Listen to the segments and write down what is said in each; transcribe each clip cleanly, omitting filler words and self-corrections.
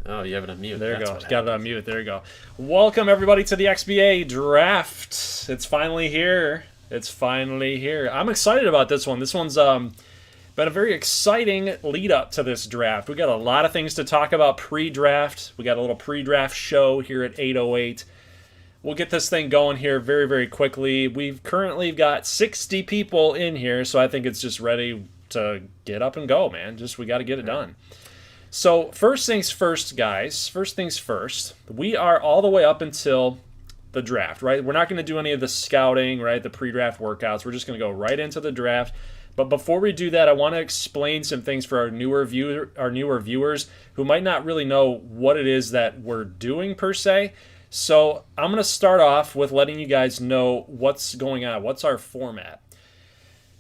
Oh, you have it on mute. There you That's go. what Got it on happened. mute. There you go. Welcome, everybody, to the XBA Draft. It's finally here. It's finally here. I'm excited about this one. This one's been a very exciting lead up to this draft. We got a lot of things to talk about pre-draft. We got a little pre-draft show here at 8:08. We'll get this thing going here very, very quickly. We've currently got 60 people in here, so I think it's just ready to get up and go, man. We got to get it done. So first things first, guys. First things first. We are all the way up until the draft, right? We're not going to do any of the scouting, right? The pre-draft workouts. We're just going to go right into the draft. But before we do that, I want to explain some things for our newer viewers who might not really know what it is that we're doing per se. So I'm going to start off with letting you guys know what's going on. What's our format?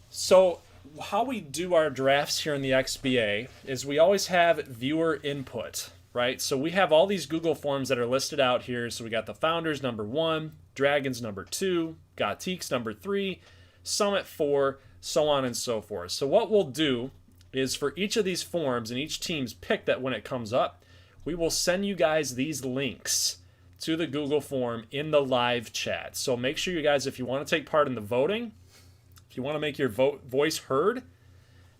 So how we do our drafts here in the XBA is we always have viewer input, right? So we have all these Google Forms that are listed out here. So we got the Founders number 1, Dragons number 2, Gotiques number 3, Summit 4, so on and so forth. So what we'll do is for each of these forms and each team's pick that when it comes up, we will send you guys these links to the Google form in the live chat. So make sure you guys, if you want to take part in the voting, if you want to make your voice heard,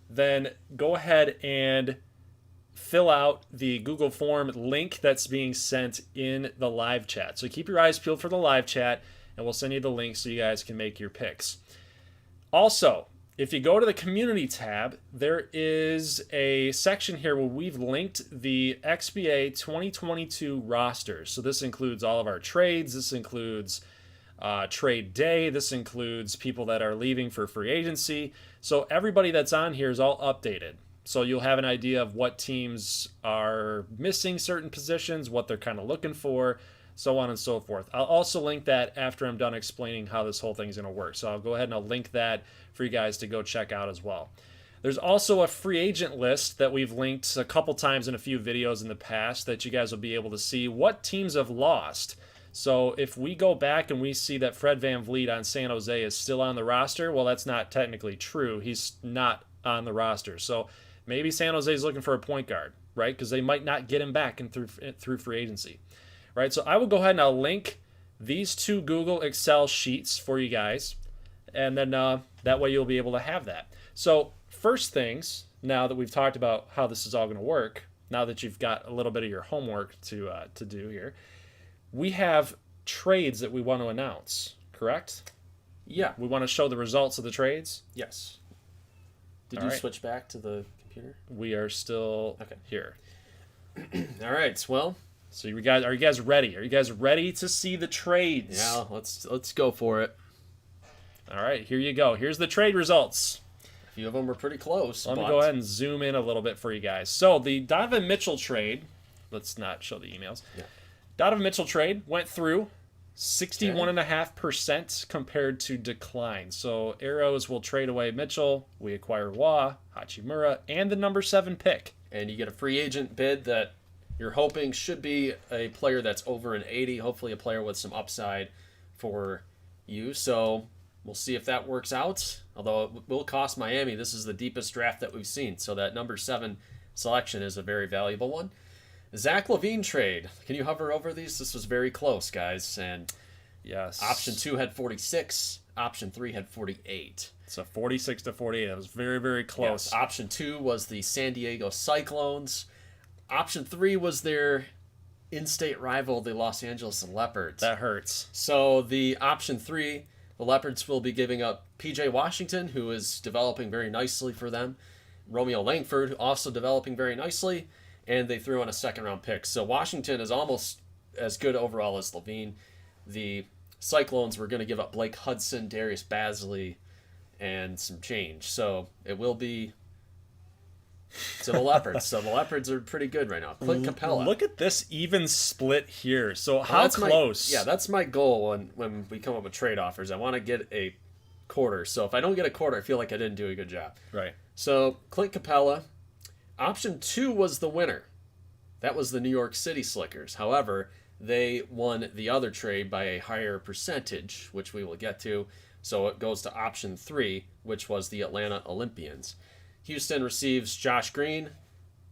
then go ahead and fill out the Google form link that's being sent in the live chat. So keep your eyes peeled for the live chat, and we'll send you the link so you guys can make your picks. Also, if you go to the community tab, there is a section here where we've linked the XBA 2022 rosters. So this includes all of our trades. This includes trade day. This includes people that are leaving for free agency. So everybody that's on here is all updated. So you'll have an idea of what teams are missing certain positions, what they're kind of looking for, so on and so forth. I'll also link that after I'm done explaining how this whole thing's going to work. So I'll go ahead and I'll link that for you guys to go check out as well. There's also a free agent list that we've linked a couple times in a few videos in the past that you guys will be able to see what teams have lost. So if we go back and we see that Fred VanVleet on San Jose is still on the roster, well, that's not technically true. He's not on the roster. So maybe San Jose is looking for a point guard, right? Because they might not get him back through free agency, right? So I will go ahead and I'll link these two Google Excel sheets for you guys, and then that way you'll be able to have that. So first things, now that we've talked about how this is all going to work, now that you've got a little bit of your homework to do here, we have trades that we want to announce, correct? Yeah. We want to show the results of the trades? Yes. Did All you right. switch back to the computer? We are still here. All right. Well, So are you guys ready? Are you guys ready to see the trades? yeah. Let's go for it. All right, here you go. Here's the trade results. A few of them were pretty close. Let me go ahead and zoom in a little bit for you guys. So the Donovan Mitchell trade, let's not show the emails. Yeah. Donovan Mitchell trade went through 61.5% compared to decline. So Arrows will trade away Mitchell. We acquire Wah, Hachimura, and the number 7 pick. And you get a free agent bid that you're hoping should be a player that's over an 80, hopefully a player with some upside for you. So we'll see if that works out. Although it will cost Miami. This is the deepest draft that we've seen. So that number 7 selection is a very valuable one. Zach LaVine trade. Can you hover over these? This was very close, guys. And yes, option 2 had 46. Option 3 had 48. So 46 to 48. That was very, very close. Yes. Option 2 was the San Diego Cyclones. Option 3 was their in-state rival, the Los Angeles Leopards. That hurts. So the option 3, the Leopards will be giving up P.J. Washington, who is developing very nicely for them. Romeo Langford, also developing very nicely. And they threw in a second-round pick. So Washington is almost as good overall as LaVine. The Cyclones were going to give up Blake Hudson, Darius Bazley, and some change. So it will be to the Leopards. So the Leopards are pretty good right now. Clint Capella. Look at this even split here. So how close? That's my goal when we come up with trade offers. I want to get a quarter. So if I don't get a quarter, I feel like I didn't do a good job. Right. So Clint Capella. Option 2 was the winner. That was the New York City Slickers. However, they won the other trade by a higher percentage, which we will get to. So it goes to option 3, which was the Atlanta Olympians. Houston receives Josh Green.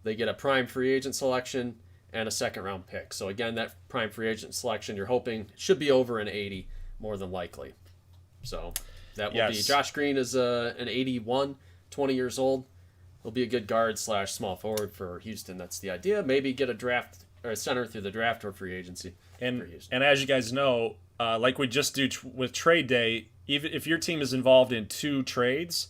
They get a prime free agent selection and a second-round pick. So again, that prime free agent selection, you're hoping should be over an 80 more than likely. So that will be Josh Green is an 81, 20 years old. He'll be a good guard / small forward for Houston. That's the idea. Maybe get a draft or a center through the draft or free agency. And as you guys know, like we just do with trade day, even if your team is involved in 2 trades,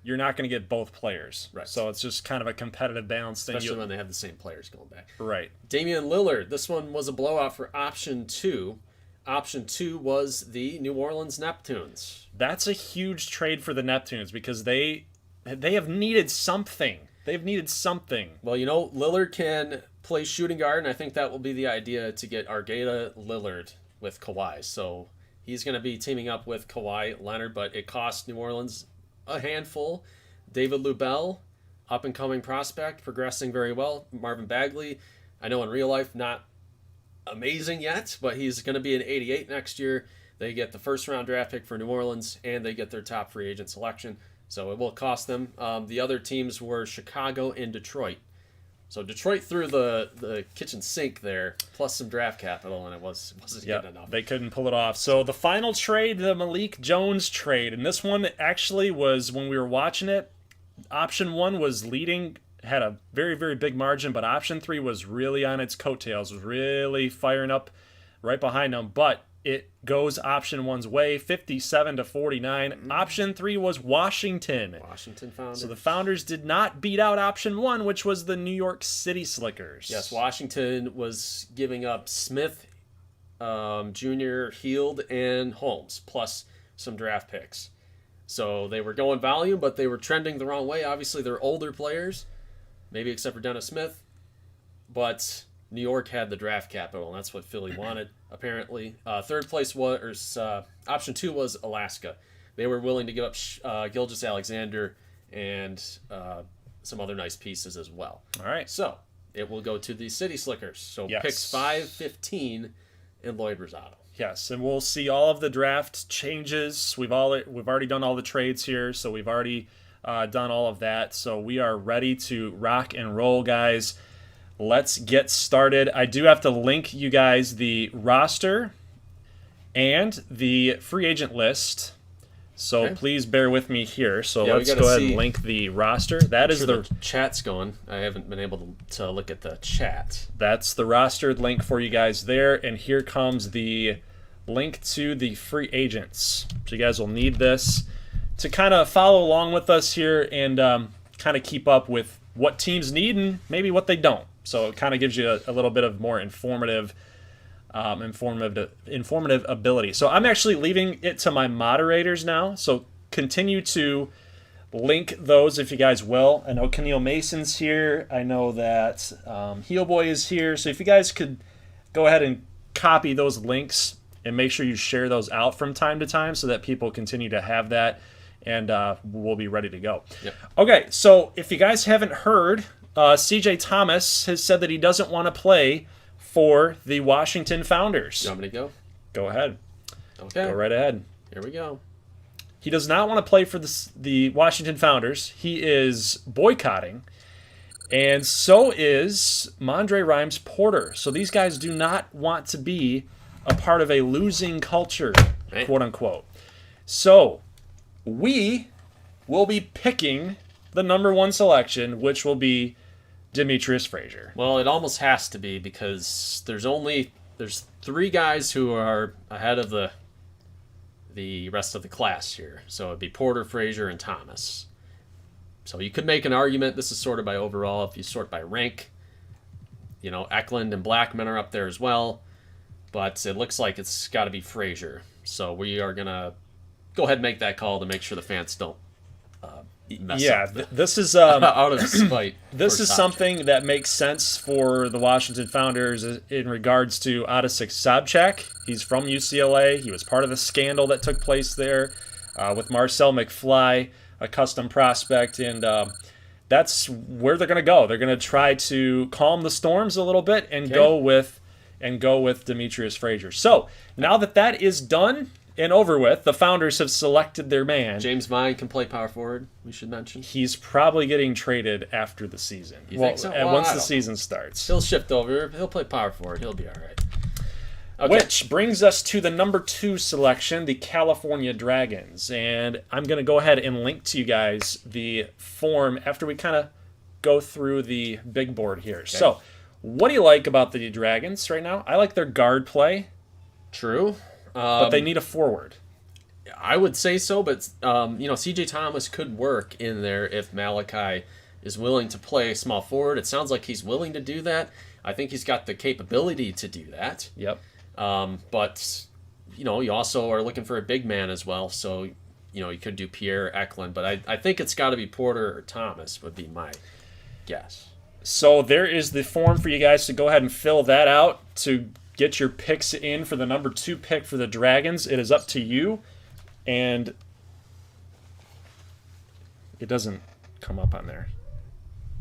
you're not going to get both players. Right. So it's just kind of a competitive balance thing. Especially when they have the same players going back. Right. Damian Lillard. This one was a blowout for option 2. Option 2 was the New Orleans Neptunes. That's a huge trade for the Neptunes because they have needed something. They've needed something. Well, Lillard can play shooting guard, and I think that will be the idea to get Argeta Lillard with Kawhi. So he's going to be teaming up with Kawhi Leonard, but it cost New Orleans a handful. David Lubell, up-and-coming prospect, progressing very well. Marvin Bagley, I know in real life, not amazing yet, but he's going to be an 88 next year. They get the first-round draft pick for New Orleans, and they get their top free agent selection. So it will cost them. The other teams were Chicago and Detroit. So Detroit threw the kitchen sink there, plus some draft capital, and it wasn't good enough. They couldn't pull it off. So the final trade, the Malik Jones trade, and this one actually was, when we were watching it, option 1 was leading, had a very, very big margin, but option 3 was really on its coattails, was really firing up right behind them. But it goes option 1's way, 57-49. Option 3 was Washington. Washington Founders. So the Founders did not beat out option 1, which was the New York City Slickers. Yes, Washington was giving up Smith, Jr., Heald, and Holmes, plus some draft picks. So they were going volume, but they were trending the wrong way. Obviously, they're older players, maybe except for Dennis Smith. But New York had the draft capital, and that's what Philly wanted, apparently. Third place was option 2 was Alaska. They were willing to give up Gilgeous-Alexander and some other nice pieces as well. All right. So it will go to the City Slickers. So Yes. picks 5, 15, and Lloyd Rosado. Yes, and we'll see all of the draft changes. We've already done all the trades here, so we've already done all of that. So we are ready to rock and roll, guys. Let's get started. I do have to link you guys the roster and the free agent list. So please bear with me here. So let's go ahead and link the roster. That is the chat's going. I haven't been able to look at the chat. That's the rostered link for you guys there. And here comes the link to the free agents. So you guys will need this to kind of follow along with us here and kind of keep up with what teams need and maybe what they don't. So it kind of gives you a little bit of more informative ability. So I'm actually leaving it to my moderators now. So continue to link those if you guys will. I know Keneal Mason's here. I know that Heel Boy is here. So if you guys could go ahead and copy those links and make sure you share those out from time to time so that people continue to have that, and we'll be ready to go. Yep. Okay, so if you guys haven't heard, CJ Thomas has said that he doesn't want to play for the Washington Founders. You want me to go? Go ahead. Okay. Go right ahead. Here we go. He does not want to play for the Washington Founders. He is boycotting. And so is Mondre Rhymes Porter. So these guys do not want to be a part of a losing culture, quote unquote. So we will be picking the number 1 selection, which will be Demetrius Frazier. Well, it almost has to be because there's 3 guys who are ahead of the rest of the class here. So it'd be Porter, Frazier, and Thomas. So you could make an argument. This is sorted by overall. If you sort by rank, Eklund and Blackman are up there as well. But it looks like it's got to be Frazier. So we are going to go ahead and make that call to make sure the fans don't mess up. This is out of spite. This is something that makes sense for the Washington Founders in regards to Adesik Sabchak. He's from UCLA. He was part of the scandal that took place there with Marcel McFly, a custom prospect, and that's where they're going to go. They're going to try to calm the storms a little bit and go with Demetrius Frazier. So now that is done, and over with. The Founders have selected their man. James Vine can play power forward, we should mention. He's probably getting traded after the season. You think so? Well, once the season starts. He'll shift over. He'll play power forward. He'll be all right. Okay. Which brings us to the number 2 selection, the California Dragons. And I'm going to go ahead and link to you guys the form after we kind of go through the big board here. Okay. So, what do you like about the Dragons right now? I like their guard play. True. But they need a forward. I would say so, but CJ Thomas could work in there if Malachi is willing to play small forward. It sounds like he's willing to do that. I think he's got the capability to do that. Yep. But you also are looking for a big man as well. So, you could do Pierre Eklund, but I think it's got to be Porter or Thomas would be my guess. So there is the form for you guys to go ahead and fill that out to get your picks in for the number 2 pick for the Dragons. It is up to you, and it doesn't come up on there.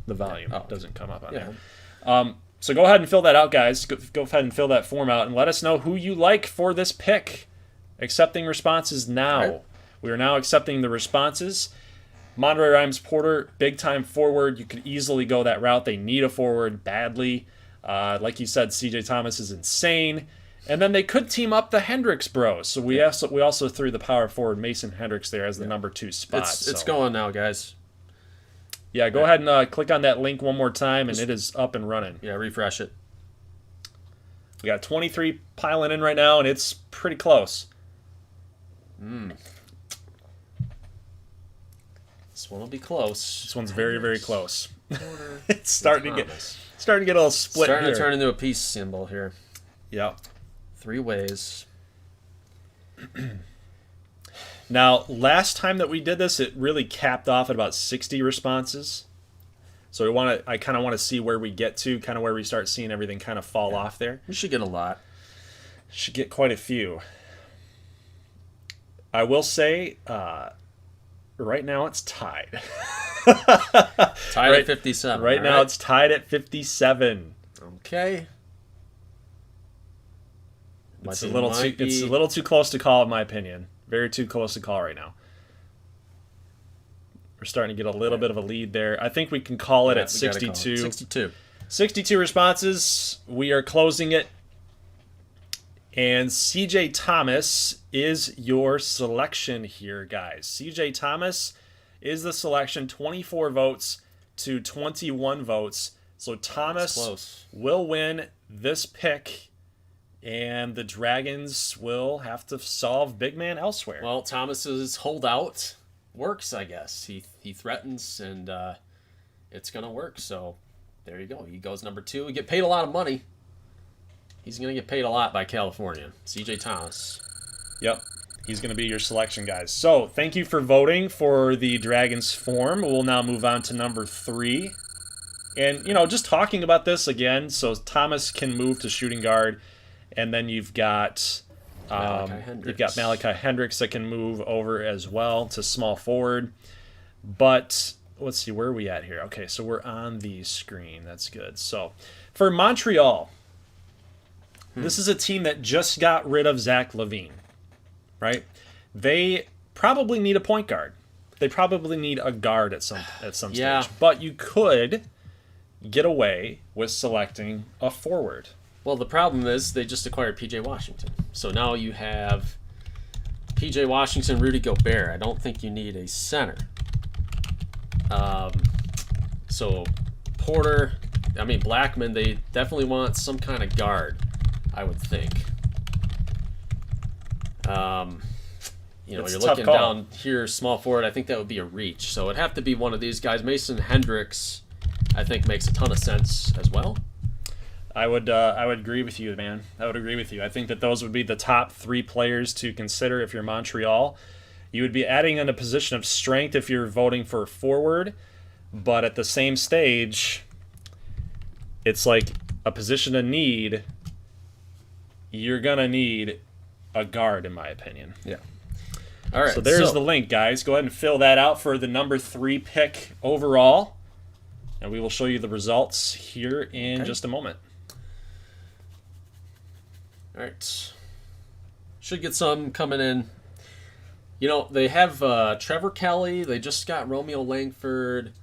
The volume doesn't come up on there. So go ahead and fill that out, guys. Go ahead and fill that form out and let us know who you like for this pick. Accepting responses now. Right. We are now accepting the responses. Monterey Rhymes Porter, big-time forward. You could easily go that route. They need a forward badly. Like you said, CJ Thomas is insane. And then they could team up the Hendricks bros. So we also threw the power forward Mason Hendricks there as the number 2 spot. It's going now, guys. Yeah, go ahead and click on that link one more time, and it is up and running. Yeah, refresh it. We got 23 piling in right now, and it's pretty close. This one will be close. This one's very, very close. It's starting to get a little split starting here. To turn into a peace symbol here. Yeah. 3 ways. Now, last time that we did this, it really capped off at about 60 responses. So I kind of want to see where we get to, kind of where we start seeing everything kind of fall off there. We should get a lot. Should get quite a few. I will say, right now it's tied. Tied at 57. Right now it's tied at 57. Okay. It's a little too close to call, in my opinion. Very too close to call right now. We're starting to get a little bit of a lead there. I think we can call it at 62. 62 responses. We are closing it. And CJ Thomas is your selection here, guys. CJ Thomas is the selection. 24 votes to 21 votes. So Thomas will win this pick. And the Dragons will have to solve big man elsewhere. Well, Thomas's holdout works, I guess. He threatens, and it's going to work. So there you go. He goes number 2. We get paid a lot of money. He's going to get paid a lot by California. CJ Thomas. Yep. He's going to be your selection, guys. So thank you for voting for the Dragons form. We'll now move on to number 3. And, just talking about this again, so Thomas can move to shooting guard. And then you've got Malachi Hendricks that can move over as well to small forward. But let's see, where are we at here? Okay, so we're on the screen. That's good. So for Montreal, this is a team that just got rid of Zach LaVine, right? They probably need a point guard. They probably need a guard at some stage. But you could get away with selecting a forward. Well, the problem is they just acquired P.J. Washington. So now you have P.J. Washington, Rudy Gobert. I don't think you need a center. So Porter, Blackman, they definitely want some kind of guard, I would think. You're looking down here, small forward. I think that would be a reach. So it'd have to be one of these guys. Mason Hendricks, I think, makes a ton of sense as well. I would agree with you, man. I would agree with you. I think that those would be the top 3 players to consider if you're Montreal. You would be adding in a position of strength if you're voting for forward, but at the same stage, it's like a position of need. You're going to need a guard, in my opinion. Yeah. All right. So there's the link, guys. Go ahead and fill that out for the number 3 pick overall, and we will show you the results here in just a moment. All right. should get some coming in. You know, they have Trevor Kelly. They just got Romeo Langford.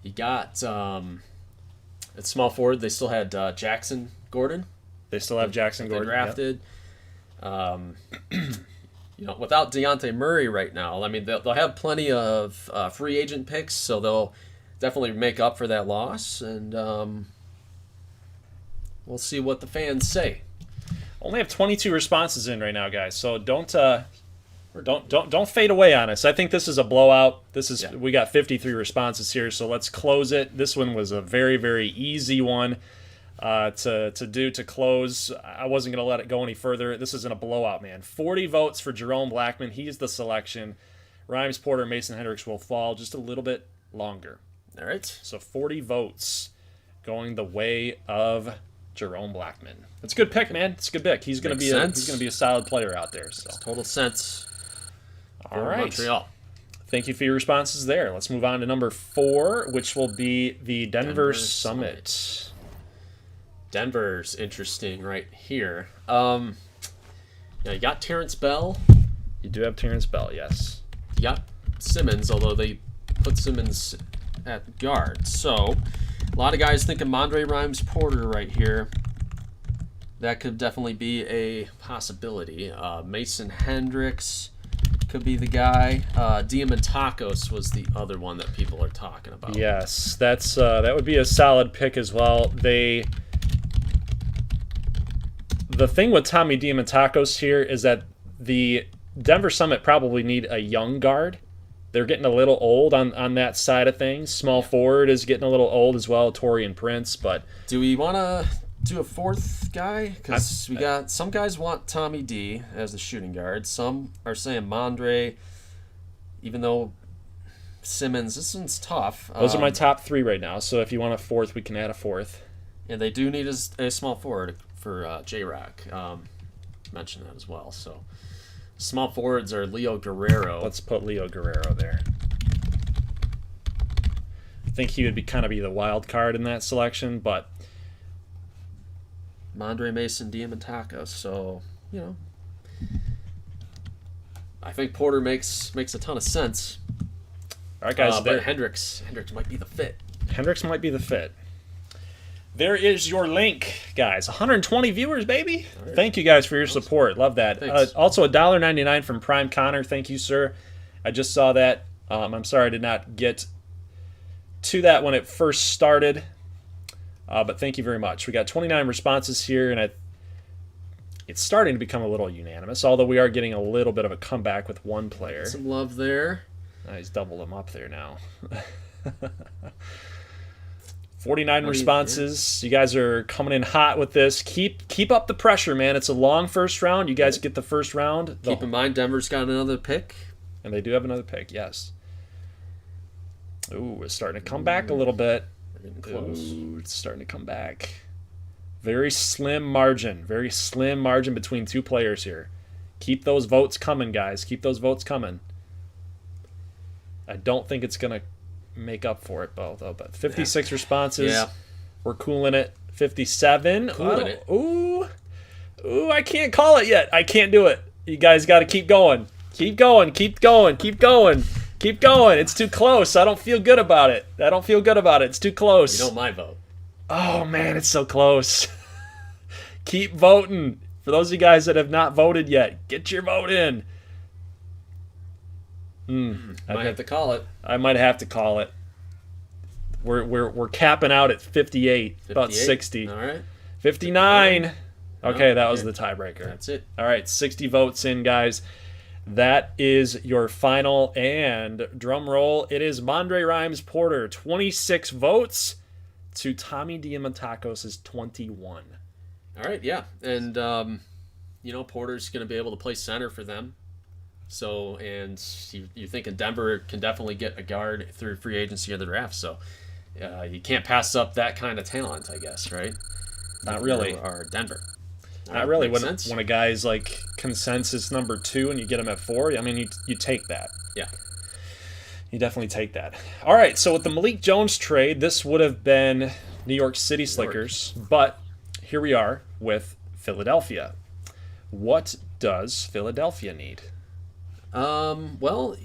You got at small forward. They still had Jackson Gordon. They still have Jackson Gordon drafted. Yep. You know, without Deontay Murray right now, I mean, they'll have plenty of free agent picks, so they'll definitely make up for that loss, and we'll see what the fans say. Only have 22 responses in right now, guys. So don't fade away on us. I think this is a blowout. We got 53 responses here, so let's close it. This one was a very, very easy one to close. I wasn't going to let it go any further. This isn't a blowout, man. 40 votes for Jerome Blackman. He's the selection. Rhymes Porter, Mason Hendricks will fall just a little bit longer. All right. So 40 votes going the way of Jerome Blackman. It's a good pick, man. It's a good pick. He's going to be a solid player out there. So makes total sense. All right. Montreal. Thank you for your responses there. Let's move on to number 4, which will be the Denver Summit. Denver's interesting right here. Yeah, you got Terrence Bell. You do have Terrence Bell, yes. You got Simmons, although they put Simmons at guard. So, a lot of guys thinking Mondre Rhymes Porter right here. That could definitely be a possibility. Mason Hendricks could be the guy. Diamantakos was the other one that people are talking about. Yes, that would be a solid pick as well. The thing with Tommy Diamantakos here is that the Denver Summit probably need a young guard. They're getting a little old on that side of things. Small forward is getting a little old as well, Torian Prince. But do we want to do a fourth guy? Because we got some guys want Tommy D as the shooting guard. Some are saying Mondre, even though Simmons, this one's tough. Those are my top 3 right now. So if you want a fourth, we can add a fourth. And they do need a small forward for J-Rock. Mentioned that as well. So small forwards are Leo Guerrero. Let's put Leo Guerrero there. I think he would kind of be the wild card in that selection, but Mondre, Mason, Diamantakos. So, you know, I think Porter makes a ton of sense. All right, guys. But Hendricks might be the fit. Hendricks might be the fit. There is your link, guys. 120 viewers, baby. Right. Thank you guys for your support. Love that. Also, $1.99 from Prime Connor. Thank you, sir. I just saw that. I'm sorry I did not get to that when it first started. But thank you very much. We got 29 responses here, and it's starting to become a little unanimous, although we are getting a little bit of a comeback with one player. Some love there. He's doubled them up there now. 49 responses. You guys are coming in hot with this. Keep up the pressure, man. It's a long first round. You guys get the first round. Keep in mind, Denver's got another pick. And they do have another pick, yes. Ooh, it's starting to come back a little bit. Getting close. Ooh, it's starting to come back. Very slim margin. Very slim margin between 2 players here. Keep those votes coming, guys. Keep those votes coming. I don't think it's going to make up for it, though. But 56 responses. Yeah. We're cooling it. 57. Cooling it. Ooh, I can't call it yet. I can't do it. You guys got to keep going. Keep going. Keep going. Keep going. Keep going. It's too close. I don't feel good about it. It's too close. You know my vote. Oh, man, it's so close. Keep voting. For those of you guys that have not voted yet, get your vote in. Might have to call it. I might have to call it. We're capping out at 58, about 60. All right. 59. Okay, that was the tiebreaker. That's it. All right, 60 votes in, guys. That is your final, and drum roll, it is Mondre Rhymes Porter, 26 votes to Tommy Diamantakos' 21. All right, yeah. And, Porter's going to be able to play center for them. So, and you're thinking Denver can definitely get a guard through free agency or the draft. So, you can't pass up that kind of talent, I guess, right? Not really. Or Denver. Not really. When a guy's like consensus number 2 and you get him at 4, I mean, you take that. Yeah. You definitely take that. All right, so with the Malik Jones trade, this would have been New York City Slickers, but here we are with Philadelphia. What does Philadelphia need? Well,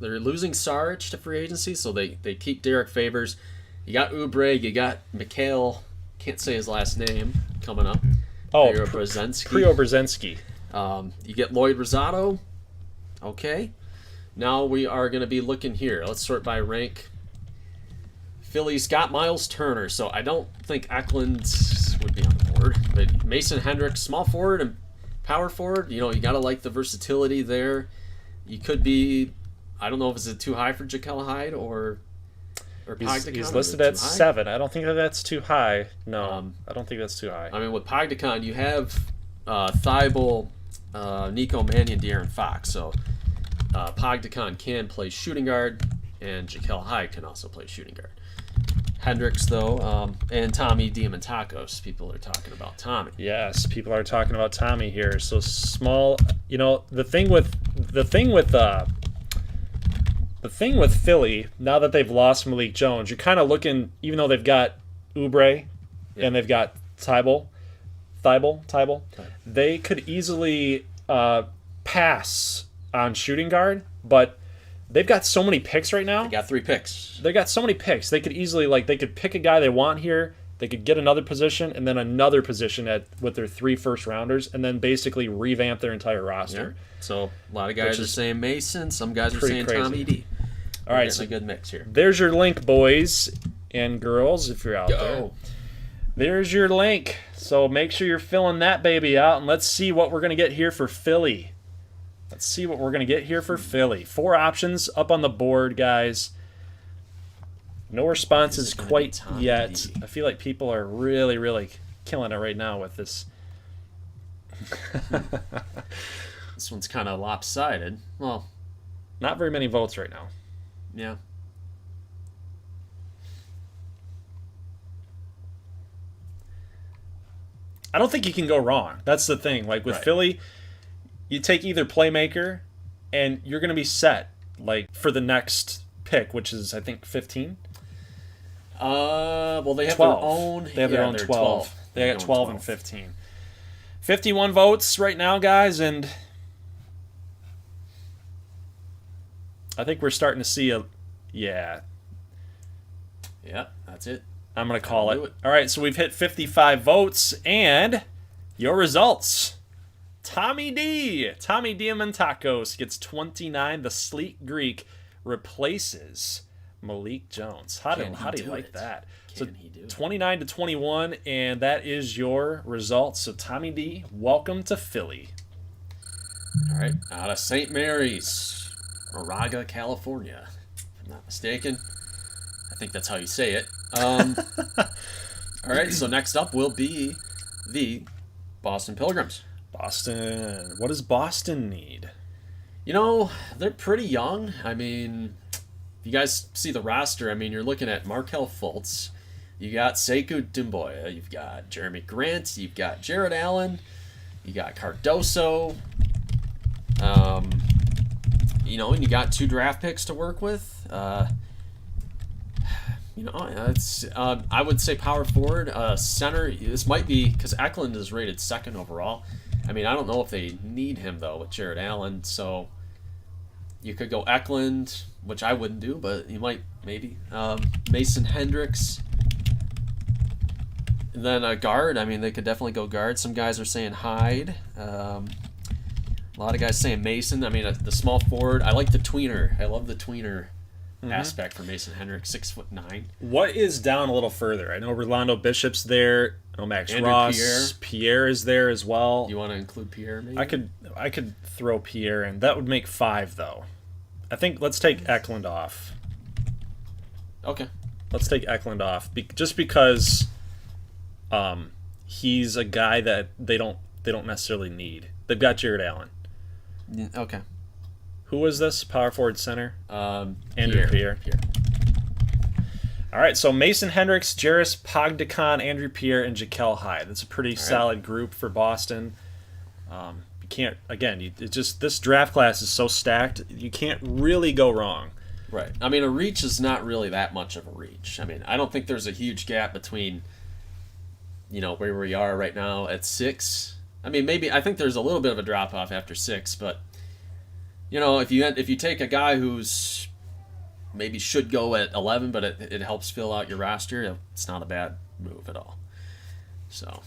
they're losing Sarge to free agency, so they keep Derek Favors. You got Oubre, you got Mikhail, can't say his last name, coming up. Oh, Preobrazensky. You get Lloyd Rosado. Okay. Now we are going to be looking here. Let's sort by rank. Philly's got Miles Turner, so I don't think Eklund would be on the board. But Mason Hendricks, small forward and power forward, you got to like the versatility there. You could be, I don't know if it's too high for Jekyll Hyde or He's listed at 7. I don't think that's too high. No, I don't think that's too high. I mean, with Pogdekon, you have Thibault, Nico Mannion, De'Aaron Fox. So Pogdekon can play shooting guard, and Jekyll Hyde can also play shooting guard. Hendricks, though, and Tommy Diamantakos. People are talking about Tommy. Yes, people are talking about Tommy here. So small, the thing with Philly, now that they've lost Malik Jones, you're kind of looking, even though they've got Oubre and they've got Thibault, they could easily pass on shooting guard, but they've got so many picks right now. They got 3 picks. They got so many picks. They could easily, they could pick a guy they want here. They could get another position and then another position with their 3 first-rounders and then basically revamp their entire roster. Yeah. So a lot of guys are saying Mason. Some guys are saying crazy. Tommy D. All right, so a good mix here. There's your link, boys and girls, if you're out there. There's your link. So make sure you're filling that baby out, and let's see what we're going to get here for Philly. 4 options up on the board, guys. No responses quite yet. I feel like people are really, really killing it right now with this. This one's kind of lopsided. Well, not very many votes right now. Yeah. I don't think you can go wrong. That's the thing. Like with Philly, you take either playmaker and you're going to be set for the next pick, which is I think 15. Well, they have 12. their own. They have their own 12. They got 12 and 15. 51 votes right now, guys, and I think we're starting to see Yeah, that's it. I'm going to call it. All right, so we've hit 55 votes, and your results. Tommy Diamantakos gets 29. The sleek Greek replaces Malik Jones. How do you like that? So 29 to 21, and that is your results. So Tommy D, welcome to Philly. All right, out of St. Mary's, Moraga, California. If I'm not mistaken. I think that's how you say it. All right, so next up will be the Boston Pilgrims. Boston. What does Boston need? They're pretty young. I mean, if you guys see the roster, I mean, you're looking at Markelle Fultz. You got Sekou Doumbouya. You've got Jeremy Grant. You've got Jared Allen. You got Cardoso. And you got 2 draft picks to work with. It's I would say power forward, center. This might be because Eklund is rated 2nd overall. I mean, I don't know if they need him though with Jared Allen. So you could go Eklund, which I wouldn't do, but you might maybe Mason Hendricks. And then a guard. I mean, they could definitely go guard. Some guys are saying Hyde. A lot of guys saying Mason. I mean, the small forward. I like the tweener. I love the tweener aspect for Mason Hendricks, 6'9". What is down a little further? I know Rolando Bishop's there. I know Max Andrew Ross. Pierre is there as well. You want to include Pierre? Maybe I could throw Pierre in. That would make 5 though. I think let's take Eklund off. Okay. Let's take Eklund off just because he's a guy that they don't necessarily need. They've got Jared Allen. Okay. Who was this? Power forward center? Andrew Pierre. All right, so Mason Hendricks, Jarris Pogdekon, Andrew Pierre, and Jekyll Hyde. That's a pretty solid group for Boston. You can't, again, this draft class is so stacked, you can't really go wrong. Right. I mean, a reach is not really that much of a reach. I mean, I don't think there's a huge gap between, where we are right now at 6 I mean, maybe I think there's a little bit of a drop off after 6, but you know, if you take a guy who's maybe should go at 11, but it helps fill out your roster, it's not a bad move at all. So,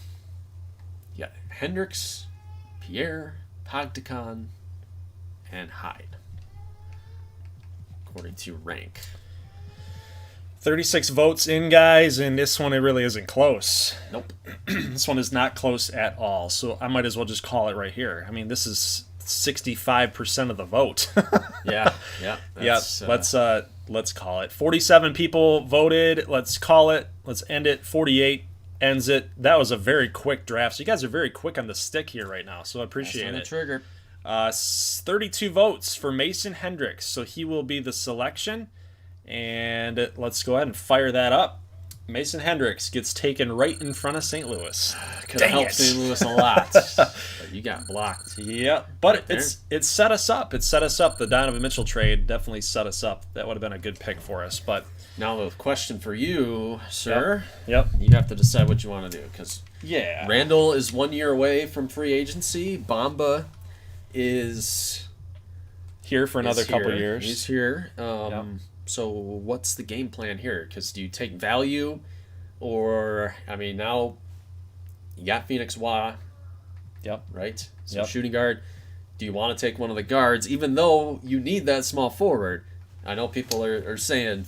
you got Hendricks, Pierre, Pagdikon, and Hyde, according to rank. 36 votes in, guys, and this one, it really isn't close. Nope. This one is not close at all, so I might as well just call it right here. I mean, this is 65% of the vote. Yeah. Let's call it. 47 people voted. Let's call it. Let's end it. 48 ends it. That was a very quick draft. So you guys are very quick on the stick here right now, so I appreciate it. Trigger. 32 votes for Mason Hendricks, so he will be the selection. And let's go ahead and fire that up. Mason Hendricks gets taken right in front of St. Louis. Could have helped St. Louis a lot, but you got blocked. Yeah, but it set us up. It set us up. The Donovan Mitchell trade definitely set us up. That would have been a good pick for us. But now the question for you, sir. Yep. You have to decide what you want to do, because Randall is 1 year away from free agency. Bamba is here for another couple years. He's here. So what's the game plan here? Because do you take value, or I mean, now you got Phoenix Wah. Yep. Right. So shooting guard. Do you want to take one of the guards, even though you need that small forward? I know people are saying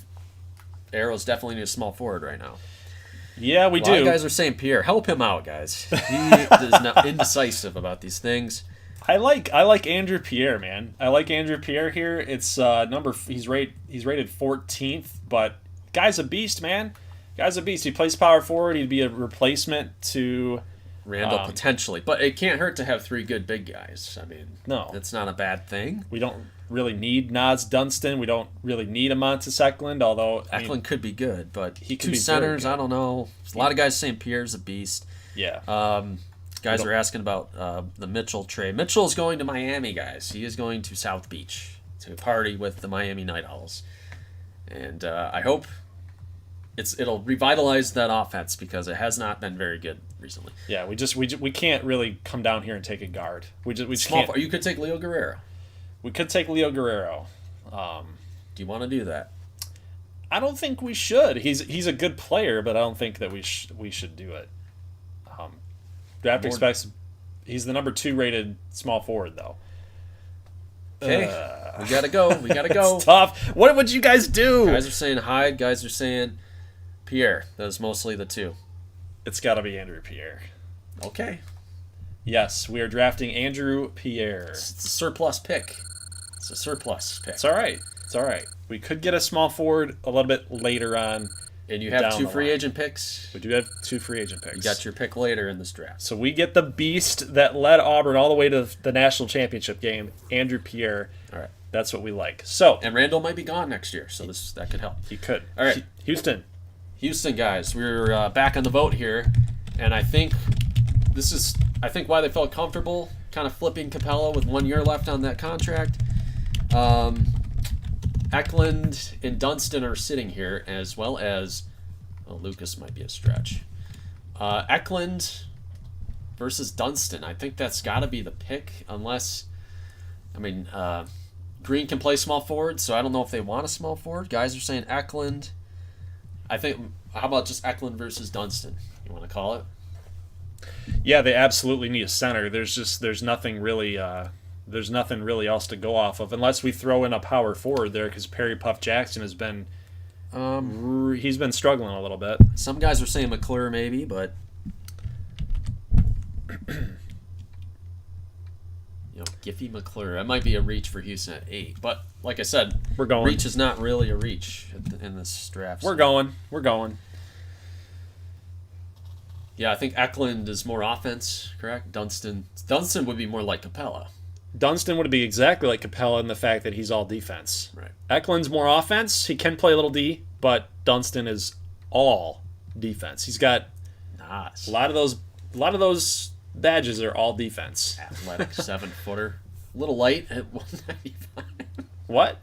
Arrows definitely need a small forward right now. Yeah, we do. A lot of guys are saying Pierre, help him out, guys. He is not indecisive about these things. I like Andrew Pierre, man. I like Andrew Pierre here. It's he's rated 14th, but guy's a beast, man. Guy's a beast. He plays power forward. He'd be a replacement to Randall potentially, but it can't hurt to have 3 good big guys. I mean, no, that's not a bad thing. We don't really need Nas Dunstan. We don't really need a Montes Eklund, although Eklund could be good, but he could 2 be centers. I don't know. There's a lot of guys saying Pierre's a beast. Yeah. Guys are asking about the Mitchell trade. Mitchell's going to Miami, guys. He is going to South Beach to party with the Miami Night Owls. And I hope it'll revitalize that offense, because it has not been very good recently. Yeah, we can't really come down here and take a guard. We just can't. You could take Leo Guerrero. We could take Leo Guerrero. Do you want to do that? I don't think we should. He's a good player, but I don't think that we should do it. Draft expects he's the number 2 rated small forward, though. Okay, we gotta go. It's tough. What would you guys do? Guys are saying Hyde. Guys are saying Pierre. That's mostly the 2. It's got to be Andrew Pierre. Okay. Yes, we are drafting Andrew Pierre. It's a surplus pick. It's all right. It's all right. We could get a small forward a little bit later on. And you have 2 free agent picks. We do have 2 free agent picks. You got your pick later in this draft. So we get the beast that led Auburn all the way to the national championship game, Andrew Pierre. All right. That's what we like. So, and Randall might be gone next year, so that could help. He could. All right. Houston, guys. We're back on the vote here, and I think why they felt comfortable kind of flipping Capella with 1 year left on that contract. Eklund and Dunstan are sitting here, as well as Lucas might be a stretch. Eklund versus Dunstan. I think that's got to be the pick, unless, Green can play small forward, so I don't know if they want a small forward. Guys are saying Eklund. I think, how about just Eklund versus Dunstan? You want to call it? Yeah, they absolutely need a center. There's nothing really else to go off of, unless we throw in a power forward there, because Perry Puff Jackson has been he's been struggling a little bit. Some guys are saying McClure maybe, but Giffy McClure, that might be a reach for Houston at 8. But like I said, we're going. Reach is not really a reach in this draft. We're going. Yeah, I think Eklund is more offense, correct? Dunstan would be more like Capella. Dunstan would be exactly like Capella in the fact that he's all defense. Right. Eklund's more offense. He can play a little D, but Dunstan is all defense. He's got a lot of those badges are all defense. Athletic 7-footer. A little light at 195. What?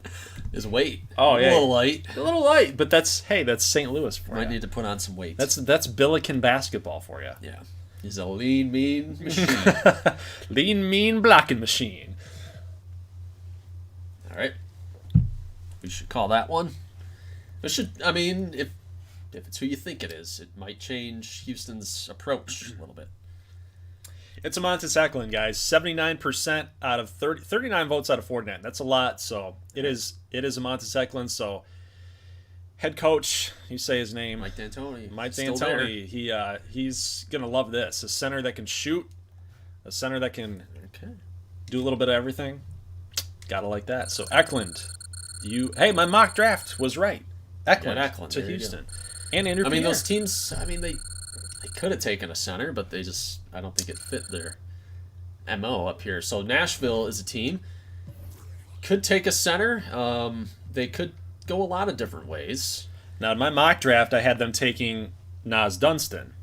His weight. Oh, yeah. A little light. But that's St. Louis for you. Might need to put on some weight. That's Billiken basketball for you. Yeah. He's a lean, mean machine. Lean, mean blocking machine. All right. We should call that one. It should. I mean, if it's who you think it is, it might change Houston's approach a little bit. It's Amontes Eklund, guys. 79% out of 39 votes out of 49. That's a lot. So it is Amontes Eklund. So head coach, you say his name, Mike D'Antoni. Mike Still D'Antoni. He's gonna love this. A center that can shoot, a center that can do a little bit of everything. Gotta like that. So Eklund, hey, my mock draft was right. Eklund to Houston, and Andrew. I mean, Pierre. those teams. I mean, they could have taken a center, but I don't think it fit their MO up here. So Nashville is a team. Could take a center. They could go a lot of different ways. Now, in my mock draft, I had them taking Nas Dunstan,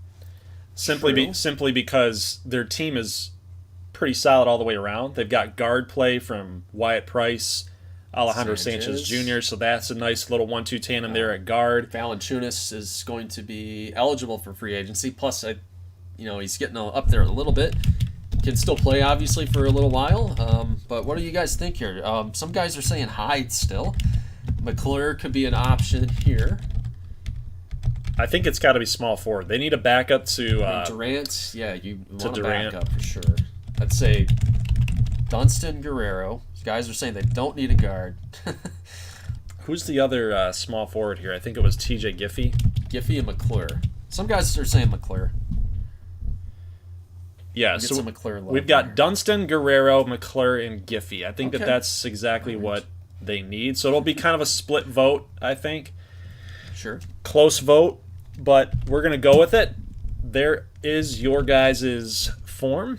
simply because their team is pretty solid all the way around. They've got guard play from Wyatt Price, Alejandro Sanchez Jr., so that's a nice little 1-2 tandem there at guard. Valanciunas is going to be eligible for free agency. Plus, he's getting up there a little bit. Can still play, obviously, for a little while. But what do you guys think here? Some guys are saying Hyde still. McClure could be an option here. I think it's got to be small forward. They need a backup to Durant. Yeah, you want a Durant. backup for sure. I'd say Dunstan, Guerrero. Guys are saying they don't need a guard. Who's the other small forward here? I think it was TJ Giffey. Giffey and McClure. Some guys are saying McClure. Yeah, so we've got Dunstan, Guerrero, McClure, and Giffey. I think that's exactly what they need. So it'll be kind of a split vote, I think. Sure. Close vote, but we're going to go with it. There is your guys' form.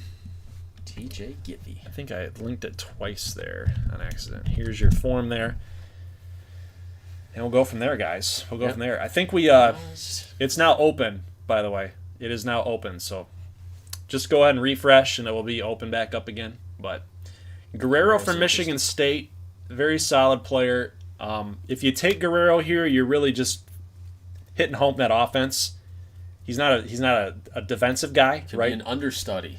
TJ Giffey. I think I linked it twice there on accident. Here's your form there. And we'll go from there, guys. We'll go from there. I think it's now open, by the way. It is now open, so just go ahead and refresh, and it will be open back up again. But Guerrero from Michigan State, very solid player. If you take Guerrero here, you're really just hitting home that offense. He's not a defensive guy, Could right? be an understudy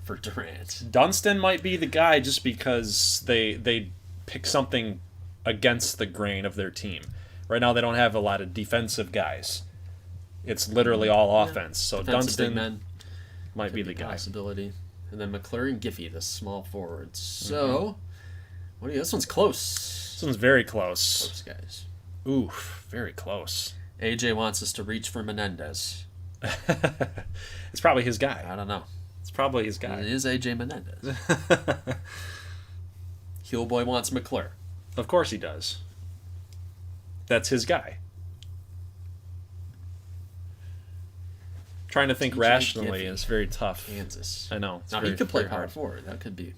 for Durant. Dunstan might be the guy just because they pick something against the grain of their team. Right now, they don't have a lot of defensive guys. It's literally all offense. So Dunstan might be the guy. Possibility. And then McClure and Giffey, the small forwards. So, this one's close. This one's very close. Close, guys. Oof, very close. AJ wants us to reach for Menendez. It's probably his guy. I don't know. It's probably his guy. It is AJ Menendez. Heel Boy wants McClure. Of course he does. That's his guy. Trying to think rationally Giffey. is very tough. Kansas. I know. Now, he could play power forward. That could be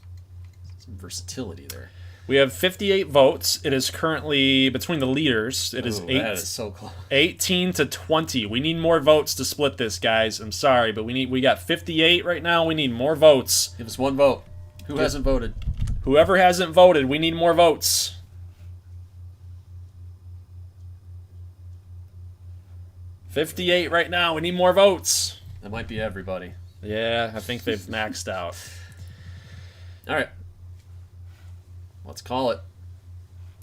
some versatility there. We have 58 votes. It is currently between the leaders. It is that is so close. 18 to 20. We need more votes to split this, guys. I'm sorry, but we got 58 right now. We need more votes. Give us one vote. Who hasn't voted? Whoever hasn't voted, we need more votes. $58 right now. We need more votes. That might be everybody. Yeah, I think they've maxed out. All right. Let's call it.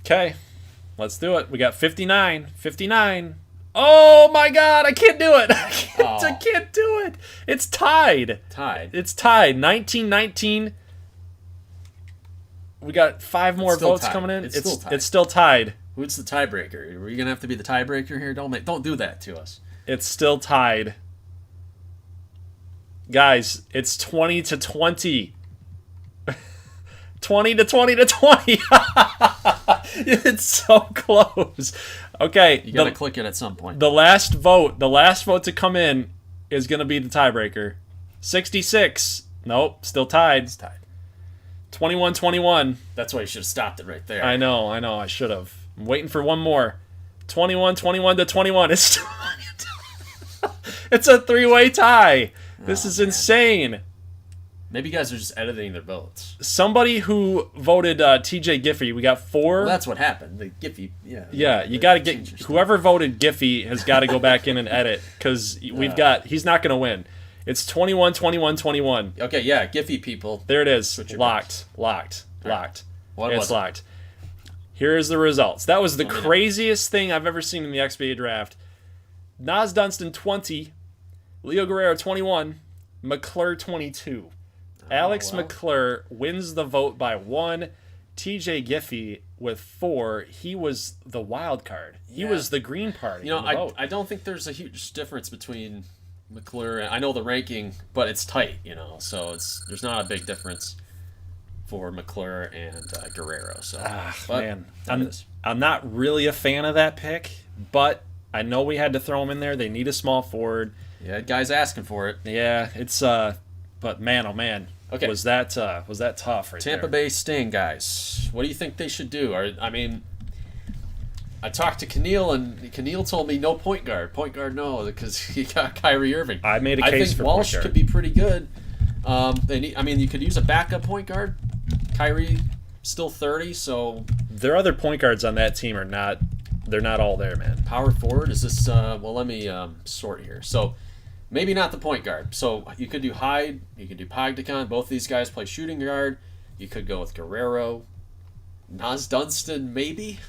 Okay, let's do it. We got 59. 59. Oh my God, I can't do it. I can't do it. It's tied. It's tied. 19-19. We got 5 more votes coming in. It's still tied. Who's the tiebreaker? Are you gonna have to be the tiebreaker here? Don't do that to us. It's still tied. Guys, it's 20 to 20. 20 to 20 to 20. It's so close. Okay. You got to click it at some point. The last vote to come in is going to be the tiebreaker. 66. Nope, still tied. It's tied. 21-21. That's why you should have stopped it right there. I know. I should have. I'm waiting for one more. 21-21 to 21. It's a 3-way tie. This is insane. Maybe you guys are just editing their votes. Somebody who voted TJ Giffey, we got 4. Well, that's what happened. The Giffey, Yeah, you got to get whoever voted Giffey has got to go back in and edit because he's not going to win. It's 21, 21, 21. Okay, yeah, Giphy people. There it is. Switch your Locked. What It's was it? locked. Here's the results. That was the craziest thing I've ever seen in the XBA draft. Nas Dunstan 20, Leo Guerrero 21, McClure 22. Alex McClure wins the vote by 1. TJ Giffey with 4. He was the wild card. He was the Green Party. I don't think there's a huge difference between McClure and I know the ranking, but it's tight, so there's not a big difference for McClure and Guerrero. So, man, I'm not really a fan of that pick, but I know we had to throw him in there. They need a small forward. Yeah, guy's asking for it. Yeah, it's but man, oh man, okay, was that tough right Tampa there. Bay Sting guys. What do you think they should do? I talked to Keneal, and Keneal told me no point guard. Point guard, no, because he got Kyrie Irving. I made a case I think for Walsh point guard. could be pretty good. You could use a backup point guard. Kyrie still 30, so Their other point guards on that team they're not all there, man. power forward. Is this? Let me sort here. So maybe not the point guard. So you could do Hyde. You could do Pagdikon. Both these guys play shooting guard. You could go with Guerrero. Nas Dunstan, maybe.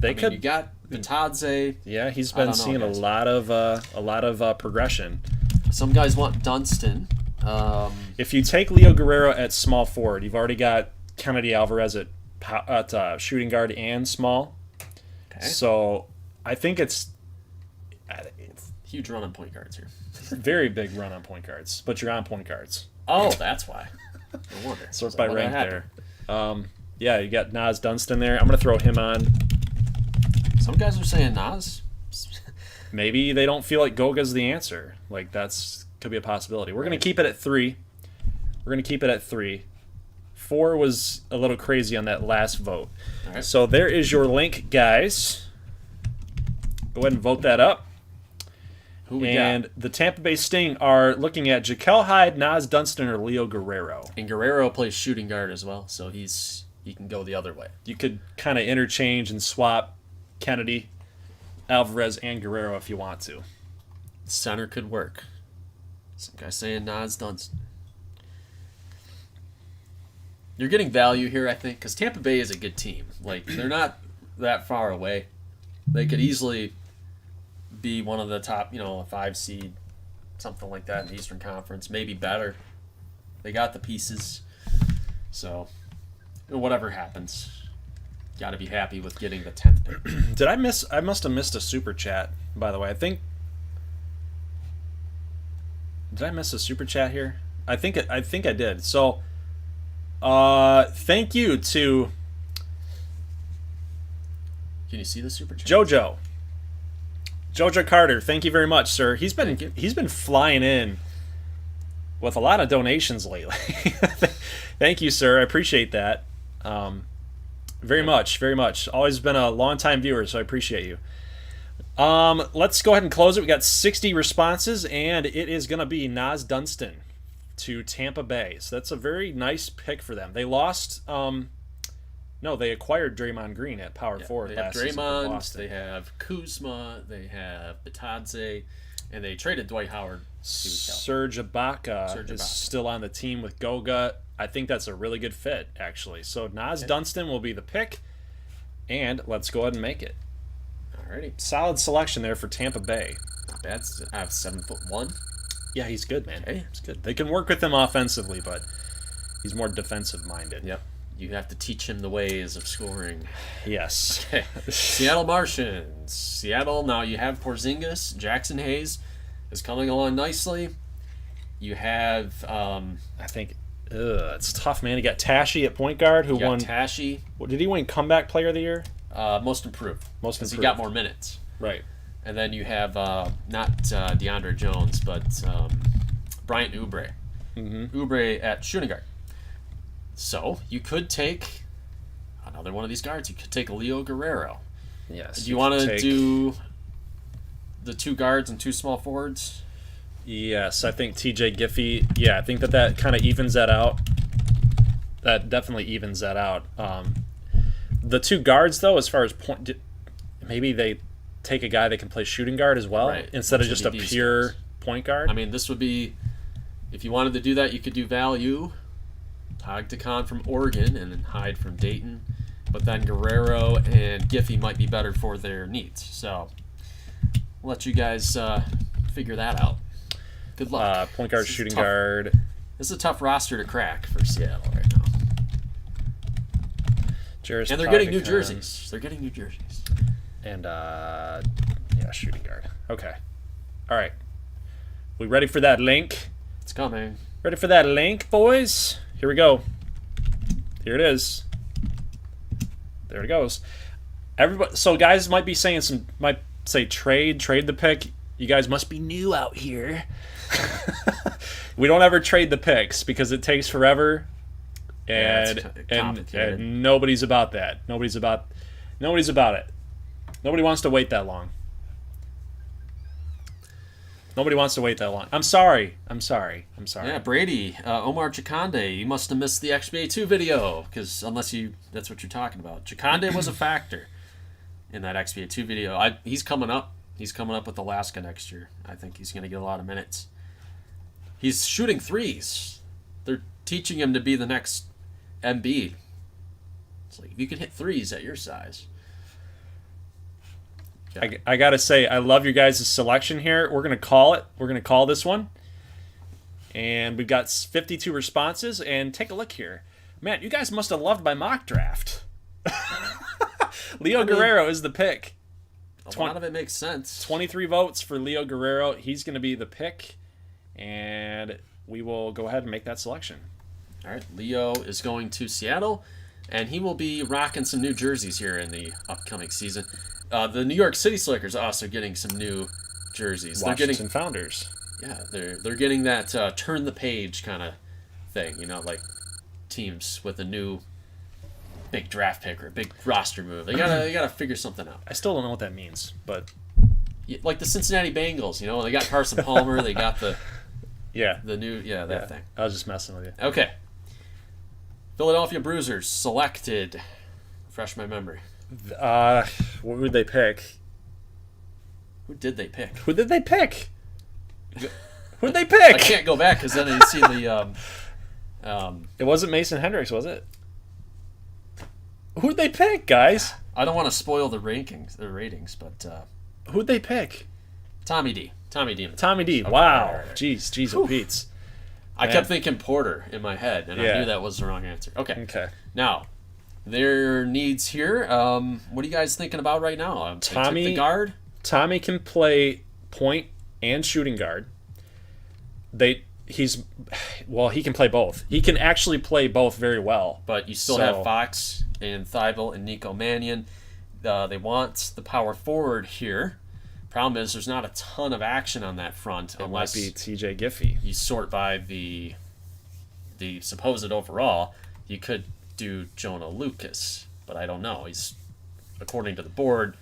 You got Batadze. Yeah, he's been seeing a lot of progression. Some guys want Dunstan. If you take Leo Guerrero at small forward, you've already got Kennedy Alvarez at shooting guard and small. Okay. So I think it's Huge run on point guards here. very big run on point guards, but you're on point guards. Oh, that's why. No wonder. Sort by rank there. Yeah, you got Nas Dunstan there. I'm going to throw him on. Some guys are saying Nas. Maybe they don't feel like Goga's the answer. Like, could be a possibility. We're going to keep it at 3. 4 was a little crazy on that last vote. All right. So there is your link, guys. Go ahead and vote that up. Who we And got? the Tampa Bay Sting are looking at Jaquel Hyde, Nas Dunstan, or Leo Guerrero. And Guerrero plays shooting guard as well, so he can go the other way. You could kind of interchange and swap Kennedy, Alvarez, and Guerrero if you want to. Center could work. Some guy saying Nas Dunstan. You're getting value here, I think, because Tampa Bay is a good team. Like, they're not that far away. They could easily be one of the top, a 5 seed, something like that in the Eastern Conference, maybe better. They got the pieces. So, whatever happens, got to be happy with getting the 10th pick. Did I miss? I must have missed a super chat, by the way. Did I miss a super chat here? I think I did. So, thank you to Can you see the super chat? Jojo Carter. Thank you very much, sir. He's been flying in with a lot of donations lately. Thank you, sir. I appreciate that. Very much. Always been a long-time viewer, so I appreciate you. Let's go ahead and close it. We got 60 responses, and it is going to be Nas Dunstan to Tampa Bay. So that's a very nice pick for them. They lost. They acquired Draymond Green at power forward. They have last season for Draymond, Boston. they have Kuzma, they have Batadze, and they traded Dwight Howard to Serge Ibaka is still on the team with Goga. I think that's a really good fit, actually. So Nas Dunstan will be the pick, and let's go ahead and make it. Alrighty. Solid selection there for Tampa Bay. Not bad. I have 7'1". Yeah, he's good, man. Okay. He's good. They can work with him offensively, but he's more defensive-minded. Yep. You have to teach him the ways of scoring. Yes. Okay. Seattle Martians. Seattle, now you have Porzingis. Jackson Hayes is coming along nicely. You have... I think... it's tough, man. You got Tashi at point guard, who won... Tashi. What, did he win Comeback Player of the Year? Most improved. Because he got more minutes. Right. And then you have, not DeAndre Jones, but Bryant Oubre. Mm-hmm. Oubre at shooting guard. So, you could take another one of these guards. You could take Leo Guerrero. Yes. Do you want to do the 2 guards and 2 small forwards? Yes, I think TJ Giffey. Yeah, I think that kind of evens that out. That definitely evens that out. The 2 guards, though, as far as point, maybe they take a guy that can play shooting guard as well, right, instead of just a pure point guard. I mean, this would be If you wanted to do that, you could do value, Togdecon from Oregon, and then Hyde from Dayton. But then Guerrero and Giffey might be better for their needs. So I'll let you guys figure that out. Good luck. Point guard, shooting guard. This is a tough roster to crack for Seattle right now. And they're getting new jerseys. They're getting new jerseys. And, yeah, shooting guard. Okay. All right. We ready for that link? It's coming. Ready for that link, boys? Here we go. Here it is. There it goes. Everybody. So guys might be saying might say trade the pick. You guys must be new out here. We don't ever trade the picks because it takes forever, and nobody's about that. Nobody's about it. Nobody wants to wait that long. Nobody wants to wait that long. I'm sorry. Yeah, Brady, Omar Chikande, you must have missed the XBA 2 video, because that's what you're talking about. Chikande was a factor in that XBA 2 video. He's coming up. He's coming up with Alaska next year. I think he's going to get a lot of minutes. He's shooting threes. They're teaching him to be the next Embiid. It's like, if you can hit threes at your size. Okay. I gotta say, I love your guys' selection here. We're gonna call it. We're gonna call this one. And we've got 52 responses. And take a look here. Man, you guys must have loved my mock draft. Leo Guerrero is the pick. A lot of it makes sense. 23 votes for Leo Guerrero. He's going to be the pick. And we will go ahead and make that selection. All right. Leo is going to Seattle. And he will be rocking some new jerseys here in the upcoming season. The New York City Slickers are also getting some new jerseys. Washington Founders. Yeah, they're getting that turn the page kind of thing. You know, like teams with a new big draft pick or a big roster move. They gotta figure something out. I still don't know what that means, but like the Cincinnati Bengals, you know, they got Carson Palmer, they got the new thing. I was just messing with you. Okay. Philadelphia Bruisers selected. Refresh my memory. What would they pick? Who did they pick? Who'd they pick? I can't go back because then you see the. It wasn't Mason Hendricks, was it? Who'd they pick, guys? I don't want to spoil the ratings, but who'd they pick? Tommy D. Tommy D. Okay, Wow. all right. Jeez, oh Pete's. I kept thinking Porter in my head, and I knew that was the wrong answer. Okay. Now, their needs here. What are you guys thinking about right now? Tommy, the guard. Tommy can play point and shooting guard. He can play both. He can actually play both very well. But you still have Fox and Thibault and Nico Mannion. They want the power forward here. Problem is, there's not a ton of action on that front unless might be TJ Giffey. You sort by the supposed overall. You could do Jonah Lucas, but I don't know. He's, according to the board,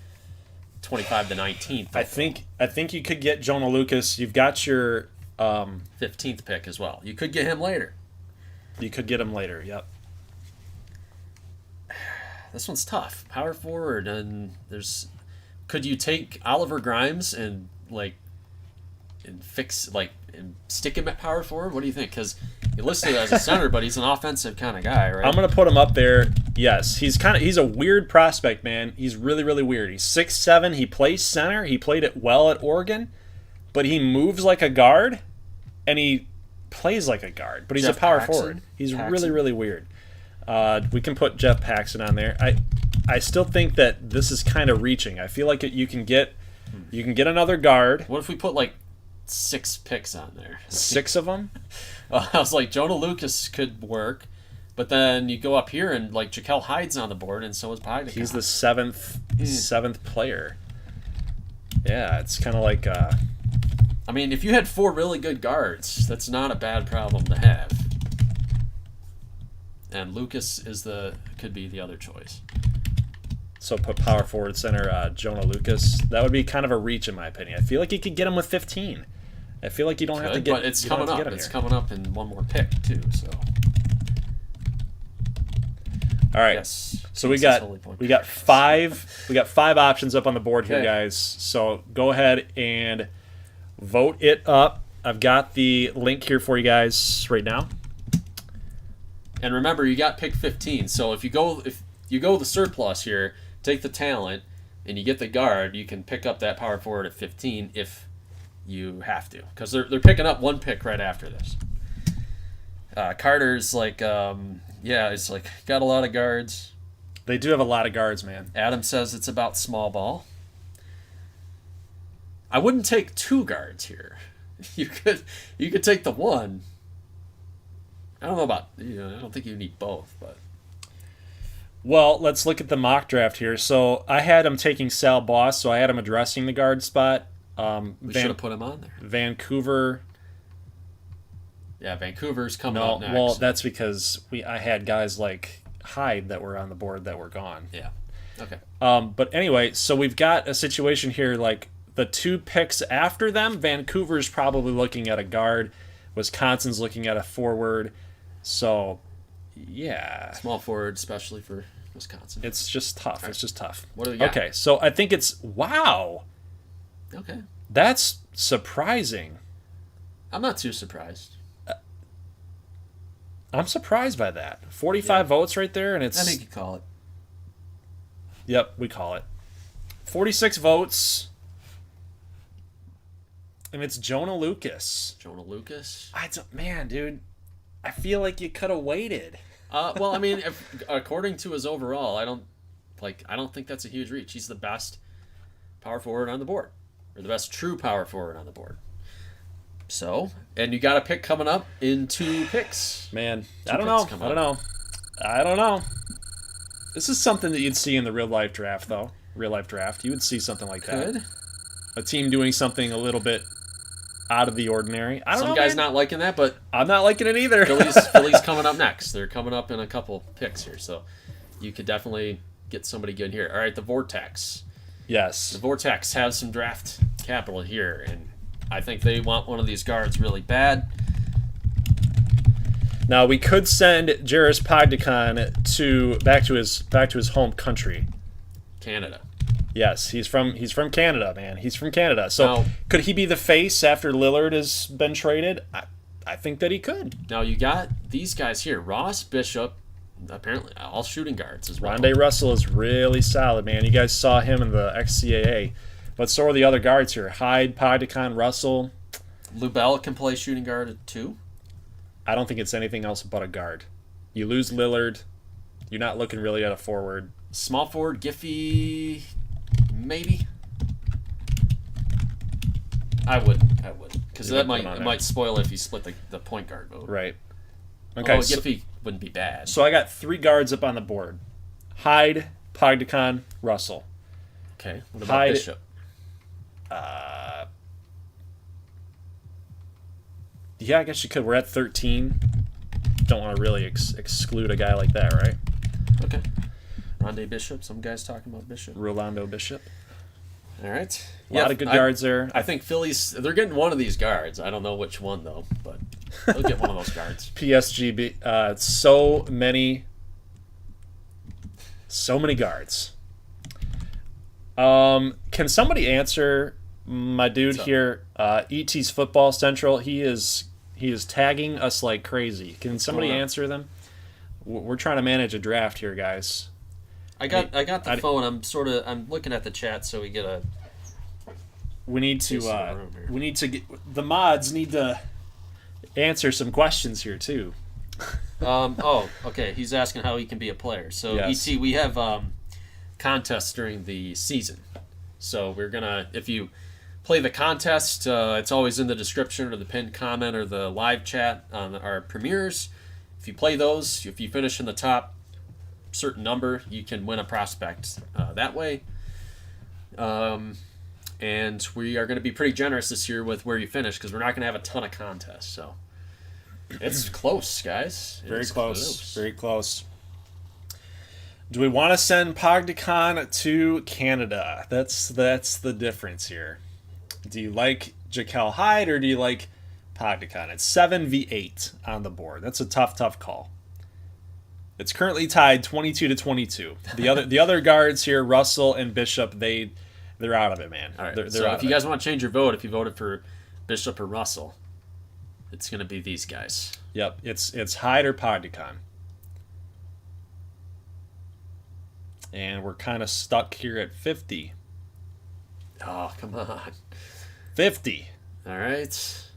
25 to 19th. I think you could get Jonah Lucas. You've got your 15th pick as well. You could get him later. Yep. This one's tough. Power forward, and could you take Oliver Grimes and stick him at power forward? What do you think? Because he listed as a center, but he's an offensive kind of guy, right? I'm gonna put him up there. Yes, he's a weird prospect, man. He's really, really weird. He's 6'7". He plays center. He played it well at Oregon, but he moves like a guard, and he plays like a guard. But he's a power forward. He's really, really weird. We can put Jeff Paxson on there. I still think that this is kind of reaching. I feel like you can get another guard. What if we put 6 picks on there? 6 of them? I was like, Jonah Lucas could work, but then you go up here and Jaquel Hyde's on the board, and so is Bogdan. He's the seventh player. Yeah, it's kind of like. I mean, if you had 4 really good guards, that's not a bad problem to have. And Lucas could be the other choice. So put power forward center Jonah Lucas. That would be kind of a reach in my opinion. I feel like you could get him with 15. I feel like you don't have to get. But it's coming up. It's coming up in one more pick too. So. All right. Yes. So we got 5. We got 5 options up on the board here, guys. So go ahead and vote it up. I've got the link here for you guys right now. And remember, you got pick 15. So if you go the surplus here, take the talent, and you get the guard, you can pick up that power forward at 15 if you have to, because they're picking up one pick right after this. Carter's like, it's like got a lot of guards. They do have a lot of guards, man. Adam says it's about small ball. I wouldn't take 2 guards here. You could take the one. I don't know about, I don't think you need both, but. Well, let's look at the mock draft here. So I had him taking Sal Boss, so I had him addressing the guard spot. We should have put him on there. Vancouver. Yeah, Vancouver's coming up next. Well, that's because I had guys like Hyde that were on the board that were gone. Yeah. Okay. But anyway, so we've got a situation here like the 2 picks after them. Vancouver's probably looking at a guard. Wisconsin's looking at a forward. So, yeah. Small forward, especially for Wisconsin. It's just tough. Right. It's just tough. What do we got? Okay, so I think it's... Wow. Okay. That's surprising. I'm not too surprised. I'm surprised by that. 45 votes right there, and it's... I think you call it. Yep, we call it. 46 votes. And it's Jonah Lucas. Jonah Lucas? Man, dude. I feel like you could have waited. Well, I mean, according to his overall, I don't think that's a huge reach. He's the best power forward on the board. Or the best true power forward on the board. So, and you got a pick coming up in 2 picks. Man, I don't know. This is something that you'd see in the real life draft, though. Real life draft. You would see something like that. A team doing something a little bit out of the ordinary. I don't know. Some guys not liking that, but I'm not liking it either. Philly's coming up next. They're coming up in a couple picks here, so you could definitely get somebody good here. All right, the Vortex. Yes. The Vortex has some draft capital here, and I think they want one of these guards really bad. Now we could send Jairus Pagdikan back to his home country, Canada. Yes, he's from Canada, man. He's from Canada. So now, could he be the face after Lillard has been traded? I think that he could. Now you got these guys here: Ross, Bishop, apparently all shooting guards as well. Rondé Russell is really solid, man. You guys saw him in the XCAA. But so are the other guards here: Hyde, Pagdikan, Russell. Lubell can play shooting guard too. I don't think it's anything else but a guard. You lose Lillard, you're not looking really at a forward. Small forward, Giffey, maybe. I wouldn't, because that might spoil it if you split the point guard vote. Right. Okay. Although Giffey wouldn't be bad. So I got 3 guards up on the board: Hyde, Pagdikan, Russell. Okay. What about Bishop? Yeah, I guess you could. We're at 13. Don't want to really exclude a guy like that, right? Okay. Rondé Bishop. Some guys talking about Bishop. Rolando Bishop. All right. A lot of good guards there. I think they're getting one of these guards. I don't know which one, though, but they'll get one of those guards. PSG, so many guards. Can somebody answer my dude here, ET's Football Central? He is tagging us like crazy. Can somebody answer them? We're trying to manage a draft here, guys. I got the phone. I'm looking at the chat so we get a. We need to get the mods need to answer some questions here too. Okay. He's asking how he can be a player. So yes. ET, we have contests during the season. So we're gonna, if you play the contest, it's always in the description or the pinned comment or the live chat on our premieres. If you play those, if you finish in the top certain number, you can win a prospect that way. And we are going to be pretty generous this year with where you finish because we're not going to have a ton of contests. So it's close, guys. Very close. Very close. Do we want to send Pagdikan to Canada? That's the difference here. Do you like Jekyll Hyde or do you like Pagdikan? It's 7v8 on the board. That's a tough call. It's currently tied 22-22. The other guards here, Russell and Bishop, they're out of it, man. All right. They're so if you guys want to change your vote, if you voted for Bishop or Russell, It's going to be these guys. Yep, it's Hyde or Podicon. And we're kind of stuck here at 50. Oh, come on. 50. All right.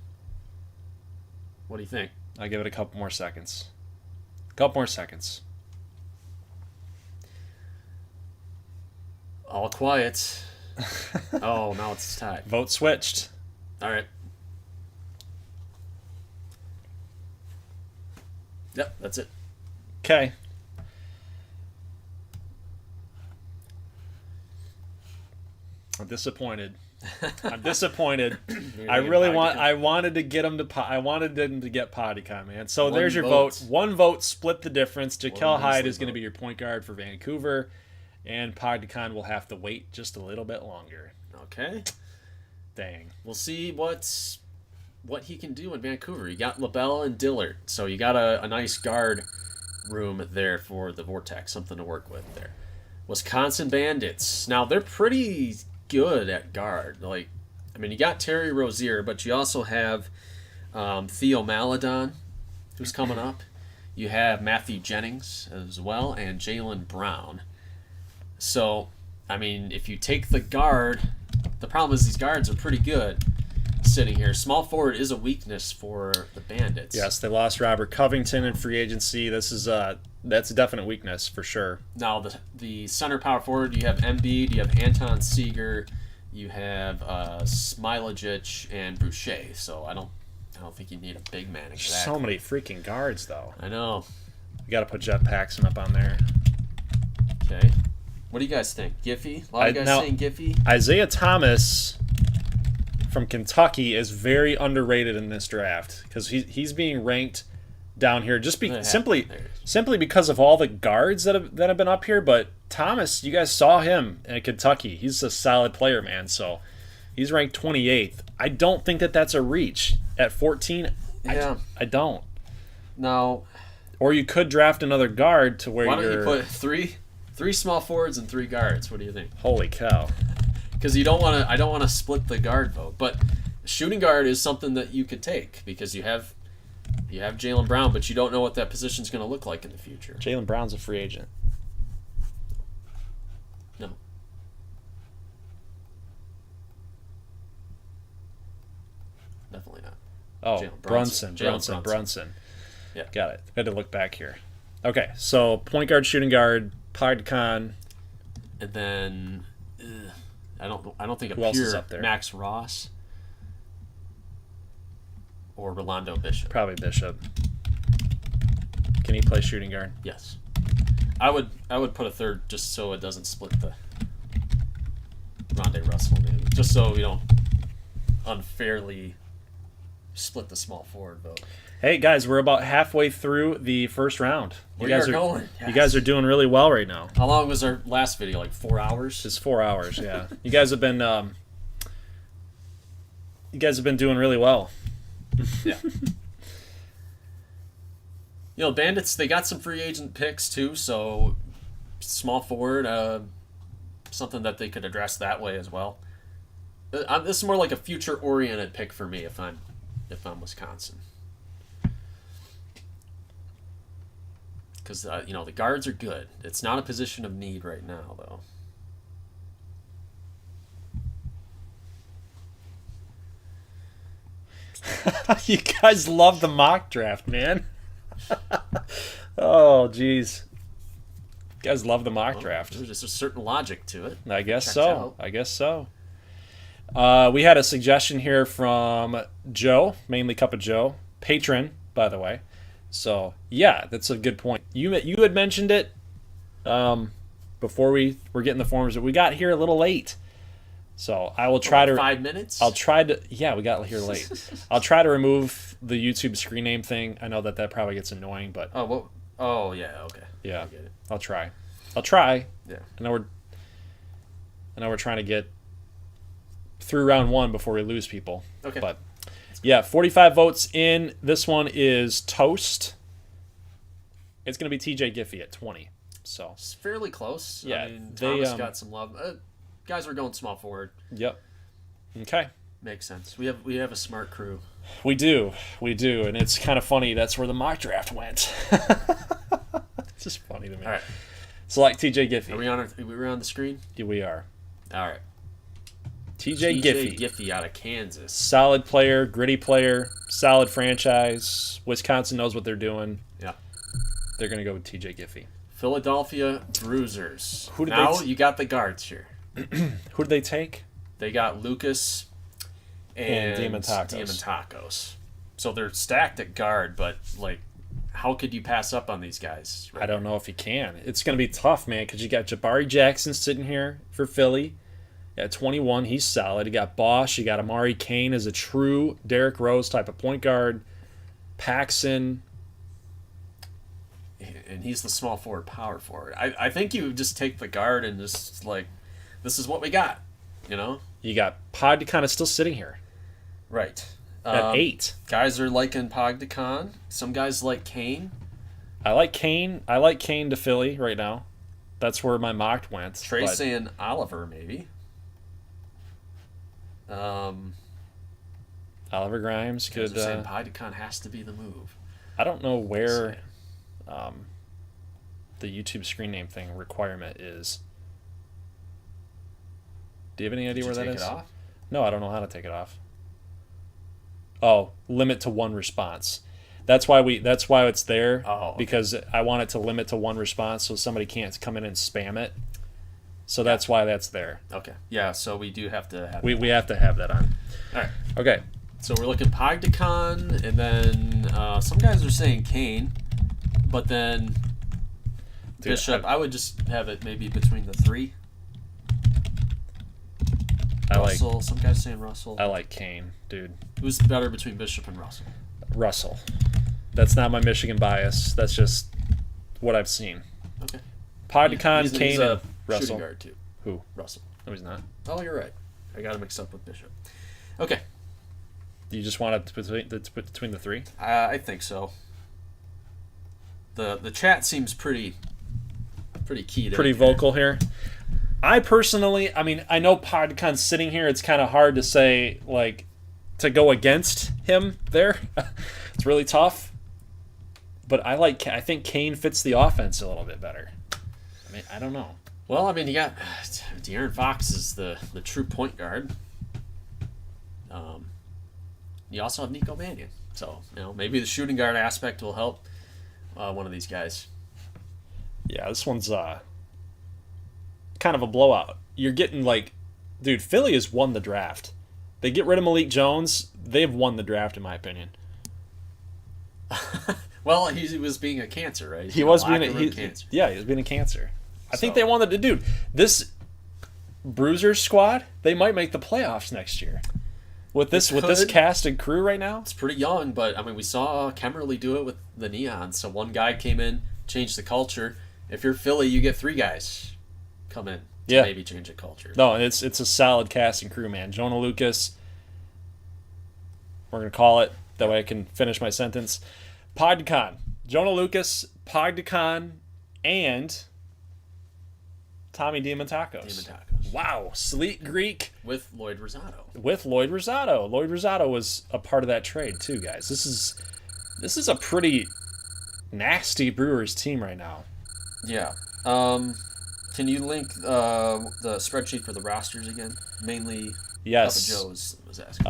What do you think? I give it a couple more seconds. Couple more seconds. All quiet. Oh, now it's tied. Vote switched. All right. Yep, that's it. Okay. I'm disappointed. I'm disappointed. I wanted to get him to. I wanted him to get Podicon, man. So there's your vote. One vote split the difference. Jaquel Hyde is going to be your point guard for Vancouver, and Podicon will have to wait just a little bit longer. Okay. Dang. We'll see what he can do in Vancouver. You got LaBelle and Dillard, so you got a nice guard room there for the Vortex, something to work with there. Wisconsin Bandits. Now they're pretty good at guard. Like, I mean, you got Terry Rozier, but you also have Theo Maladon, who's coming up. You have Matthew Jennings as well, and Jaylen Brown. So, I mean, if you take the guard, the problem is these guards are pretty good sitting here. Small forward is a weakness for the Bandits. Yes, they lost Robert Covington in free agency. This is that's a definite weakness for sure. Now the center power forward, you have Embiid, you have Anton Seeger, you have Smilajic and Boucher. So I don't think you need a big man exactly. So many freaking guards though. I know. You got to put Jeff Paxson up on there. Okay. What do you guys think? Giffey? A lot of guys saying Giffey. Isaiah Thomas from Kentucky is very underrated in this draft because he's being ranked down here just simply because of all the guards that have been up here. But Thomas, you guys saw him in Kentucky. He's a solid player, man. So he's ranked 28th. I don't think that's a reach at 14. Yeah, I don't. No. Or you could draft another guard to where Why don't you put three small forwards and 3 guards? What do you think? Holy cow! Because I don't want to split the guard vote, but shooting guard is something that you could take because you have Jaylen Brown, but you don't know what that position is going to look like in the future. Jaylen Brown's a free agent. No. Definitely not. Oh, Brunson. Yeah. Got it. I had to look back here. Okay, so point guard, shooting guard, Podicon. And then I don't think Who else is up there? Max Ross or Rolando Bishop. Probably Bishop. Can he play shooting guard? Yes. I would put a third just so it doesn't split the Rondé Russell maybe. Just so we don't unfairly split the small forward vote. Hey guys, we're about halfway through the first round. You guys are doing really well right now. How long was our last video? Like 4 hours? It's 4 hours, yeah. You guys have been doing really well. Yeah. Bandits, they got some free agent picks too, so small forward, something that they could address that way as well. This is more like a future-oriented pick for me if I'm Wisconsin. Because the guards are good. It's not a position of need right now, though. You guys love the mock draft, man. Oh, jeez. You guys love the mock draft. There's just a certain logic to it. I guess so. We had a suggestion here from Joe, mainly Cup of Joe, patron, by the way. So, yeah, that's a good point. You had mentioned it before we were getting the forms, but we got here a little late. So I will try to 5 minutes. We got here late. I'll try to remove the YouTube screen name thing. I know that probably gets annoying, but oh yeah, okay. Yeah, I get it. I'll try. Yeah. I know we're trying to get through round 1 before we lose people. Okay. But yeah, 45 votes in. This one is toast. It's going to be TJ Giffey at 20. So it's fairly close. Yeah, I mean, Thomas got some love. Guys are going small forward. Yep. Okay. Makes sense. We have a smart crew. We do, and it's kind of funny. That's where the mock draft went. It's just funny to me. All right. Select TJ Giffey. Are we on the screen? Yeah, we are. All right. TJ Giffey. Giffey out of Kansas. Solid player, gritty player, solid franchise. Wisconsin knows what they're doing. Yeah. They're going to go with TJ Giffey. Philadelphia Bruisers. Who did now they you got the guards here. Who did they take? They got Lucas and Diamantacos. So they're stacked at guard, but like, how could you pass up on these guys? Right? I don't know if you can. It's going to be tough, man, because you got Jabari Jackson sitting here for Philly. At 21, he's solid. You got Bosch. You got Amari Kane as a true Derrick Rose type of point guard. Paxson. And he's the small forward, power forward. I think you just take the guard and just, like, this is what we got, you know? You got Pogdekon still sitting here. Right. At 8. Guys are liking Pogdekon. Some guys like Kane. I like Kane. I like Kane to Philly right now. That's where my mock went. Trace and Oliver, maybe. Oliver Grimes could. Saying Pogdekon has to be the move. I don't know where the YouTube screen name thing requirement is. Do you have any idea where that is? Take it off? No, I don't know how to take it off. Oh, limit to 1 response. That's why it's there. Oh, okay. Because I want it to limit to 1 response so somebody can't come in and spam it. So that's why that's there. Okay. Yeah, so we do have to have we have to have that on. All right. Okay. So we're looking Pogdekon, and then some guys are saying Kane, but then Bishop. I would just have it maybe between the 3. Russell. Some guys saying Russell. I like Kane, dude. Who's better between Bishop and Russell? Russell. That's not my Michigan bias. That's just what I've seen. Okay. Pogdekon, Kane, he's a Russell. Shooting guard too. Who? Russell. No, he's not. Oh, you're right. I got him mixed up with Bishop. Okay. You just want it between the 3? I think so. The chat seems pretty keyed pretty in vocal here. I personally, I mean, I know Pogdekon's sitting here. It's kind of hard to say, like, to go against him there. It's really tough. But I think Kane fits the offense a little bit better. I mean, I don't know. Well, I mean, you got De'Aaron Fox is the true point guard. You also have Nico Mannion. So, maybe the shooting guard aspect will help one of these guys. Yeah, this one's kind of a blowout. You're getting dude, Philly has won the draft. They get rid of Malik Jones, they've won the draft in my opinion. Well, he was being a cancer, right? He was being a cancer. Yeah, he was being a cancer. I think they wanted to, dude. This Bruisers squad, they might make the playoffs next year. With this cast and crew right now, it's pretty young, but I mean, we saw Kemmerly do it with the Neons. So one guy came in, changed the culture. If you're Philly, you get 3 guys come in to maybe change the culture. No, it's a solid cast and crew, man. Jonah Lucas, we're gonna call it that way I can finish my sentence. Pogdekon, Jonah Lucas, Pogdekon, and Tommy Diamantacos. Wow, Sleet Greek with Lloyd Rosado. Lloyd Rosado was a part of that trade too, guys. This is a pretty nasty Brewers team right now. Yeah. Can you link the spreadsheet for the rosters again? Mainly, yes. Papa Joe was asking.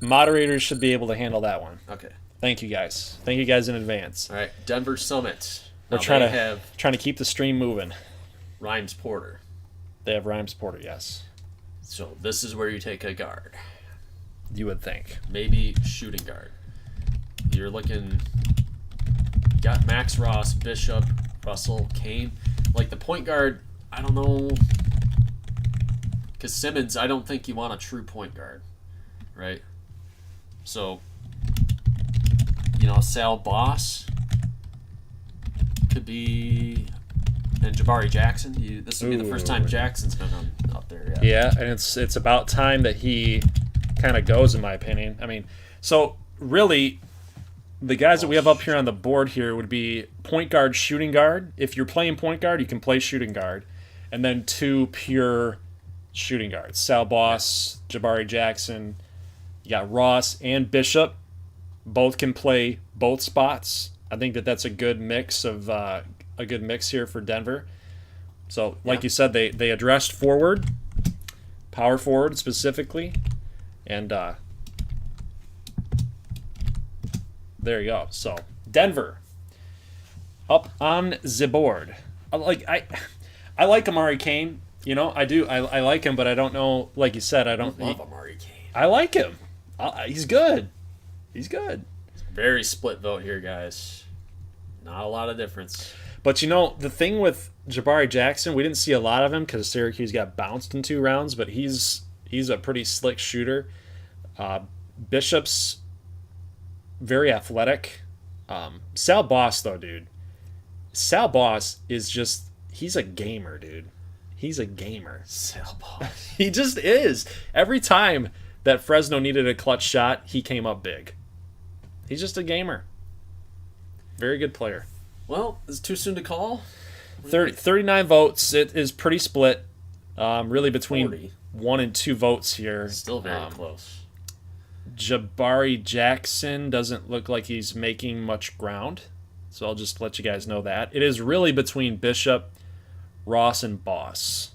Moderators should be able to handle that one. Okay. Thank you guys. Thank you guys in advance. All right, Denver Summit. We're trying to keep the stream moving. Rhymes Porter. They have Rhymes Porter, yes. So this is where you take a guard. You would think. Maybe shooting guard. You're looking. Got Max Ross, Bishop, Russell, Kane. Like the point guard, I don't know. Because Simmons, I don't think you want a true point guard. Right? So, Sal Boss could be. And Jabari Jackson. This would be the first time Jackson's been up there. Yeah, and it's about time that he kind of goes, in my opinion. I mean, so really, the guys that we have up here on the board here would be point guard, shooting guard. If you're playing point guard, you can play shooting guard. And then 2 pure shooting guards. Sal Boss, Jabari Jackson, You got Ross and Bishop. Both can play both spots. I think that's a good mix of here for Denver. So, like you said, they addressed forward, power forward specifically, and there you go. So Denver up on the board. I like Amari Kane. I do. I like him, but I don't know. Like you said, I don't love Amari Kane. I like him. He's good. He's good. Very split vote here, guys. Not a lot of difference. But the thing with Jabari Jackson, we didn't see a lot of him because Syracuse got bounced in 2 rounds, but he's a pretty slick shooter. Bishop's very athletic. Sal Boss, though, dude. Sal Boss is just, he's a gamer, dude. He's a gamer. Sal Boss. He just is. Every time that Fresno needed a clutch shot, he came up big. He's just a gamer. Very good player. Well, is it too soon to call? 39 votes. It is pretty split. Really between 40. 1 and 2 votes here. Still very close. Jabari Jackson doesn't look like he's making much ground. So I'll just let you guys know that. It is really between Bishop, Ross, and Boss.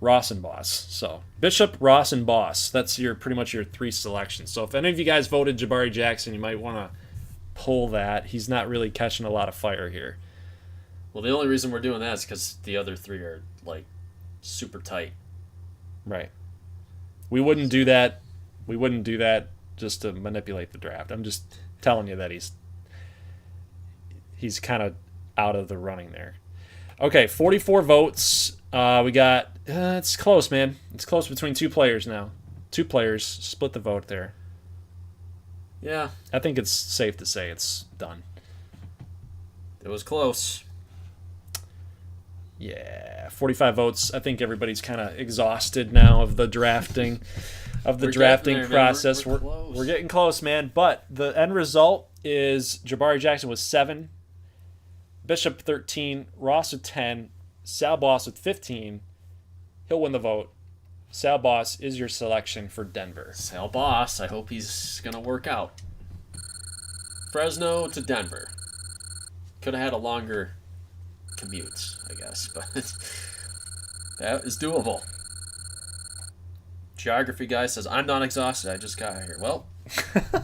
So Bishop, Ross, and Boss. That's pretty much your 3 selections. So if any of you guys voted Jabari Jackson, you might want to pull that. He's not really catching a lot of fire here. Well, the only reason we're doing that is because the other 3 are super tight. Right. We wouldn't do that. We wouldn't do that just to manipulate the draft. I'm just telling you that he's kind of out of the running there. Okay, 44 votes. We got it's close, man. It's close between 2 players now. 2 players split the vote there. Yeah. I think it's safe to say it's done. It was close. Yeah, 45 votes. I think everybody's kind of exhausted now of the drafting process. We're getting close, man. But the end result is Jabari Jackson with 7, Bishop 13, Ross with 10, Sal Boss with 15. He'll win the vote. Sal Boss is your selection for Denver. Sal Boss, I hope he's going to work out. Fresno to Denver. Could have had a longer commute, I guess, but that is doable. Geography guy says, I'm not exhausted, I just got here. Well,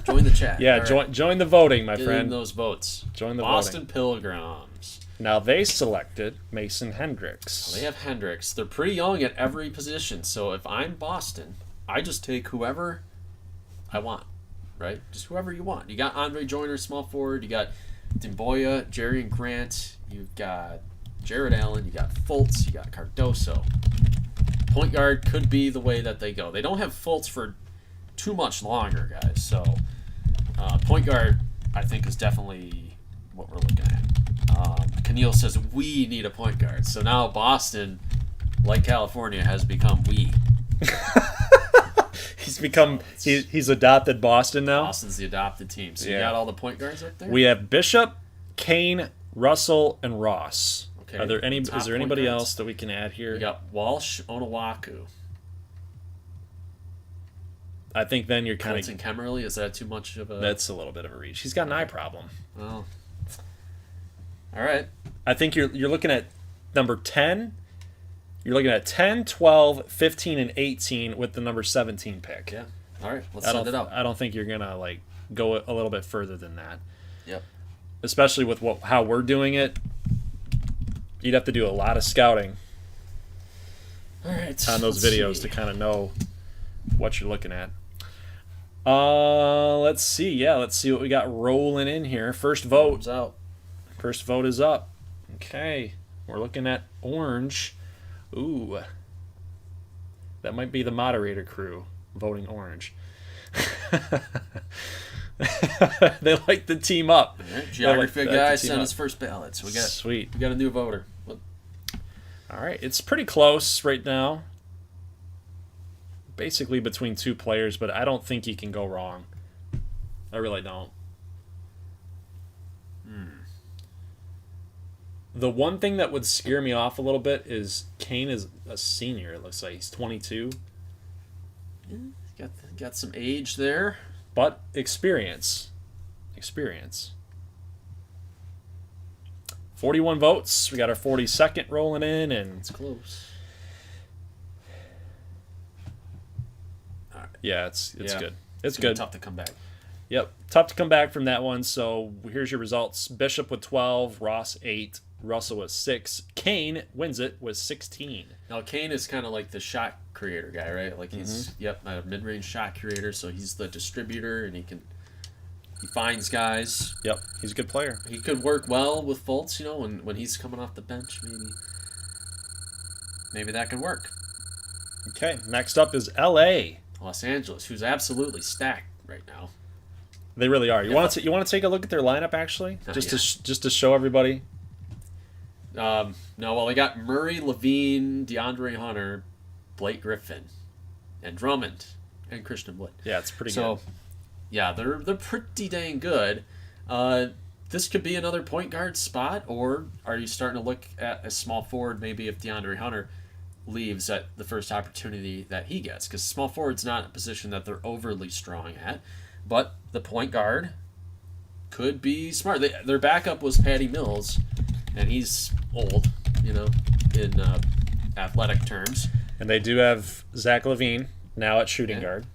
join the chat. Yeah, join the voting, my friend. In those votes. Join the Boston voting. Pilgrims. Now they selected Mason Hendricks. Well, they have Hendricks. They're pretty young at every position, so if I'm Boston, I just take whoever I want, right? Just whoever you want. You got Andre Joyner, small forward. You got Dimboya, Jerry and Grant. You've got Jared Allen. You got Fultz. You got Cardoso. Point guard could be the way that they go. They don't have Fultz for too much longer, guys. So point guard, I think, is definitely what we're looking at. Keneal says we need a point guard. So now Boston, like California, has become we. He's adopted Boston now. Boston's the adopted team. So you got all the point guards up there? We have Bishop, Kane, Russell, and Ross. Okay. Is there anybody else that we can add here? We got Walsh, Onuaku. I think then you're kind Colton Kemerly, is that too much of a... That's a little bit of a reach. He's got an eye problem. Well, all right. I think you're looking at number 10. You're looking at 10, 12, 15, and 18 with the number 17 pick. Yeah. All right. Let's set it up. I don't think you're going to go a little bit further than that. Yep. Especially with how we're doing it. You'd have to do a lot of scouting. All right. On those videos to kind of know what you're looking at. Let's see. Yeah, let's see what we got rolling in here. First vote. Out. First vote is up. Okay. We're looking at orange. Ooh. That might be the moderator crew voting orange. They like to team up. Right. Geography guy sent his first ballot. So we got a new voter. All right. It's pretty close right now. Basically between 2 players, but I don't think you can go wrong. I really don't. The one thing that would scare me off a little bit is Kane is a senior. It looks like he's 22. got some age there. But experience. Experience. 41 votes. We got our 42nd rolling in, and It's close. yeah, it's Yeah. good. It's gonna be good. tough to come back. Yep, tough to come back from that one. So here's your results: Bishop with 12, Ross 8, Russell with 6, Kane wins it with 16. Now Kane is kind of like the shot creator guy, right? Like he's a mid-range shot creator, so he's the distributor, and he finds guys. Yep, he's a good player. He could work well with Fultz, when he's coming off the bench, maybe that could work. Okay, next up is L.A. Los Angeles, who's absolutely stacked right now. They really are. You want to take a look at their lineup actually, just to show everybody. No, well, they got Murray, Levine, DeAndre Hunter, Blake Griffin, and Drummond, and Christian Wood. Yeah, it's pretty So, good. yeah, they're pretty dang good. This could be another point guard spot, or are you starting to look at a small forward maybe if DeAndre Hunter leaves at the first opportunity that he gets? Because small forward's not a position that they're overly strong at, but the point guard could be smart. Their backup was Patty Mills, and he's old, in athletic terms. And they do have Zach LaVine now at shooting guard.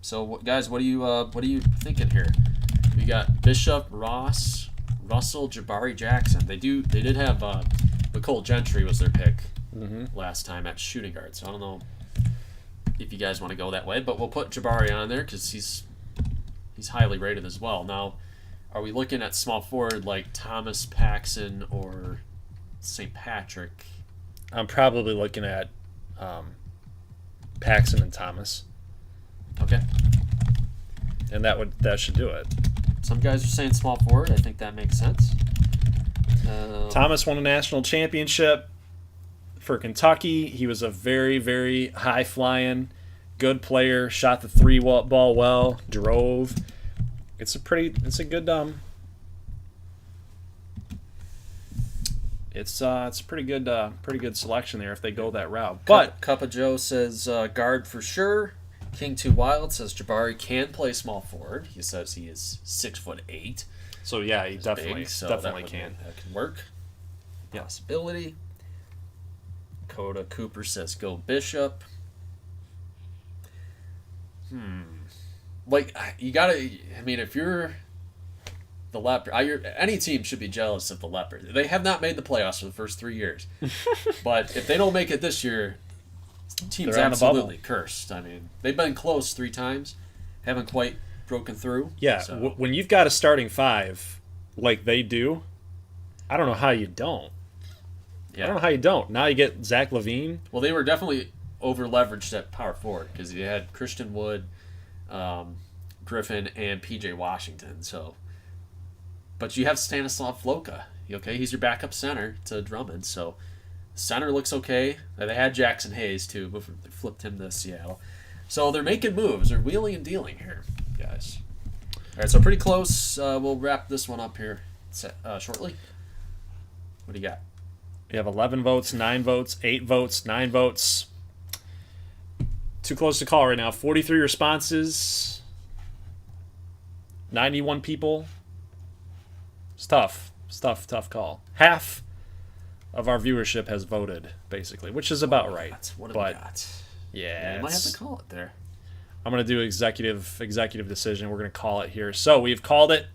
So, guys, what are you thinking here? We got Bishop, Ross, Russell, Jabari Jackson. They did have Nicole Gentry was their pick last time at shooting guard. So I don't know if you guys want to go that way, but we'll put Jabari on there because he's highly rated as well. Now, are we looking at small forward like Thomas Paxson or St. Patrick? I'm probably looking at Paxson and Thomas. Okay. And that should do it. Some guys are saying small forward. I think that makes sense. Thomas won a national championship for Kentucky. He was a very, very high-flying, good player. Shot the three ball well. Drove. It's a good it's a pretty good selection there if they go that route. But Cup of Joe says guard for sure. King 2 Wild says Jabari can play small forward. He says he is 6'8". so yeah, he He's definitely big, so definitely that can. That can work. Yeah. Possibility. Coda Cooper says go Bishop. Like you gotta. I mean, if you're the Leopard, any team should be jealous of the Leopard. They have not made the playoffs for the first 3 years, but if they don't make it this year, the team's They're on the bubble. absolutely cursed. I mean, they've been close 3 times, haven't quite broken through. Yeah, so. when you've got a starting 5 like they do, I don't know how you don't. Yeah. I don't know how you don't. Now you get Zach LaVine. Well, they were definitely over leveraged at power forward because you had Christian Wood, Griffin, and PJ Washington. So, but you have Stanislav Floka. Okay, he's your backup center to Drummond. So, center looks okay. They had Jackson Hayes too, but they flipped him to Seattle. So they're making moves. They're wheeling and dealing here, guys. All right, so pretty close. We'll wrap this one up here shortly. What do you got? You have 11 votes, 9 votes, 8 votes, 9 votes. Too close to call right now. 43 responses. 91 people. It's tough. It's tough call. Half of our viewership has voted, basically, which is about right. What have but we got? yeah, You might have to call it there. I'm going to do executive decision. We're going to call it here. So we've called it,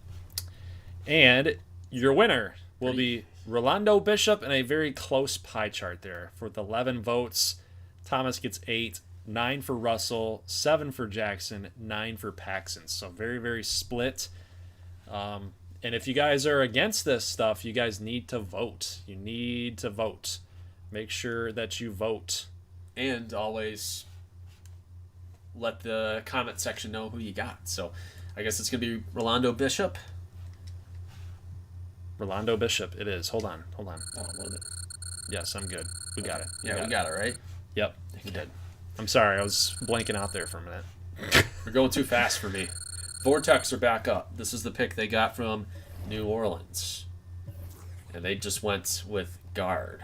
and your winner will be Rolando Bishop in a very close pie chart there. For 11 votes, Thomas gets 8, 9 for Russell, 7 for Jackson, 9 for Paxson. So very, very split. And if you guys are against this stuff, you guys need to vote. You need to vote. Make sure that you vote. And always let the comment section know who you got. So I guess it's going to be Rolando Bishop. Rolando Bishop, it is. Hold on. Oh, what is it? Yes, I'm good. We got it. Yeah, we got it, right? Yep, we did. I'm sorry, I was blanking out there for a minute. We're going too fast for me. Vortex are back up. This is the pick they got from New Orleans. And they just went with guard.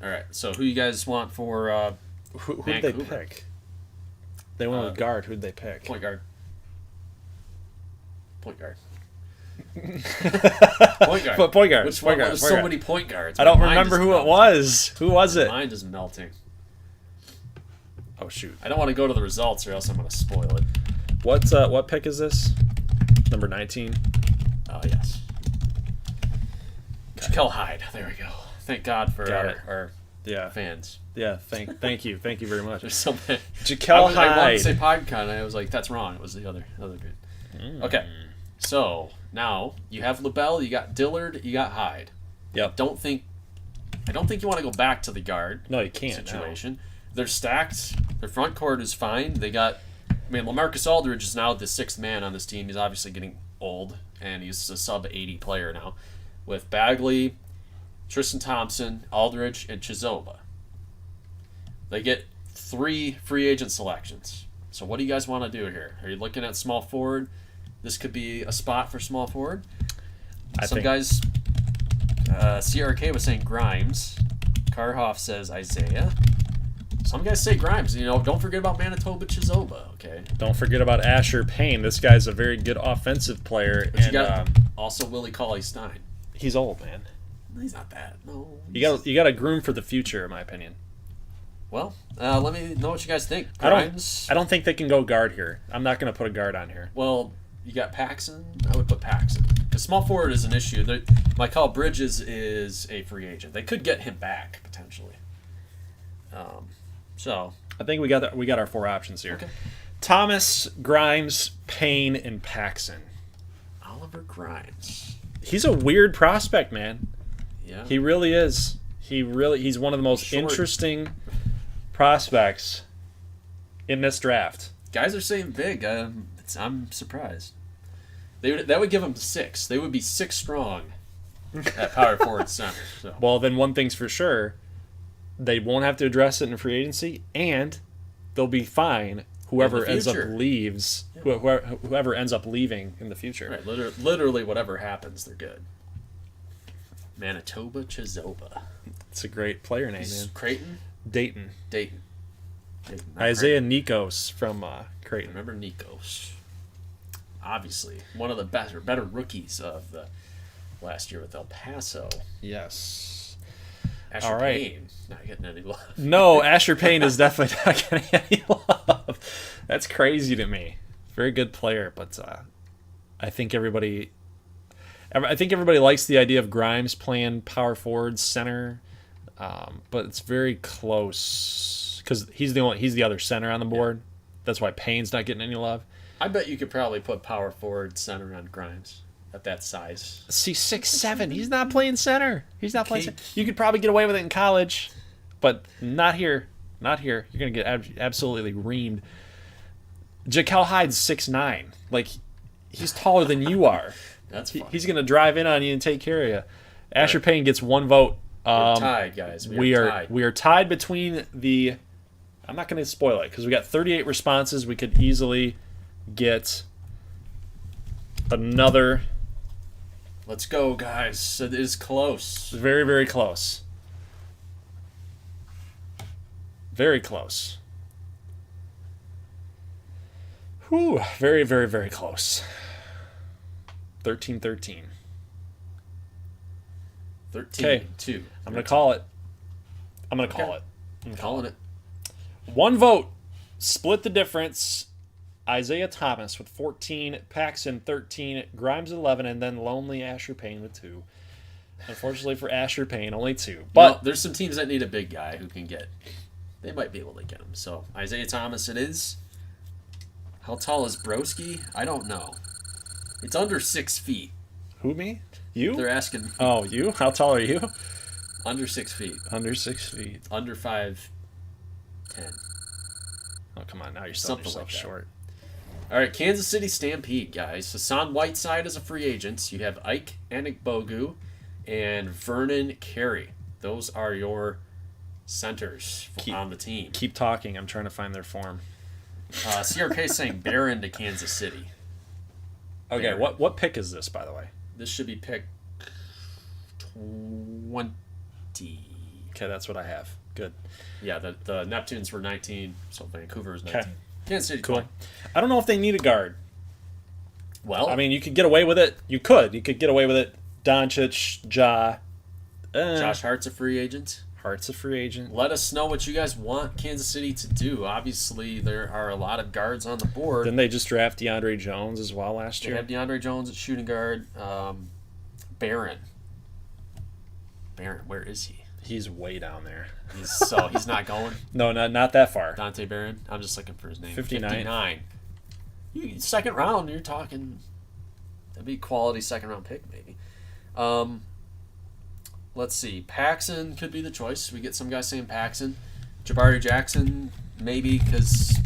All right, so who you guys want for Who did they Vancouver. pick? They went with guard. Who did they pick? Point guard. Point guard. Point guard. But point guard. Which point one? guard. There's point so guard. many point guards. I My don't mind remember is who it melting. was. Who was My it? mind is melting. Oh shoot. I don't want to go to the results or else I'm going to spoil it. What pick is this? Number 19. Oh, yes. Jaquel Hyde. There we go. Thank God for Got it. our Yeah. fans. Yeah. Thank you. Thank you very much. There's so many. Jaquel I wanted to Hyde. say PodCon, and I was like, that's wrong. It was the other dude. Okay. So, now, you have LaBelle, you got Dillard, you got Hyde. Yep. I don't think you want to go back to the guard No, you can't. situation. They're stacked. Their front court is fine. They got... I mean, LaMarcus Aldridge is now the sixth man on this team. He's obviously getting old, and he's a sub-80 player now. With Bagley, Tristan Thompson, Aldridge, and Chizoba. They get 3 free agent selections. So what do you guys want to do here? Are you looking at small forward? This could be a spot for small forward. Some guys... CRK was saying Grimes. Karhoff says Isaiah. Some guys say Grimes. You know, don't forget about Manitoba Chizoba, okay? Don't forget about Asher Payne. This guy's a very good offensive player. But and you got also Willie Cauley-Stein. he's old, man. He's not bad. No. You got to groom for the future, in my opinion. Well, let me know what you guys think. I Grimes. don't think they can go guard here. I'm not going to put a guard on here. Well, you got Paxson. I would put Paxson. Because small forward is an issue. Mikal Bridges is a free agent. They could get him back, potentially. So I think we got our 4 options here. Okay. Thomas, Grimes, Payne, and Paxson. Oliver Grimes. He's a weird prospect, man. Yeah. He really is. He's one of the most Short. interesting prospects in this draft. Guys are saying big. I'm surprised. That would give them 6. They would be 6 strong at power forward center. So. Well, then one thing's for sure. They won't have to address it in free agency, and they'll be fine. Whoever ends up leaves, whoever ends up leaving in the future. Right, literally whatever happens, they're good. Manitoba Chizoba. It's a great player name, He's man. Creighton? Dayton. Dayton, not Isaiah Creighton. Nikos from Creighton. Remember Nikos. Obviously, one of the better rookies of the last year with El Paso. Yes. Asher All right. Payne, not getting any love. No, Asher Payne is definitely not getting any love. That's crazy to me. Very good player, but I think everybody likes the idea of Grimes playing power forward, center, but it's very close because he's the other center on the board. That's why Payne's not getting any love. I bet you could probably put power forward center on Grimes at that size. See, 6'7". He's not playing center. He's not playing center. You could probably get away with it in college, but not here. Not here. You're going to get absolutely reamed. Jaquel Hyde's 6'9". Like, he's taller than you are. That's fine. He's going to drive in on you and take care of you. Asher Payne gets 1 vote. We're tied, guys. We are tied between the... I'm not going to spoil it because we got 38 responses. We could easily get another... Let's go, guys. It is close. Very, very close. Very close. Whew. Very, very, very close. 13-13. 13-2. I'm going to call it. I'm going to call Okay. it. I'm calling it. 1 vote. Split the difference. Isaiah Thomas with 14, Paxson 13, Grimes 11, and then lonely Asher Payne with 2. Unfortunately for Asher Payne, only 2. But there's some teams that need a big guy who can get. They might be able to get him. So Isaiah Thomas, it is. How tall is Broski? I don't know. It's under 6 feet. who, me? You? They're asking me. Oh, you? How tall are you? Under 6 feet. Under 6 feet. Under 5'10". Oh, come on. Now you're selling Something yourself like that. short. All right, Kansas City Stampede, guys. Hassan Whiteside is a free agent. You have Ike Anigbogu and Vernon Carey. Those are your centers on the team. Keep talking. I'm trying to find their form. CRK saying Barron to Kansas City. Okay, Barron. what pick is this, by the way? This should be pick 20. Okay, that's what I have. Good. Yeah, the Neptunes were 19, so Vancouver was 19. Okay. Kansas City, Cool. 20. I don't know if they need a guard. Well, I mean, you could get away with it. You could get away with it. Doncic, Ja. Josh Hart's a free agent. Hart's a free agent. Let us know what you guys want Kansas City to do. Obviously, there are a lot of guards on the board. Didn't they just draft DeAndre Jones as well last They year? have DeAndre Jones at shooting guard. Barron, where is he? He's way down there. He's not going. No, not that far. Dante Barron. I'm just looking for his name. 59. Second round, you're talking. That'd be a quality second round pick, maybe. Let's see. Paxson could be the choice. We get some guys saying Paxson. Jabari Jackson, maybe, because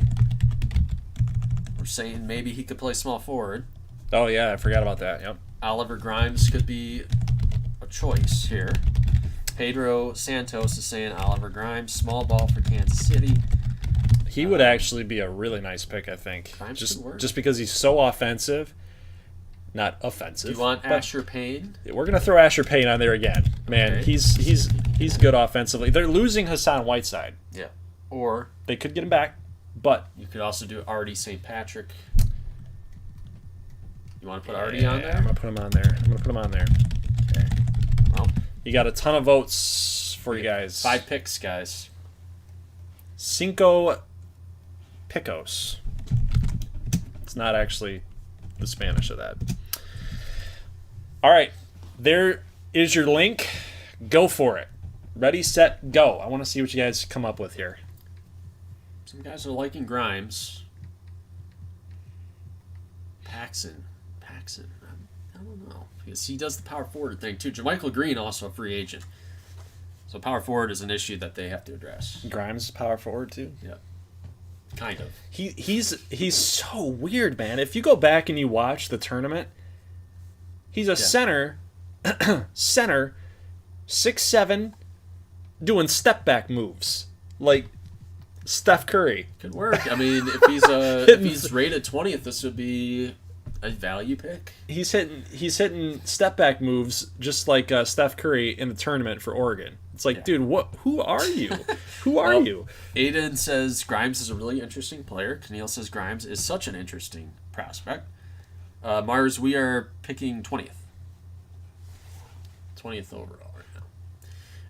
we're saying maybe he could play small forward. Oh, yeah, I forgot about that. Yep. Oliver Grimes could be a choice here. Pedro Santos is saying Oliver Grimes, small ball for Kansas City. He would actually be a really nice pick, I think. Grimes could work. Just because he's so offensive. Not offensive. Do you want but Asher Payne? We're gonna throw Asher Payne on there again. Man, Okay. he's good offensively. They're losing Hassan Whiteside. Yeah. Or They could get him back, but you could also do Artie St. Patrick. You want to put Artie on there? I'm gonna put him on there. Okay. Well, You got a ton of votes for you guys. 5 picks, guys. Cinco Picos. It's not actually the Spanish of that. All right, there is your link. Go for it. Ready, set, go. I want to see what you guys come up with here. Some guys are liking Grimes. Paxson. I don't know. Because he does the power forward thing, too. JaMychal Green, also a free agent. So power forward is an issue that they have to address. Grimes is power forward too. Yeah. Kind of. He's so weird, man. If you go back and you watch the tournament, he's a center, 6'7", doing step back moves like Steph Curry. Could work. I mean, if he's rated 20th, this would be a value pick. He's hitting step back moves just like Steph Curry in the tournament for Oregon. It's like, dude, who are you? Who are you? Aiden says Grimes is a really interesting player. Keneal says Grimes is such an interesting prospect. Mars, we are picking 20th. 20th overall right now.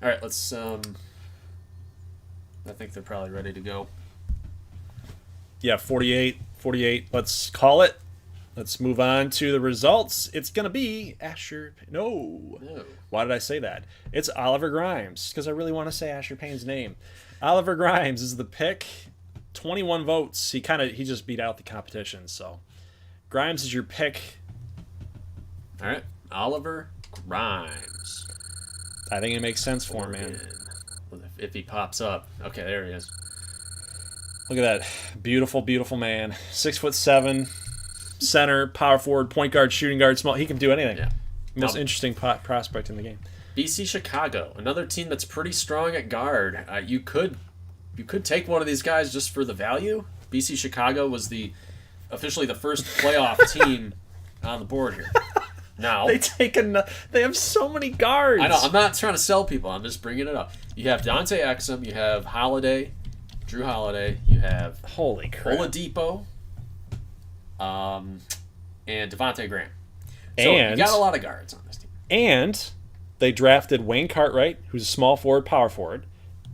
All right, let's. I think they're probably ready to go. Yeah, 48. Let's call it. Let's move on to the results. It's going to be Asher. No. Why did I say that? It's Oliver Grimes, because I really want to say Asher Payne's name. Oliver Grimes is the pick. 21 votes. He just beat out the competition, so Grimes is your pick. All right, Oliver Grimes. I think it makes sense for him, man. If he pops up. Okay, there he is. Look at that. Beautiful, beautiful man. 6'7", center, power forward, point guard, shooting guard, small. He can do anything. Yeah. Most interesting prospect in the game. BC Chicago, another team that's pretty strong at guard. You could take one of these guys just for the value. BC Chicago was officially the first playoff team on the board here. Now they have so many guards. I know. I'm not trying to sell people. I'm just bringing it up. You have Dante Exum. You have Drew Holiday. You have Holy crap. Oladipo. And Devontae Graham. So you got a lot of guards on this team. And they drafted Wayne Cartwright, who's a small forward, power forward.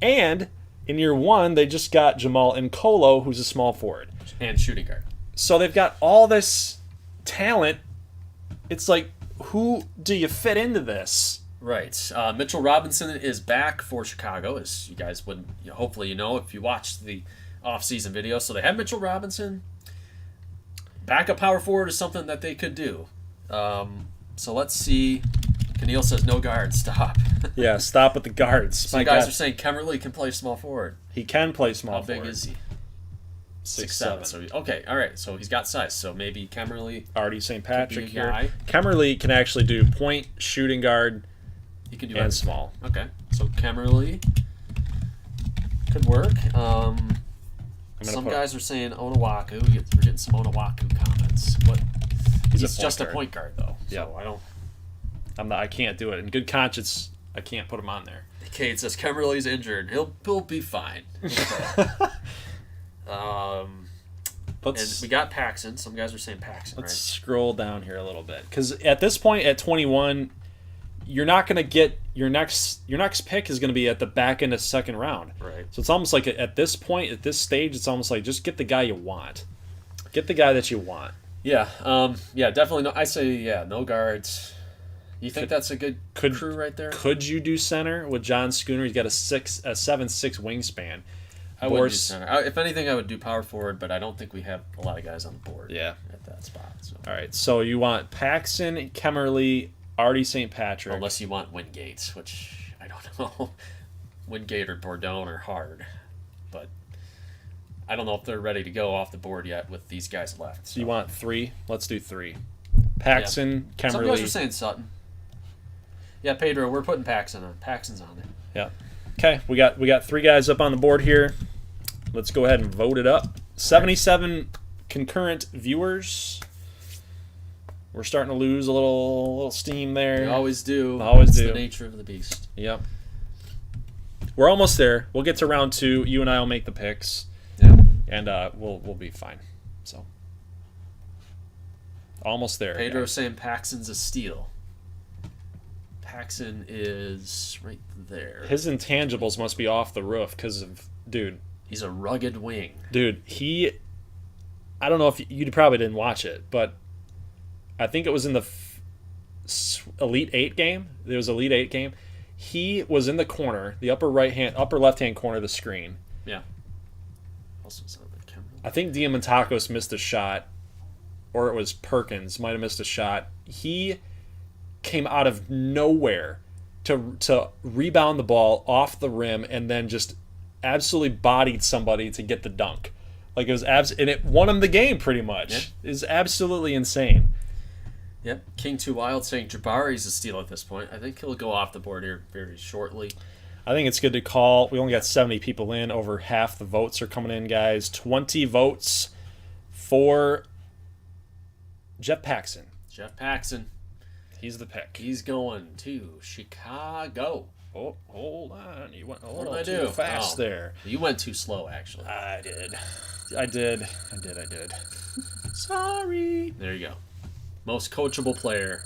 And in year one, they just got Jamal Nkolo, who's a small forward. And shooting guard. So they've got all this talent. It's like, who do you fit into this? Right. Mitchell Robinson is back for Chicago, as you guys would hopefully if you watched the off-season video. So they have Mitchell Robinson. Backup power forward is something that they could do. So let's see. Keneal says no guard. Stop. Yeah, stop with the guards. Some guys are saying Kemerly can play small forward. He can play small How forward. big is he? 6'7". So okay, all right. So he's got size. So maybe Kemerly. Artie St. Patrick here. Guy. Kemerly can actually do point, shooting guard, He can do and everything. small. Okay. So Kemerly could work. Some guys are saying Onawaku. We're getting some Onawaku comments. He's just a point guard though. Yeah. So I can't do it. In good conscience, I can't put him on there. Kate says Kemmerly's injured. He'll be fine. And we got Paxson. Some guys are saying Paxson. Let's right? scroll down here a little bit, because at this point at 21, you're not going to get your next pick is going to be at the back end of second round. Right. So it's almost like at this point, at this stage, it's almost like just get the guy you want. Get the guy that you want. Yeah. Yeah. Definitely. No. I say no guards. You think that's a good crew right there? Could you do center with John Schooner? He's got a 7'6" wingspan. I would do center. If anything, I would do power forward, but I don't think we have a lot of guys on the board. Yeah. At that spot. So. All right. So you want Paxson, Kemmerly, Artie St. Patrick. Unless you want Wingate, which I don't know. Wingate or Bourdon are hard, but I don't know if they're ready to go off the board yet with these guys left. So you want 3? Let's do 3. Paxson, Kemmerly. Some guys are saying Sutton. Yeah, Pedro, we're putting Paxson on. Paxson's on there. Yeah. Okay, we got 3 guys up on the board here. Let's go ahead and vote it up. 77 concurrent viewers. We're starting to lose a little steam there. We always do. Always It's do. the nature of the beast. Yep. We're almost there. We'll get to round 2. You and I will make the picks. Yeah. And we'll be fine. So almost there. Pedro's saying Paxson's a steal. Paxson is right there. His intangibles must be off the roof because of He's a rugged wing. Dude, I don't know if you probably didn't watch it, but I think it was in the Elite 8 game. There was Elite 8 game. He was in the corner, the upper left-hand corner of the screen. Yeah. Also sounded like Cameron. I think Diamantakos missed a shot, or it was Perkins might have missed a shot. He came out of nowhere to rebound the ball off the rim and then just absolutely bodied somebody to get the dunk. Like it was and it won him the game pretty much. Yep. It's absolutely insane. Yep. King Too Wild saying Jabari's a steal at this point. I think he'll go off the board here very shortly. I think it's good to call. We only got 70 people in. Over half the votes are coming in, guys. 20 votes for Jeff Paxson. Jeff Paxson. He's the pick. He's going to Chicago. Oh, hold on. You went a What little did I too do? fast there. You went too slow, actually. I did. Sorry. There you go. Most coachable player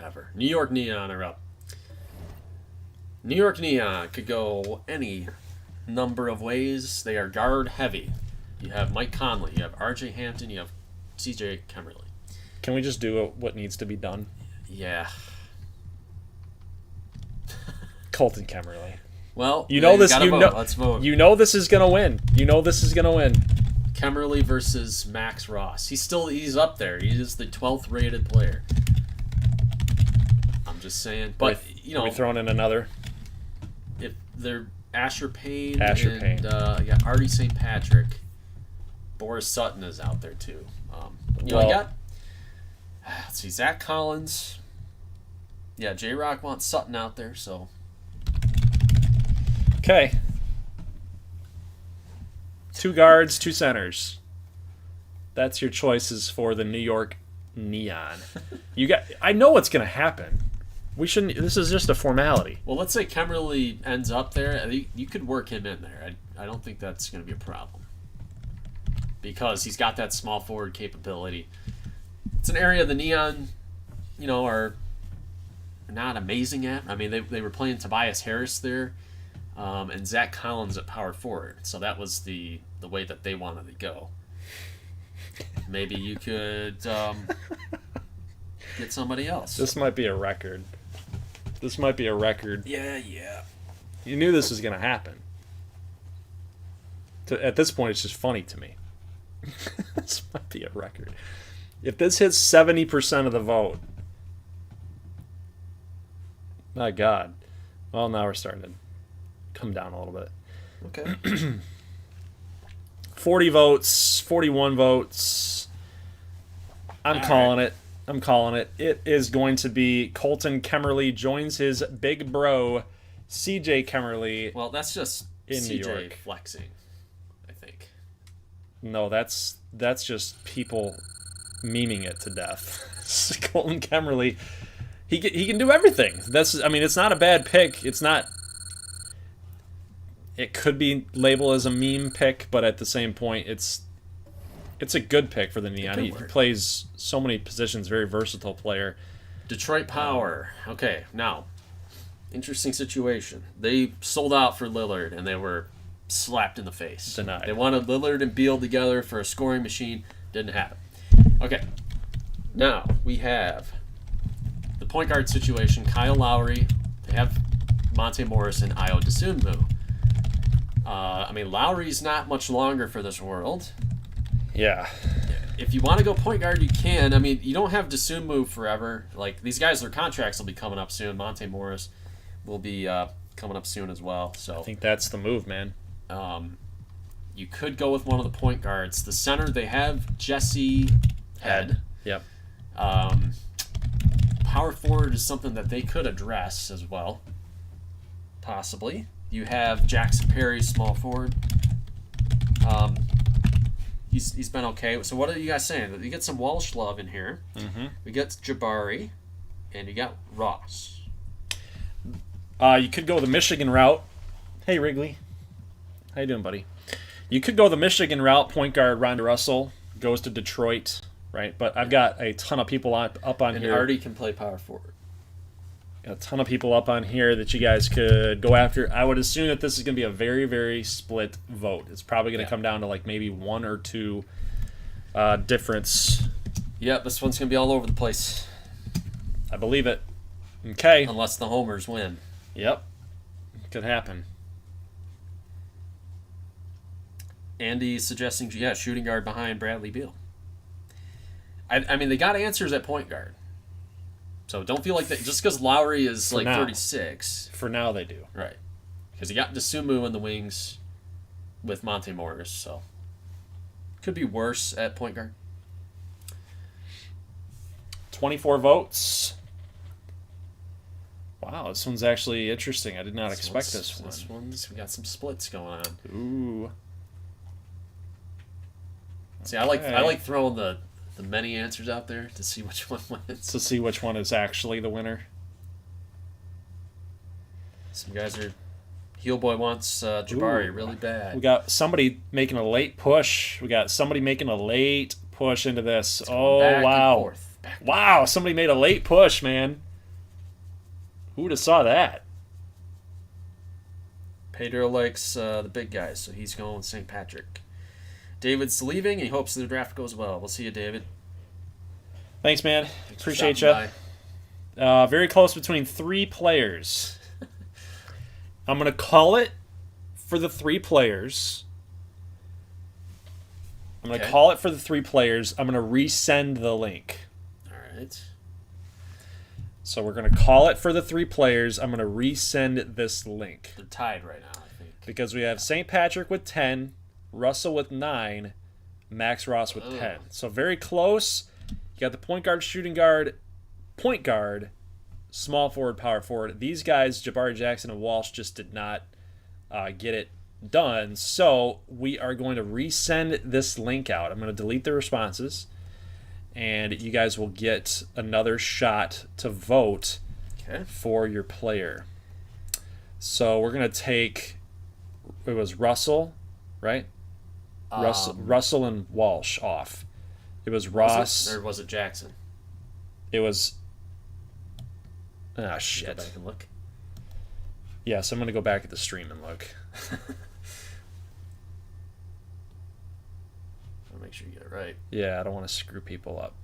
ever. New York Neon are up. New York Neon could go any number of ways. They are guard heavy. You have Mike Conley. You have R.J. Hampton. You have C.J. Kemmerly. Can we just do what needs to be done? Yeah. Colton Kemmerly. Well, You know this. gotta You vote. know. Let's vote. You know this is gonna win. Kemmerly versus Max Ross. He's up there. He is the 12th rated player. I'm just saying. But Are we throwing in another? if they're Asher Payne Payne. yeah, Artie St. Patrick. Boris Sutton is out there too. You got let's see, Zach Collins. Yeah, J-Rock wants Sutton out there, so Okay. 2 guards, 2 centers. That's your choices for the New York Neon. I know what's gonna happen. We shouldn't. This is just a formality. well, let's say Kemmerly ends up there. I think you could work him in there. I don't think that's going to be a problem because he's got that small forward capability. It's an area the Neon, are not amazing at. I mean, they were playing Tobias Harris there, and Zach Collins at power forward. So that was the way that they wanted to go. Maybe you could get somebody else. This might be a record. Yeah. You knew this was going to happen. At this point, it's just funny to me. This might be a record. If this hits 70% of the vote, my God. Well, now we're starting to come down a little bit. Okay. 40 votes, 41 votes. I'm calling it. It is going to be Colton Kemmerly joins his big bro, C.J. Kemmerly. Well, that's just In New CJ York. flexing, I think. No, that's just people memeing it to death. Colton Kemmerly, he can do everything. I mean, it's not a bad pick. It's not. It could be labeled as a meme pick, but at the same point, it's a good pick for the Neon. He plays so many positions, very versatile player. Detroit Power. Okay, now, interesting situation. They sold out for Lillard, and they were slapped in the face. Denied. They wanted Lillard and Beal together for a scoring machine. Didn't happen. Okay, now we have the point guard situation. Kyle Lowry. They have Monte Morris and Ayo Dosunmu. I mean, Lowry's not much longer for this world. Yeah. If you want to go point guard, you can. I mean, you don't have Dosunmu forever. Like, these guys, their contracts will be coming up soon. Monte Morris will be coming up soon as well. So I think that's the move, man. You could go with one of the point guards. The center, they have Jesse Head. Yep. Power forward is something that they could address as well. Possibly. You have Jackson Perry, small forward. He's been okay. So what are you guys saying? You get some Walsh love in here. Mm-hmm. We get Jabari, and you got Ross. You could go the Michigan route. Hey, Wrigley. How you doing, buddy? You could go the Michigan route. Point guard Ronda Russell goes to Detroit, right? But I've got a ton of people up on And here. Hardy can play power forward. A ton of people up on here that you guys could go after. I would assume that this is going to be a very, very split vote. It's probably going to come down to like maybe one or two difference. Yep, this one's going to be all over the place. I believe it. Okay. Unless the homers win. Yep. Could happen. Andy's suggesting, shooting guard behind Bradley Beal. I mean, they got answers at point guard. So don't feel like that just because Lowry is For like now. 36. For now, they do. Right. Because you got Dosunmu in the wings with Monte Morris, so could be worse at point guard. 24 votes. Wow, this one's actually interesting. I did not expect this one. We got some splits going on. Ooh. See, I like throwing the many answers out there to see which one wins. To see which one is actually the winner. Some guys are... Heel Boy wants Jabari really bad. We got somebody making a late push. We got somebody making a late push into this. Oh, wow. Wow, somebody made a late push, man. Who would have saw that? Pedro likes the big guys, so he's going with St. Patrick. David's leaving. He hopes the draft goes well. We'll see you, David. Thanks, man. Thanks Appreciate you. Very close between three players. I'm going to call it for the three players. I'm going to call it for the three players. I'm going to resend the link. All right. So we're going to call it for the three players. I'm going to resend this link. They're tied right now, I think. Because we have St. Patrick with 10, Russell with 9, Max Ross with 10. So very close. You got the point guard, shooting guard, point guard, small forward, power forward. These guys, Jabari Jackson and Walsh, just did not get it done. So we are going to resend this link out. I'm going to delete the responses. And you guys will get another shot to vote for your player. So we're going to take, it was Russell, right? Russell and Walsh off. It was Ross. Or was it Jackson? It was... Ah, shit. Go back and look. Yes, I'm going to go back at the stream and look. I'll make sure you get it right. Yeah, I don't want to screw people up.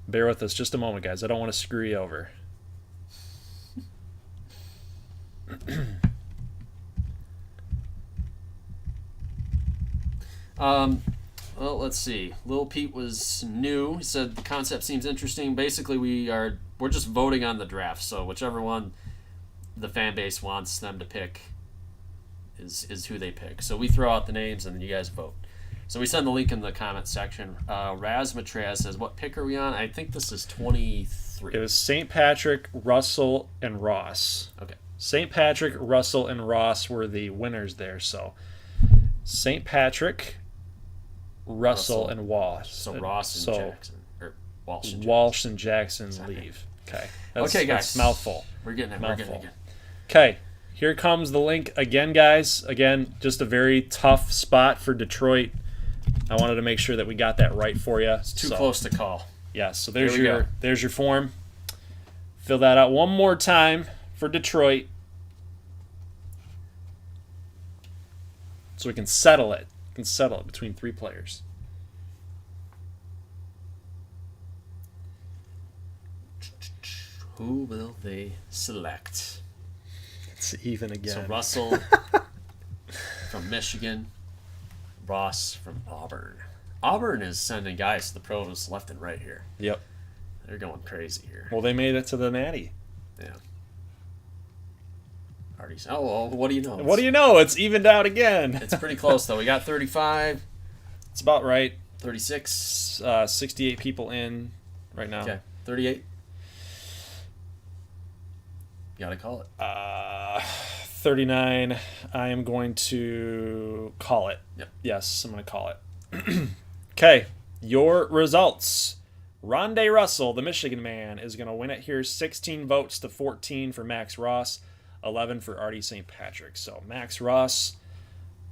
Bear with us just a moment, guys. I don't want to screw you over. Well, let's see. Lil Pete was new. He said the concept seems interesting. Basically, we're just voting on the draft. So whichever one the fan base wants them to pick is who they pick. So we throw out the names and then you guys vote. So we send the link in the comment section. Raz Matraz says, "What pick are we on?" I think this is 23. It was St. Patrick, Russell, and Ross. Okay. St. Patrick, Russell, and Ross were the winners there. So St. Patrick, Russell, and Walsh. So Ross and Jackson. Or Walsh and Jackson. Walsh and Jackson leave. Okay. Okay, guys. That's mouthful. We're getting it. We're getting it. Okay. Here comes the link again, guys. Again, just a very tough spot for Detroit. I wanted to make sure that we got that right for you. It's too close to call. Yes. So there's your form. Fill that out one more time for Detroit, so we can settle it. We can settle it between 3 players. Who will they select? It's even again. So Russell from Michigan, Ross from Auburn. Auburn is sending guys to the pros left and right here. Yep. They're going crazy here. Well, they made it to the Natty. Yeah. Already. Oh, what do you know? What do you know? It's evened out again. It's pretty close, though. We got 35. It's about right. 36. 68 people in right now. Okay. 38. You got to call it. 39. I am going to call it. Yep. Yes, I'm going to call it. Okay. Your results. Rondé Russell, the Michigan man, is going to win it here. 16 votes to 14 for Max Ross. 11 for Artie St. Patrick. So Max Ross,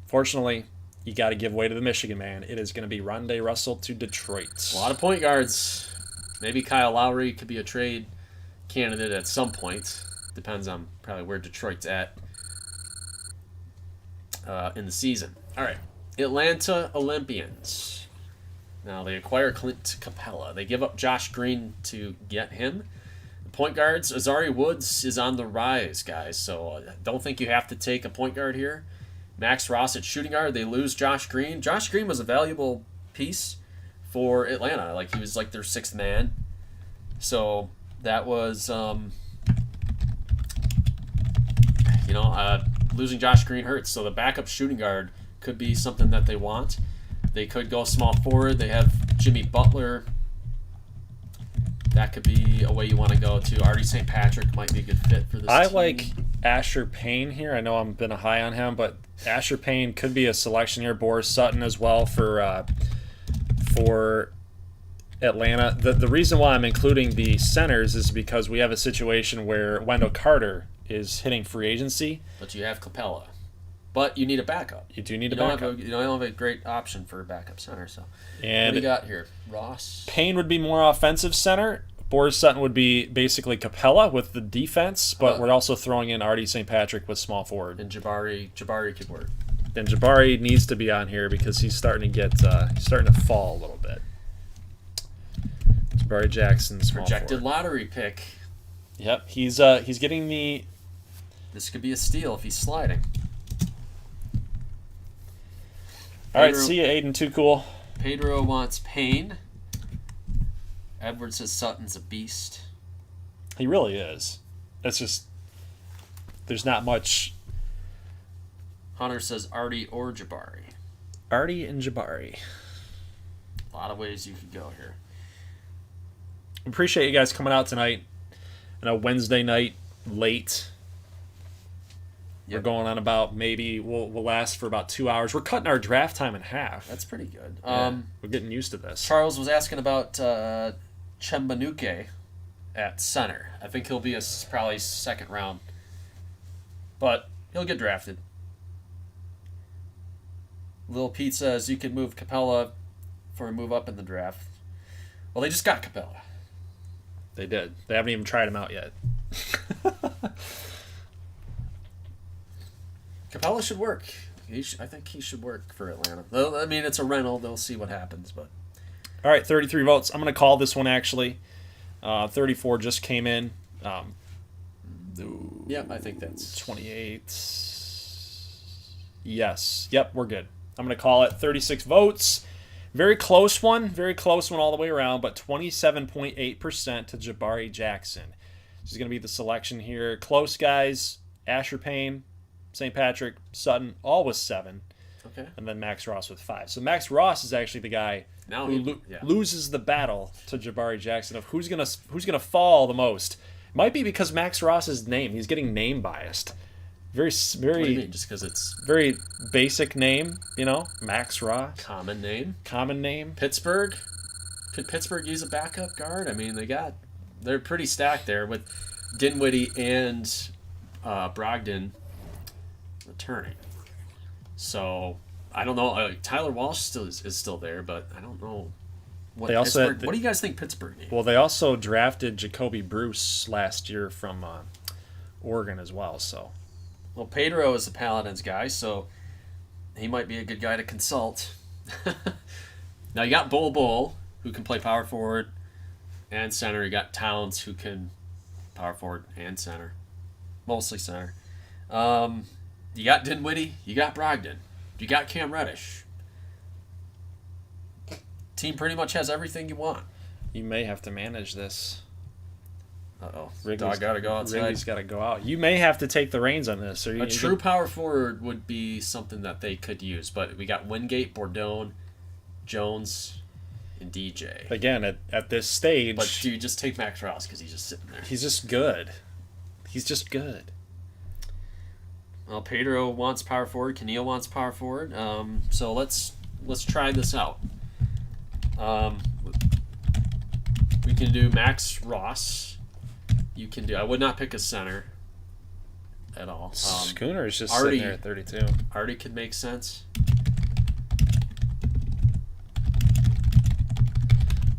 fortunately, you got to give way to the Michigan man. It is going to be Rondé Russell to Detroit. A lot of point guards. Maybe Kyle Lowry could be a trade candidate at some point. Depends on probably where Detroit's at in the season. All right. Atlanta Olympians. Now they acquire Clint Capella. They give up Josh Green to get him. Point guards, Azari Woods is on the rise, guys. So don't think you have to take a point guard here. Max Ross at shooting guard. They lose Josh Green. Josh Green was a valuable piece for Atlanta. Like, he was like their 6th man. So that was, losing Josh Green hurts. So the backup shooting guard could be something that they want. They could go small forward. They have Jimmy Butler. That could be a way you want to go too. Artie St. Patrick might be a good fit for this team. Like Asher Payne here. I know I've been a high on him, but Asher Payne could be a selection here. Boris Sutton as well for Atlanta. The reason why I'm including the centers is because we have a situation where Wendell Carter is hitting free agency. But you have Capella. But you need a backup. You do need a backup. You don't have a great option for a backup center. So and what do you got here? Ross? Payne would be more offensive center. Boris Sutton would be basically Capella with the defense, but we're also throwing in Artie St. Patrick with small forward. And Jabari could work. And Jabari needs to be on here because he's starting to get starting to fall a little bit. Jabari Jackson, small projected forward. lottery pick. Yep, he's getting the. This could be a steal if he's sliding. All right, see you, Aiden. Too cool. Pedro wants Payne. Edward says Sutton's a beast. He really is. That's just there's not much. Hunter says Artie or Jabari. Artie and Jabari. A lot of ways you could go here. Appreciate you guys coming out tonight on a Wednesday night late. Yep. We're going on about maybe we'll last for about 2 hours. We're cutting our draft time in half. That's pretty good. Yeah, we're getting used to this. Charles was asking about Chembanuke at center. I think he'll be probably 2nd round, but he'll get drafted. Lil Pete says you could move Capella for a move up in the draft. Well, they just got Capella. They did. They haven't even tried him out yet. Capella should work. I think he should work for Atlanta. I mean, it's a rental. They'll see what happens. But all right, 33 votes. I'm going to call this one, actually. 34 just came in. Yeah, I think that's 28. Yes. Yep, we're good. I'm going to call it 36 votes. Very close one all the way around, but 27.8% to Jabari Jackson. This is going to be the selection here. Close guys, Asher Payne, St. Patrick, Sutton, all with 7. Okay. And then Max Ross with 5. So Max Ross is actually the guy who loses the battle to Jabari Jackson of who's gonna fall the most. Might be because Max Ross's name. He's getting name biased. Very, What do you very, mean? Just because it's very basic name, you know? Max Ross. common name? Common name. Pittsburgh? Could Pittsburgh use a backup guard? I mean, they're pretty stacked there with Dinwiddie and Brogdon returning. So I don't know. Tyler Walsh is still there, but I don't know. What They also what do you guys think Pittsburgh needs? Well, they also drafted Jacoby Bruce last year from Oregon as well. So, Well, Pedro is the Paladins guy, so he might be a good guy to consult. Now you got Bull, who can play power forward and center. You got Towns, who can power forward and center, mostly center. You got Dinwiddie. You got Brogdon. You got Cam Reddish. Team pretty much has everything you want. you may have to manage this. Uh-oh. Wrigley's Dog got to go outside. Wrigley's got to go out. You may have to take the reins on this. Or A true power forward would be something that they could use, but we got Wingate, Bordone, Jones, and DJ. Again, at this stage, But do you just take Max Ross because he's just sitting there? he's just good. He's just good. Well, Pedro wants power forward. Keneal wants power forward. So let's try this out. We can do Max Ross. You can do. I would not pick a center at all. Schooner is just Artie- sitting there at 32. Artie could make sense.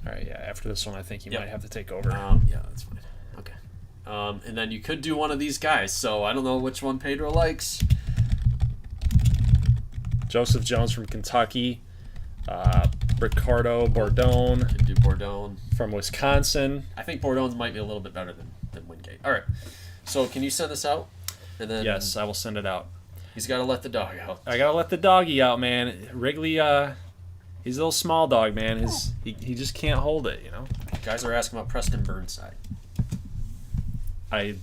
All right, yeah. After this one, I think he Yep. might have to take over. Yeah, that's fine. Okay. And then you could do one of these guys. So I don't know which one Pedro likes. Joseph Jones from Kentucky. Ricardo Bordone Could do Bordone. from Wisconsin. I think Bordone's might be a little bit better than Wingate. All right. So can you send this out? And then Yes, I will send it out. he's got to let the dog out. I gotta let the doggy out, man. Wrigley, he's a little small dog, man. He just can't hold it, you know. Guys are asking about Preston Burnside. I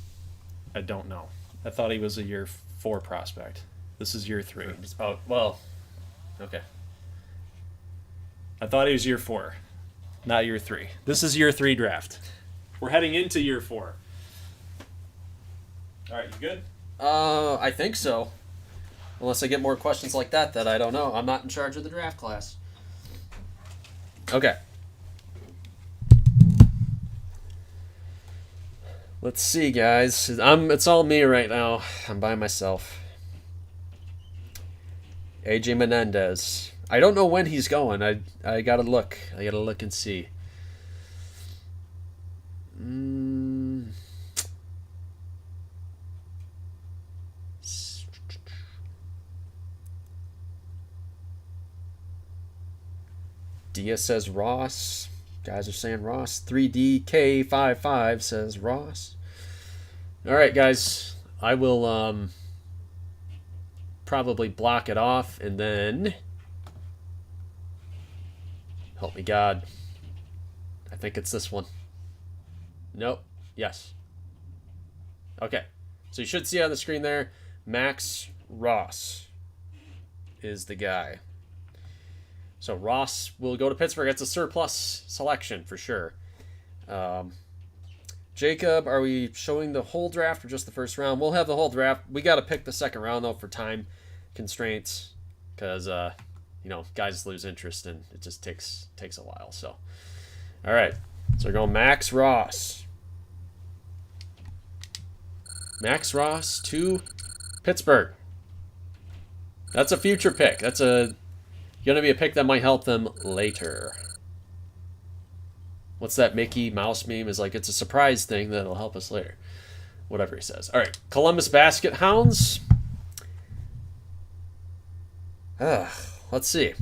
don't know. I thought he was a year 4 prospect. This is year 3. Oh, well, okay. I thought he was year 4, not year 3. This is year 3 draft. We're heading into year 4. All right, you good? I think so. Unless I get more questions like that I don't know. I'm not in charge of the draft class. Okay. Let's see, guys. It's all me right now. I'm by myself. AJ Menendez. I don't know when he's going. I gotta look. I gotta look and see. Dia says Ross. Guys are saying Ross. 3DK55 says Ross. All right, guys. I will probably block it off and then help me God. I think it's this one. Nope. Yes. Okay. So you should see on the screen there, Max Ross is the guy. So Ross will go to Pittsburgh. It's a surplus selection for sure. Jacob, are we showing the whole draft or just the first round? We'll have the whole draft. We got to pick the second round, though, for time constraints because, guys lose interest and it just takes a while. So, all right. So we're going Max Ross. Max Ross to Pittsburgh. That's a future pick. That's going to be a pick that might help them later. What's that Mickey Mouse meme? Is like, it's a surprise thing that'll help us later. Whatever he says. All right. Columbus Basket Hounds. Let's see.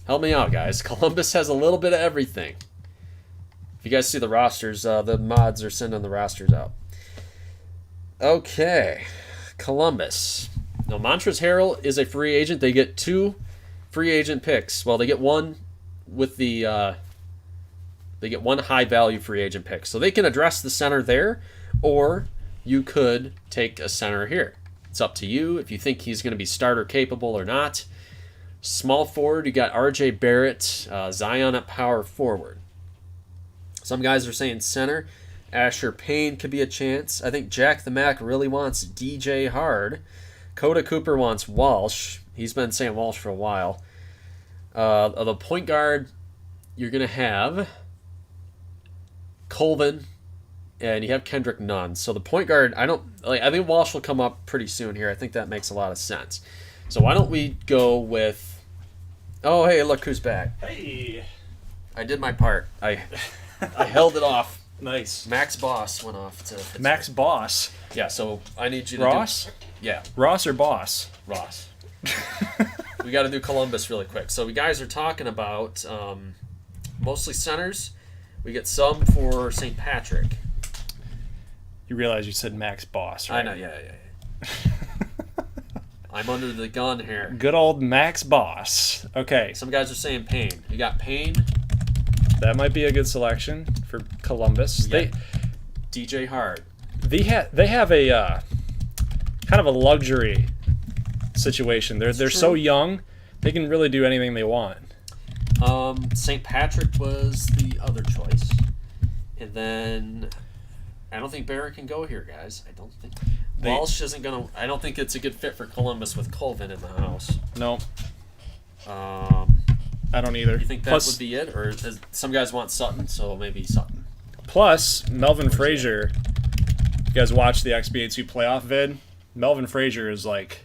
Help me out, guys. Columbus has a little bit of everything. If you guys see the rosters, the mods are sending the rosters out. Okay. Columbus. Now, Montrezl Harrell is a free agent. They get 2 free agent picks. Well, they get one with the... they get 1 high-value free agent pick. So they can address the center there, or you could take a center here. It's up to you if you think he's going to be starter capable or not. Small forward, you got RJ Barrett, Zion at power forward. Some guys are saying center. Asher Payne could be a chance. I think Jack the Mac really wants DJ Hard. Coda Cooper wants Walsh. He's been saying Walsh for a while. The point guard, you're going to have Colvin, and you have Kendrick Nunn. So the point guard, I think Walsh will come up pretty soon here. I think that makes a lot of sense. So why don't we go with... Oh, hey, look who's back. Hey. I did my part. I held it off. Nice. Max Boss went off to... Max Boss. Yeah, so I need you to Ross? Yeah. Ross or Boss? Ross. We got to do Columbus really quick. So we guys are talking about mostly centers. We get some for St. Patrick. You realize you said Max Boss, right? I know, yeah. I'm under the gun here. Good old Max Boss. Okay. Some guys are saying Payne. You got Payne. That might be a good selection for Columbus. They DJ Hard. They have a kind of a luxury situation. They're so young, they can really do anything they want. St. Patrick was the other choice, and then I don't think Barrett can go here, guys. I don't think Walsh isn't gonna. I don't think it's a good fit for Columbus with Colvin in the house. No. I don't either. You think that would be it, or some guys want Sutton, so maybe Sutton. Plus, Melvin Frazier. You guys watch the XBA 2 playoff vid? Melvin Frazier is like,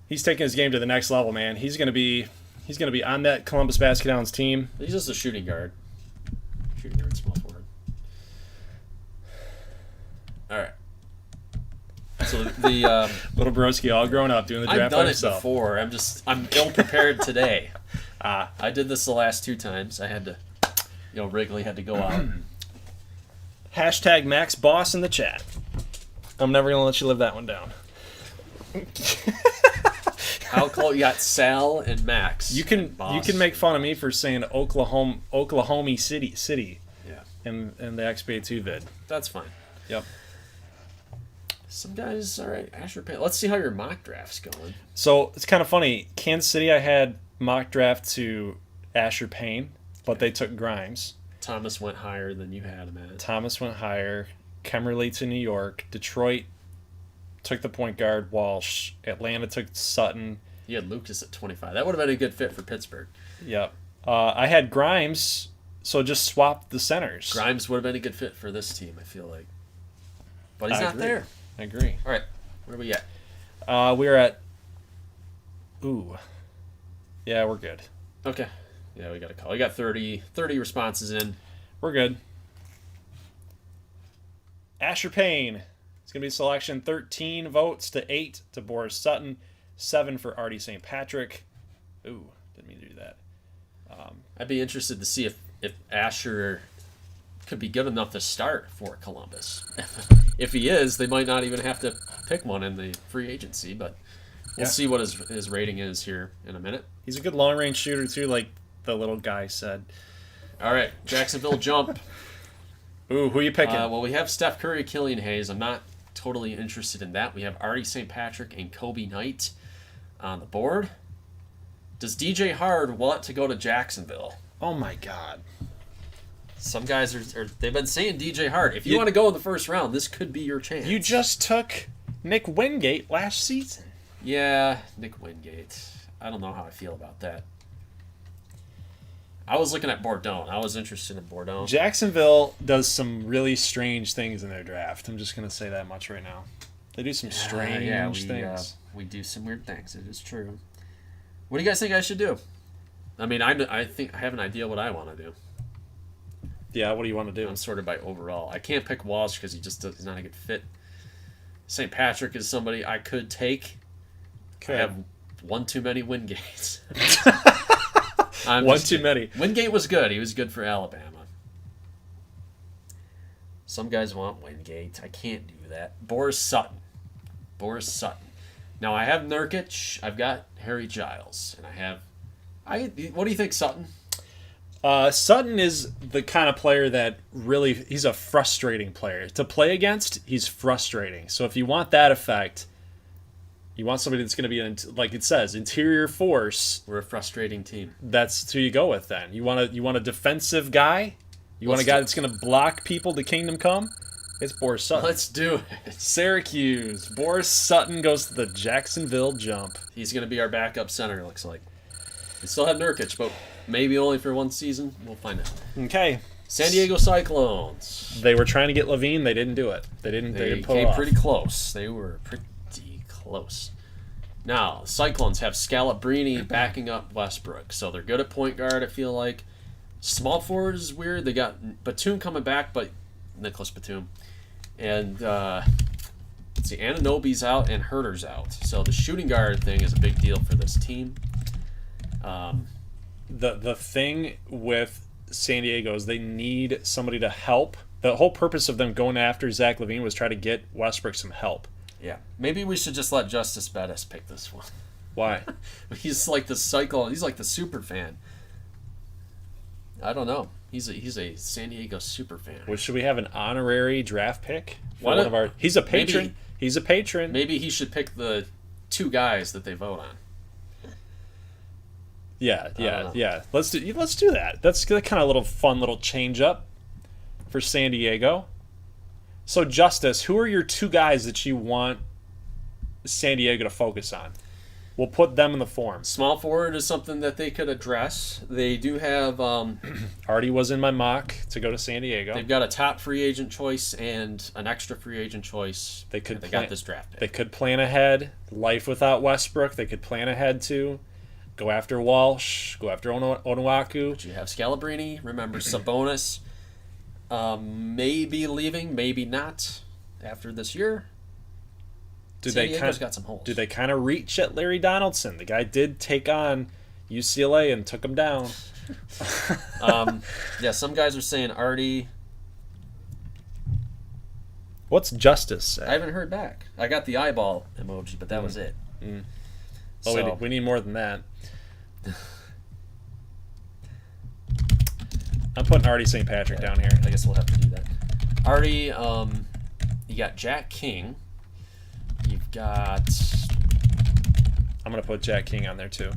he's taking his game to the next level, man. He's gonna be on that Columbus Basket Hounds team. He's just a shooting guard. Shooting guard, small forward. All right. So the little broski all grown up doing the draft I've by done it himself. before. I'm ill prepared today. I did this the last 2 times. I had to, Wrigley had to go out. Hashtag Max Boss in the chat. I'm never gonna let you live that one down. How close? You got Sal and Max. You can make fun of me for saying Oklahoma City. Yeah. In the XBA 2 vid. That's fine. Yep. Some guys, all right. Asher Payne. Let's see how your mock draft's going. So it's kind of funny. Kansas City, I had mock draft to Asher Payne, but they took Grimes. Thomas went higher than you had him at. Thomas went higher. Kemmerly to New York. Detroit took the point guard, Walsh. Atlanta took Sutton. You had Lucas at 25. That would have been a good fit for Pittsburgh. Yep. I had Grimes, so just swapped the centers. Grimes would have been a good fit for this team, I feel like. But he's not there. I agree. All right. Where are we at? We're at... Ooh. Yeah, we're good. Okay. Yeah, we got a call. We got 30 responses in. We're good. Asher Payne. It's going to be selection 13 votes to 8 to Boris Sutton, 7 for Artie St. Patrick. Ooh, didn't mean to do that. I'd be interested to see if Asher could be good enough to start for Columbus. If he is, they might not even have to pick one in the free agency, but we'll see what his rating is here in a minute. He's a good long-range shooter, too, like the little guy said. All right, Jacksonville jump. Ooh, who are you picking? Well, we have Steph Curry, Killian Hayes. I'm not totally interested in that. We have Artie St. Patrick and Kobe Knight on the board. Does DJ Hard want to go to Jacksonville? Oh, my God. Some guys they've been saying DJ Hard. If you want to go in the first round, this could be your chance. You just took Nick Wingate last season. Yeah, Nick Wingate. I don't know how I feel about that. I was looking at Bordeaux. I was interested in Bordeaux. Jacksonville does some really strange things in their draft. I'm just going to say that much right now. They do some strange things. We do some weird things. It is true. What do you guys think I should do? I mean, I think I have an idea what I want to do. Yeah, what do you want to do? I'm sorted by overall. I can't pick Walsh because he's not a good fit. St. Patrick is somebody I could take. I have one too many Wingates. One too many. Wingate was good. He was good for Alabama. Some guys want Wingate. I can't do that. Boris Sutton. Now I have Nurkic. I've got Harry Giles, and what do you think, Sutton? Sutton is the kind of player that really, he's a frustrating player. To play against, he's frustrating. So if you want that effect, you want somebody that's going to be, like it says, interior force. We're a frustrating team. That's who you go with then. You want a defensive guy? You want a guy that's going to block people to Kingdom Come? It's Boris Sutton. Let's do it. Syracuse. Boris Sutton goes to the Jacksonville Jump. He's going to be our backup center, looks like. We still have Nurkic, but maybe only for one season. We'll find out. Okay. San Diego Cyclones. They were trying to get Levine. They didn't do it. They didn't pull it came off. pretty close. They were pretty close. Now, Cyclones have Scalabrine backing up Westbrook, so they're good at point guard, I feel like. Small forward is weird. They got Batum coming back, but Nicholas Batum. And let's see, Anunoby's out and Herter's out. So the shooting guard thing is a big deal for this team. The thing with San Diego is they need somebody to help. The whole purpose of them going after Zach LaVine was try to get Westbrook some help. Yeah, maybe we should just let Justice Bettis pick this one. Why? He's like the Cyclone. He's like the super fan. I don't know. He's a San Diego super fan. Well, should we have an honorary draft pick for Why one not? of our? He's a patron. Maybe- He's a patron. Maybe he should pick the 2 guys that they vote on. Yeah. don't know. Let's do that. That's the kind of little fun little change up for San Diego. So Justice, who are your 2 guys that you want San Diego to focus on? We'll put them in the form. Small forward is something that they could address. They do have Already was in my mock to go to San Diego. they've got a top free agent choice and an extra free agent choice. They could and they plan- got this draft pick. They could plan ahead. Life without Westbrook, they could plan ahead too. Go after Walsh. Go after Onuaku. But you have Scalabrine. Remember Sabonis. Maybe leaving, maybe not after this year. San Diego's got some holes. Do they kind of reach at Larry Donaldson? The guy did take on UCLA and took him down. Yeah, some guys are saying Artie. What's Justice say? I haven't heard back. I got the eyeball emoji, but that was it. Oh, So, we need more than that. I'm putting Artie St. Patrick down here. I guess we'll have to do that. Artie, you got Jack King. You've got. I'm going to put Jack King on there too.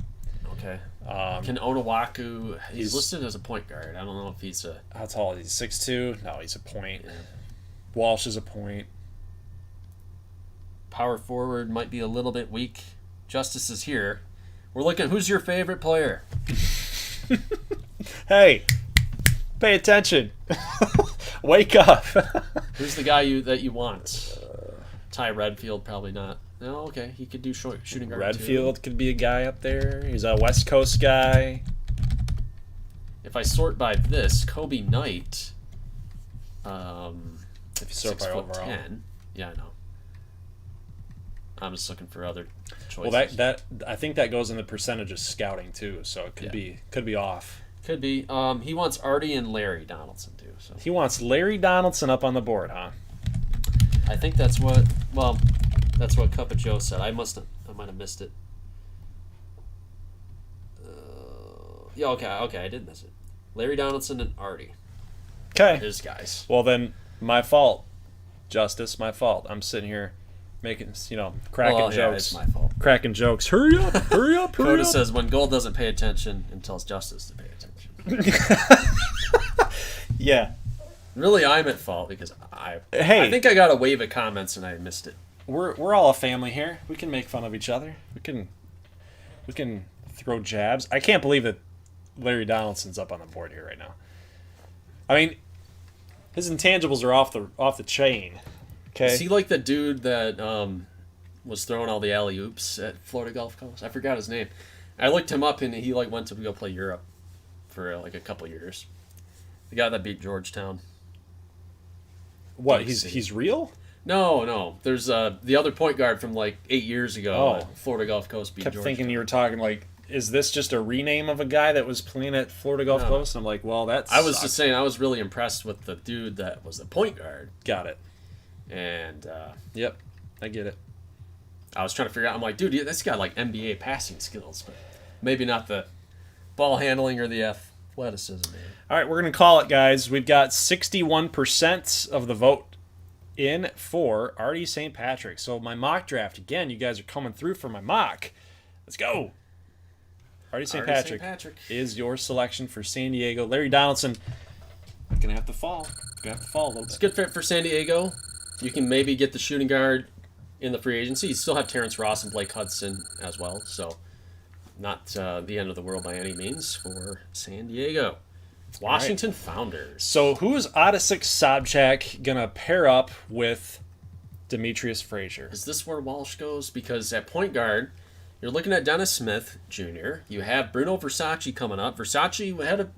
Okay. Can Onuaku. He's he's- listed as a point guard. I don't know if he's a. How tall is he? 6'2"? No, he's a point. Yeah. Walsh is a point. Power forward might be a little bit weak. Justice is here. We're looking. Who's your favorite player? Hey, pay attention. Wake up. Who's the guy that you want? Ty Redfield, probably not. No, okay. He could do shooting guard Redfield could be a guy up there. He's a West Coast guy. If I sort by this, Kobe Knight. If you sort by overall. 6'10". Yeah, I know. I'm just looking for other choices. Well, that I think that goes in the percentage of scouting too, so it could be off. Could be. He wants Artie and Larry Donaldson too. So He wants Larry Donaldson up on the board, huh? I think that's what. Well, that's what Cup of Joe said. I might have missed it. Yeah. Okay. I did miss it. Larry Donaldson and Artie. Okay. His guys. Well then, my fault. Justice, my fault. I'm sitting here making, cracking Well, yeah, jokes. it's my fault. Cracking jokes. Hurry up! Hurry up! Hurry Coda up! says when Gold doesn't pay attention and tells Justice to pay attention. Yeah. Really, I'm at fault because I think I got a wave of comments and I missed it. We're all a family here. We can make fun of each other. We can throw jabs. I can't believe that Larry Donaldson's up on the board here right now. I mean, his intangibles are off the chain. Okay. Is he like the dude that was throwing all the alley oops at Florida Gulf Coast? I forgot his name. I looked him up and he went to go play Europe for a couple years. The guy that beat Georgetown. What? He's real? No. There's the other point guard from 8 years ago. Oh. Florida Gulf Coast beat Kept Georgetown. thinking you were talking is this just a rename of a guy that was playing at Florida Gulf No. Coast? And I'm like, well, that's. I was just saying I was really impressed with the dude that was the point guard. Got it. And Yep, I get it. I was trying to figure out. I'm like, dude, this got NBA passing skills, but maybe not the ball handling or the athleticism. Man. All right, we're going to call it, guys. We've got 61% of the vote in for Artie St. Patrick. So my mock draft, again, you guys are coming through for my mock. Let's go. Artie St. Patrick is your selection for San Diego. Larry Donaldson, Gonna have to fall. Gonna have to fall a little It's a bit. good fit for San Diego. You can maybe get the shooting guard in the free agency. You still have Terrence Ross and Blake Hudson as well, so not the end of the world by any means for San Diego. Washington Founders. So who's Adesik Sobchak gonna pair up with Demetrius Frazier? Is this where Walsh goes? Because at point guard, you're looking at Dennis Smith Jr. You have Bruno Versace coming up. Versace had a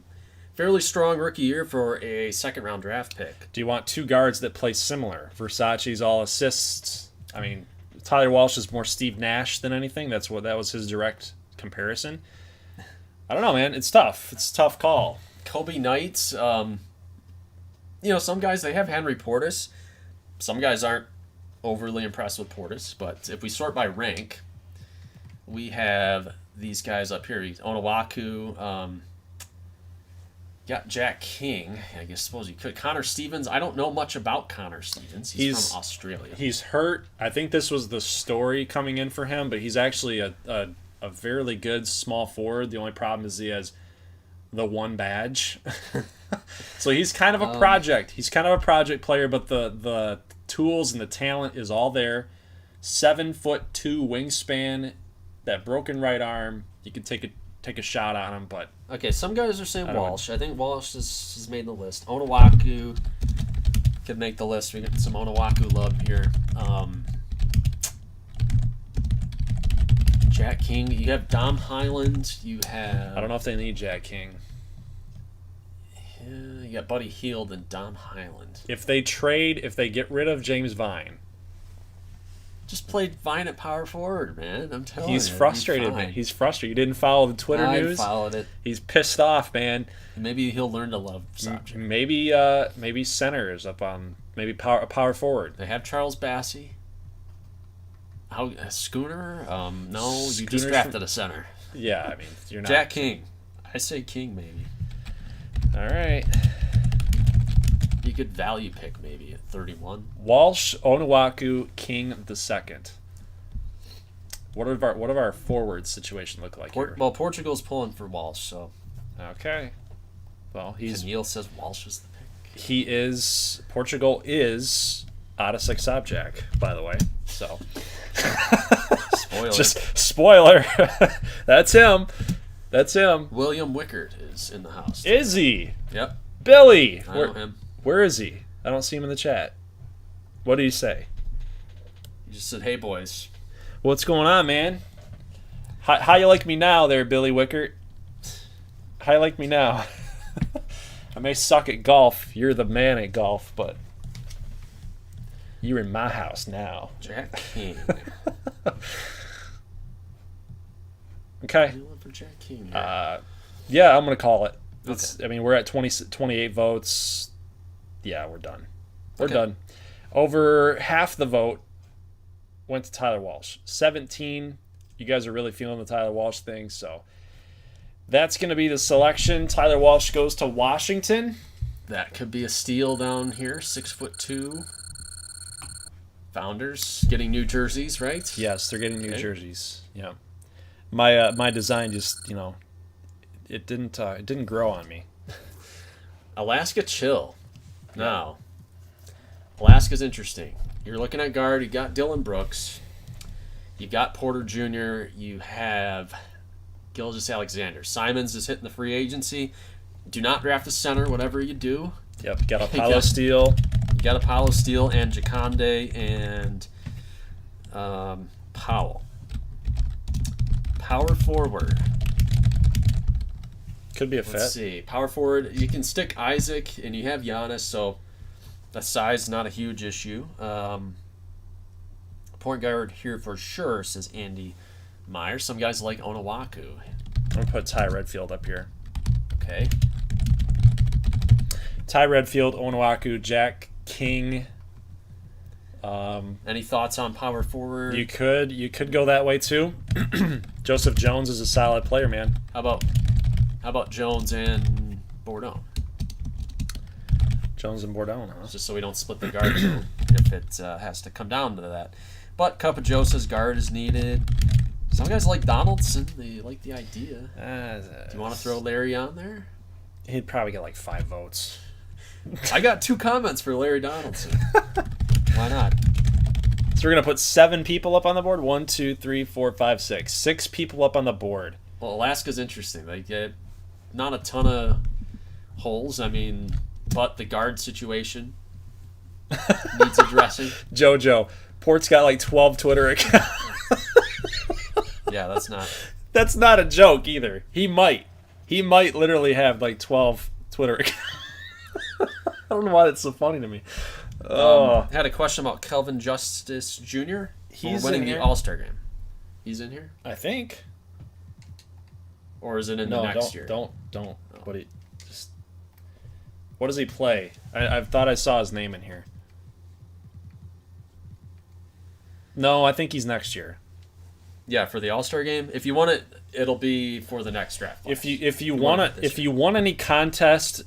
fairly strong rookie year for a second-round draft pick. Do you want two guards that play similar? Versace's all assists. I mean, Tyler Walsh is more Steve Nash than anything. That was his direct comparison. I don't know, man. It's tough. It's a tough call. Kobe Knight, some guys, they have Henry Portis. Some guys aren't overly impressed with Portis, but if we sort by rank, we have these guys up here. Onawaku, got Jack King. I suppose you could. Connor Stevens. I don't know much about Connor Stevens. He's from Australia. He's hurt. I think this was the story coming in for him, but he's actually a fairly good small forward. The only problem is he has the one badge. So he's kind of a project. He's kind of a project player, but the tools and the talent is all there. 7'2" wingspan, that broken right arm. You could take a shot on him, but okay, some guys are saying Walsh. I think Walsh has made the list. Onawaku could make the list. We get some Onawaku love here. Jack King. You have Dom Highland. You have... I don't know if they need Jack King. You got Buddy Hield and Dom Highland. If they get rid of James Vine, just played Vine at power forward, man. I'm telling you. He's frustrated, man. He's frustrated. You didn't follow the Twitter news? I followed it. He's pissed off, man. Maybe he'll learn to love Sobchak. Maybe center is up on power forward. They have Charles Bassey. Schooner? No, you Schooner's just drafted a center. Yeah, I mean, you're not. Jack King. I say King, maybe. All right. You could value pick maybe at 31. Walsh, Onawaku, King the second. What of our forward situation look like here? Well, Portugal's pulling for Walsh, so. Okay. Well, Neil says Walsh is the pick. Portugal is Adesik Sobchak, by the way. So. Spoiler. Just spoiler. That's him. William Wickert is in the house. Is he? Yep. Billy. I know him. Where is he? I don't see him in the chat. What did he say? He just said, "Hey boys." What's going on, man? How you like me now, there, Billy Wickert? How you like me now? I may suck at golf. You're the man at golf, but you're in my house now. Jack King. Okay. For Jack King. Yeah, I'm gonna call it. Okay. I mean, we're at 28 votes. Yeah, we're done. We're Okay. done. Over half the vote went to Tyler Walsh. 17. You guys are really feeling the Tyler Walsh thing, so that's going to be the selection. Tyler Walsh goes to Washington. That could be a steal down here. 6'2". Founders getting new jerseys, right? Yes, they're getting new jerseys. Yeah. My design just, it didn't grow on me. Alaska Chill. Now, Alaska's interesting. You're looking at guard. You got Dylan Brooks. You got Porter Jr. You have Gilgeous Alexander. Simons is hitting the free agency. Do not draft a center, whatever you do. Yep, got Apollo Steele. You got Apollo Steele and Jaconde and Powell. Power forward. Could be a fit. Let's see. Power forward, you can stick Isaac, and you have Giannis, so the size is not a huge issue. Point guard here for sure, says Andy Meyer. Some guys like Onawaku. I'm going to put Ty Redfield up here. Okay. Ty Redfield, Onawaku, Jack King. Any thoughts on power forward? You could go that way too. Joseph Jones is a solid player, man. How about Jones and Bordeaux? Jones and Bordeaux, huh? Just so we don't split the guard if it has to come down to that. But Cup says guard is needed. Some guys like Donaldson. They like the idea. Do you want to throw Larry on there? He'd probably get like 5 votes. I got 2 comments for Larry Donaldson. Why not? So we're going to put 7 people up on the board. 1, 2, 3, 4, 5, 6. 6 people up on the board. Well, Alaska's interesting. They get not a ton of holes. I mean, but the guard situation needs addressing. JoJo. Port's got like 12 Twitter accounts. Yeah, that's not. That's not a joke either. He might. He might literally have like 12 Twitter accounts. I don't know why that's so funny to me. Had a question about Kelvin Justice Jr. He's winning in the here? All-Star game. He's in here? I think. Or is it in the next year? Don't. What does he play? I thought I saw his name in here. No, I think he's next year. Yeah, for the All-Star game. If you want it, it'll be for the next draft. If you want any contest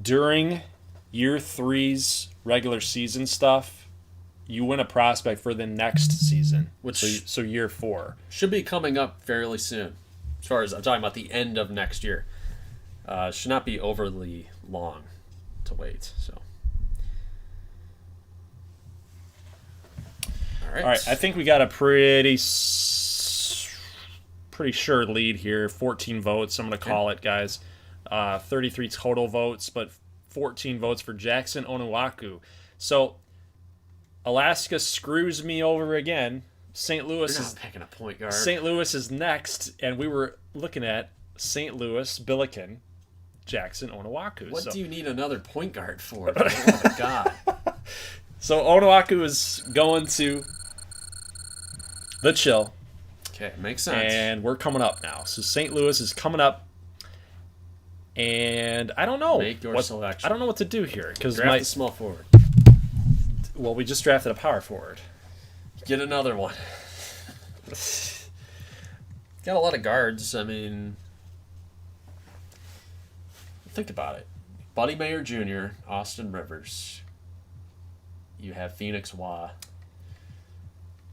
during year 3's regular season stuff, you win a prospect for the next season. So year 4 should be coming up fairly soon. As far as I'm talking about the end of next year, should not be overly long to wait. So, all right. I think we got a pretty sure lead here. 14 votes. I'm going to call it, guys. 33 total votes, but 14 votes for Jackson Onuaku. So Alaska screws me over again. St. Louis You're not picking a point guard. St. Louis is next, and we were looking at St. Louis, Billiken, Jackson Onuaku. What do you need another point guard for? Oh my God. So Onuaku is going to the Chill. Okay, makes sense. And we're coming up now. So St. Louis is coming up. And I don't know. Make your selection. I don't know what to do here. Draft the small forward. Well, we just drafted a power forward. Get another one. Got a lot of guards. I mean, think about it. Buddy Mayer Jr., Austin Rivers. You have Phoenix Wah.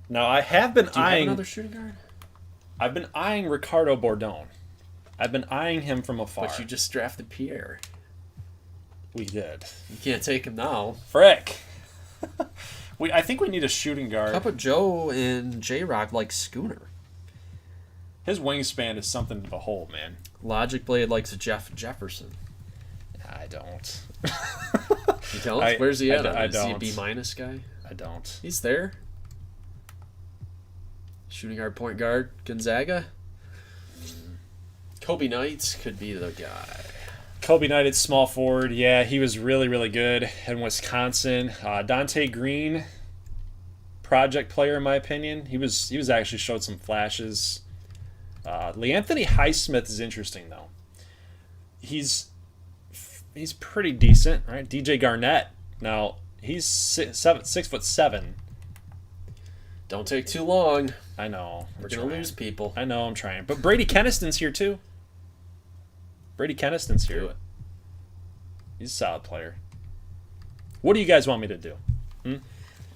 Now, I have been Do you have eyeing another shooting guard? I've been eyeing Ricardo Bordone. I've been eyeing him from afar. But you just drafted Pierre. We did. You can't take him now. Frick. I think we need a shooting guard. How about Joe and J-Rock like Schooner? His wingspan is something to behold, man. Logic Blade likes Jeff Jefferson. I don't. You don't? Where's he at? I Is he a don't. B- guy? I don't. He's there. Shooting guard, point guard, Gonzaga. Kobe Knight could be the guy. Kobe Knight at small forward. Yeah, he was really, really good in Wisconsin. Dante Green, project player in my opinion. He was actually showed some flashes. Leanthony Highsmith is interesting though. He's pretty decent, right? DJ Garnett. Now he's 6'7". Don't take too long. I know. We're going to lose people. I know, I'm trying. But Brady Keniston's here too. Brady Keniston's here. Do it. He's a solid player. What do you guys want me to do?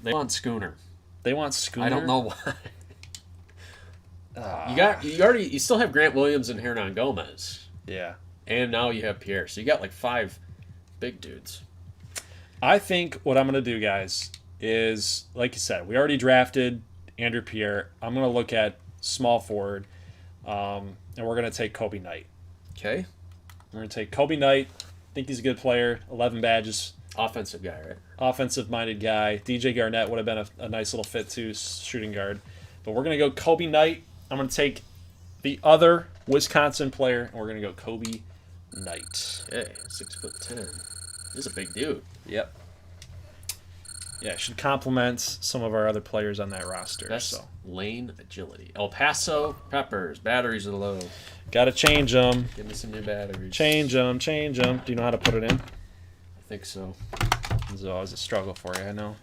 They want Schooner. They want Schooner? I don't know why. You still have Grant Williams and Hernan Gomez. Yeah. And now you have Pierre. So you got like 5 big dudes. I think what I'm going to do, guys, is, like you said, we already drafted Andrew Pierre. I'm going to look at small forward, and we're going to take Kobe Knight. Okay. We're going to take Kobe Knight. I think he's a good player. 11 badges. Offensive guy, right? Offensive-minded guy. DJ Garnett would have been a nice little fit, too, shooting guard. But we're going to go Kobe Knight. I'm going to take the other Wisconsin player, and we're going to go Kobe Knight. Okay, 6'10". He's a big dude. Yep. Yeah, should complement some of our other players on that roster. Best lane agility. El Paso Peppers. Batteries are low. Got to change them. Give me some new batteries. Change them. Do you know how to put it in? I think so. It's always a struggle for you, I know.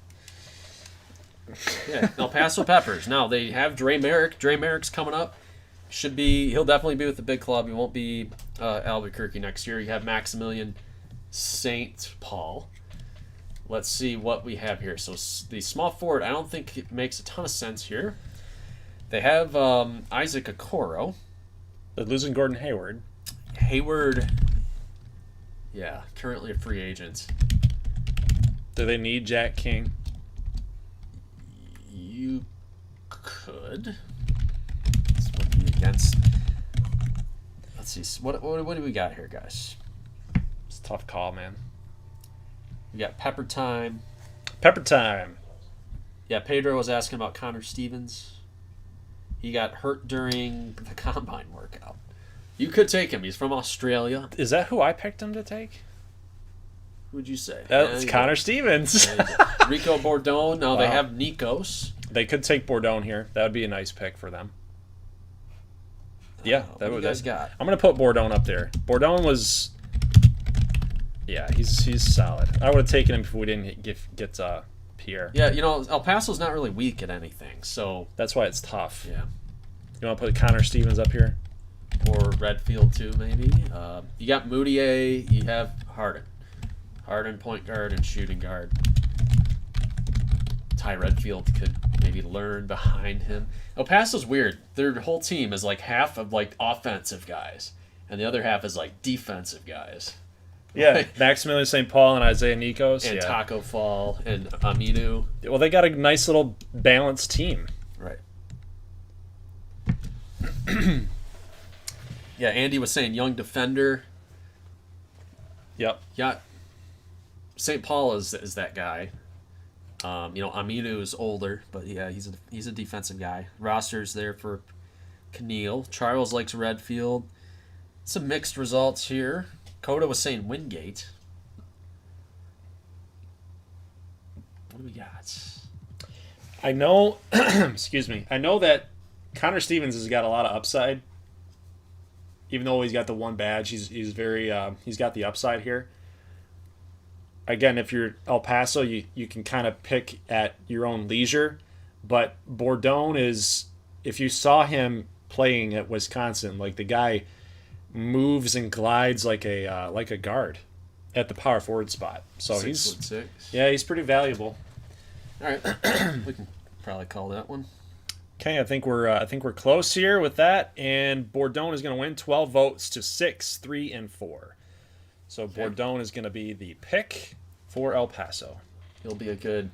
Yeah, El Paso Peppers. Now, they have Dre Merrick. Dre Merrick's coming up. He'll definitely be with the big club. He won't be Albuquerque next year. You have Maximilian St. Paul. Let's see what we have here. So the small forward, I don't think it makes a ton of sense here. They have Isaac Okoro. They're losing Gordon Hayward. Hayward Yeah, currently a free agent. Do they need Jack King? You could. This would be against. Let's see. What do we got here, guys? It's a tough call, man. We got Pepper Time. Pepper Time. Yeah, Pedro was asking about Connor Stevens. He got hurt during the combine workout. You could take him. He's from Australia. Is that who I picked him to take? Who'd you say? That's Connor Stevens. Rico Bordone. Now they have Nikos. They could take Bordone here. That would be a nice pick for them. Yeah, what do you guys got? I'm gonna put Bordone up there. Bordone was, yeah, he's solid. I would have taken him if we didn't get Pierre. Yeah, El Paso's not really weak at anything, so that's why it's tough. yeah. You want to put Connor Stevens up here, or Redfield too, maybe. You got Moutier. You have Harden point guard and shooting guard. Ty Redfield could maybe learn behind him. El Paso's weird. Their whole team is like half of like offensive guys, and the other half is like defensive guys. Yeah, Maximilian St. Paul and Isaiah Nikos. And Taco Fall and Aminu. Well, they got a nice little balanced team. Right. Yeah, Andy was saying young defender. Yep. Yeah. St. Paul is that guy. Aminu is older, but yeah, he's a defensive guy. Roster's there for Keneal. Charles likes Redfield. Some mixed results here. Coda was saying Wingate. What do we got? I know, excuse me. I know that Connor Stevens has got a lot of upside. Even though he's got the one badge, he's very he's got the upside here. Again, if you're El Paso, you can kind of pick at your own leisure. But Bordone is, if you saw him playing at Wisconsin, like the guy moves and glides like a guard at the power forward spot. So 6'6". he's pretty valuable. All right, we can probably call that one. Okay, I think we're close here with that, and Bordone is going to win 12 votes to 6, 3, and 4. So Bordone is going to be the pick for El Paso. He'll be a good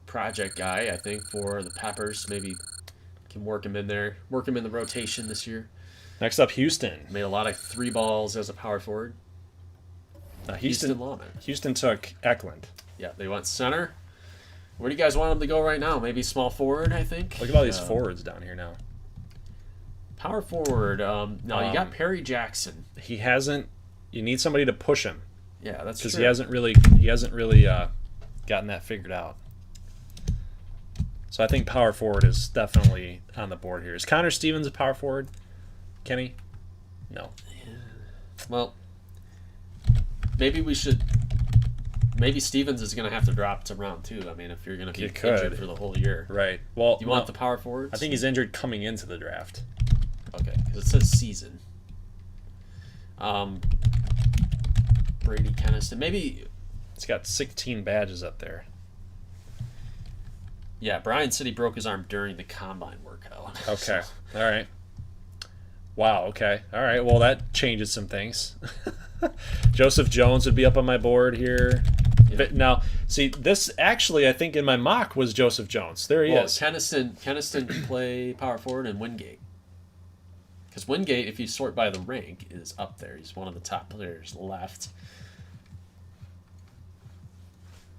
project guy, I think, for the Peppers. Maybe can work him in there, work him in the rotation this year. Next up, Houston. Made a lot of 3 balls as a power forward. Houston Lawman. Houston took Eklund. Yeah, they went center. Where do you guys want him to go right now? Maybe small forward, I think. Look at all these forwards down here now. Power forward. You got Perry Jackson. He hasn't. You need somebody to push him. Yeah, that's true. Because he hasn't really gotten that figured out. So I think power forward is definitely on the board here. Is Connor Stevens a power forward? Kenny? No. Yeah. Well, maybe we should. Maybe Stevens is going to have to drop to round 2. I mean, if you're going to be injured for the whole year. Right. Well, you want the power forwards? I think he's injured coming into the draft. Okay, because it says season. Brady Keniston. Maybe. It's got 16 badges up there. Yeah, Brian said he broke his arm during the combine workout. Okay. All right. Wow, okay. All right, well, that changes some things. Joseph Jones would be up on my board here. Yeah. Now, see, this actually, I think in my mock was Joseph Jones. There he is. Keniston can play power forward and Wingate. Because Wingate, if you sort by the rank, is up there. He's one of the top players left.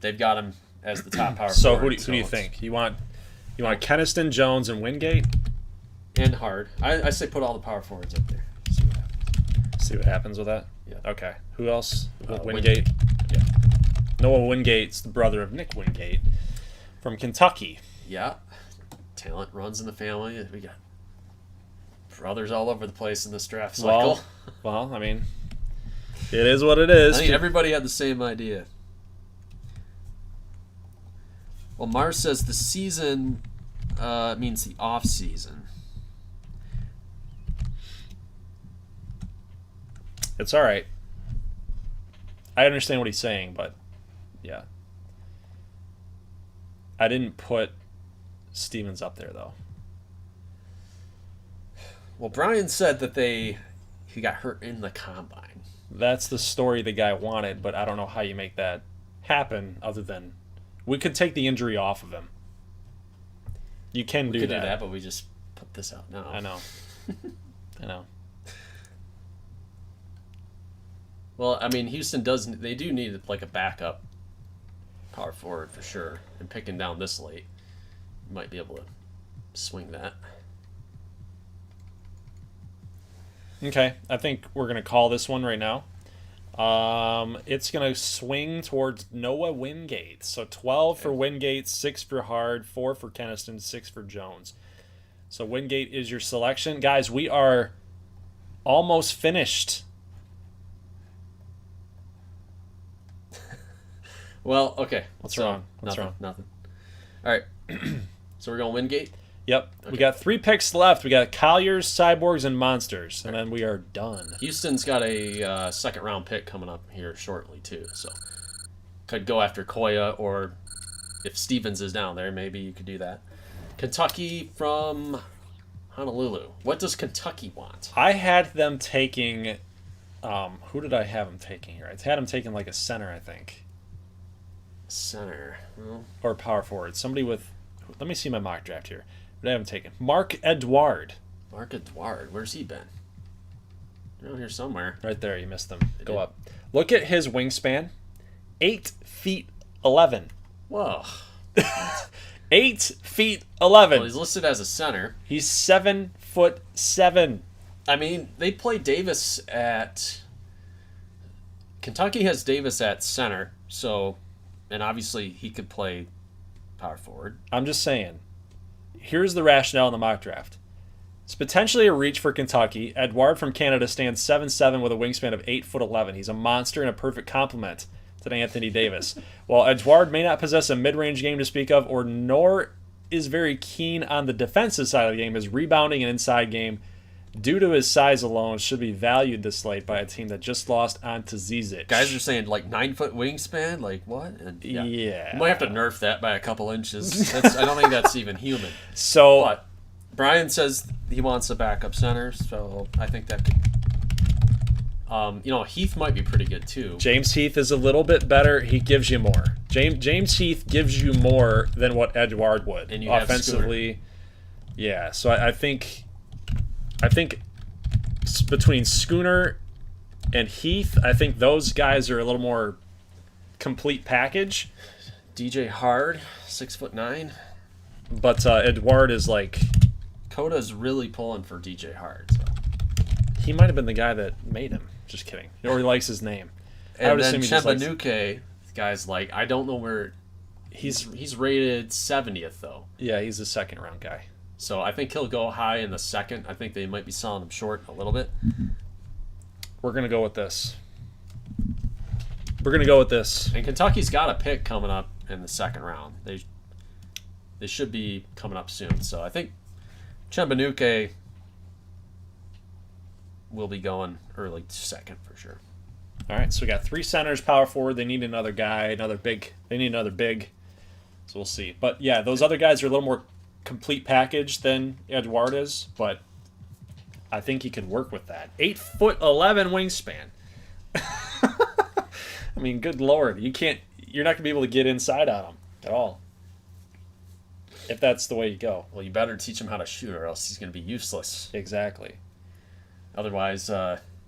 They've got him as the top power so forward. Who do you think? You want Keniston, Jones, and Wingate? And Hard. I say put all the power forwards up there. See what happens with that? Yeah. Okay. Who else? Wingate. Yeah. Noah Wingate's the brother of Nick Wingate from Kentucky. Yeah. Talent runs in the family. We got brothers all over the place in this draft cycle. Well, I mean, it is what it is. I think everybody had the same idea. Well, Mars says the season means the off season. It's all right. I understand what he's saying, but yeah. I didn't put Stevens up there, though. Well, Brian said that he got hurt in the combine. That's the story the guy wanted, but I don't know how you make that happen other than we could take the injury off of him. You can do do that. that, but we just put this out now. I know. I know. Well, I mean, Houston they do need like a backup power forward for sure. And picking down this late, you might be able to swing that. Okay, I think we're gonna call this one right now. It's gonna swing towards Noah Wingate. So 12 for Wingate, 6 for Hard, 4 for Keniston, 6 for Jones. So Wingate is your selection, guys. We are almost finished. Well, okay. What's wrong? Nothing. All right. So we're going Wingate? Yep. Okay. We got 3 picks left. We got Colliers, Cyborgs, and Monsters. And then we are done. Houston's got a second-round pick coming up here shortly, too. So could go after Koya, or if Stevens is down there, maybe you could do that. Kentucky from Honolulu. What does Kentucky want? I had them taking... who did I have them taking here? I had them taking like a center, I think. Center. Well, Or power forward. Somebody with... Let me see my mock draft here. What I haven't taken. Mark Edouard. Mark Edouard. Where's he been? Around here somewhere. Right there. You missed them. Go did. up. Look at his wingspan. 8 feet 11. Whoa. 8 feet 11. Well, he's listed as a center. He's 7'7". I mean, they play Davis at... Kentucky has Davis at center, so... And obviously, he could play power forward. I'm just saying. Here's the rationale in the mock draft. It's potentially a reach for Kentucky. Edouard from Canada stands 7'7" with a wingspan of 8'11". He's a monster and a perfect complement to Anthony Davis. While Edouard may not possess a mid-range game to speak of, or nor is very keen on the defensive side of the game, his rebounding and inside game, due to his size alone, should be valued this late by a team that just lost on to Zizic. Guys are saying, like, 9-foot wingspan? Like, what? And, Yeah. You might have to nerf that by a couple inches. I don't think that's even human. So, But Brian says he wants a backup center, so I think that could... Heath might be pretty good, too. James Heath is a little bit better. He gives you more. James Heath gives you more than what Edouard would. And you have offensively. Yeah, so I think between Schooner and Heath, I think those guys are a little more complete package. DJ Hard, 6'9". But Edouard is like... Coda's really pulling for DJ Hard. So. He might have been the guy that made him. Just kidding. Or he likes his name. And then Chembanuke, guys like, I don't know where... He's rated 70th, though. Yeah, he's a second-round guy. So I think he'll go high in the second. I think they might be selling him short a little bit. We're going to go with this. We're going to go with this. And Kentucky's got a pick coming up in the second round. They should be coming up soon. So I think Chembanuke will be going early second for sure. All right, so we got 3 centers, power forward. They need another guy, another big. They need another big. So we'll see. But yeah, those other guys are a little more complete package than Edouard is, but I think he could work with that. 8'11" wingspan. I mean, good lord, you're not gonna be able to get inside on him at all. If that's the way you go. Well, you better teach him how to shoot, or else he's gonna be useless. Exactly. Otherwise,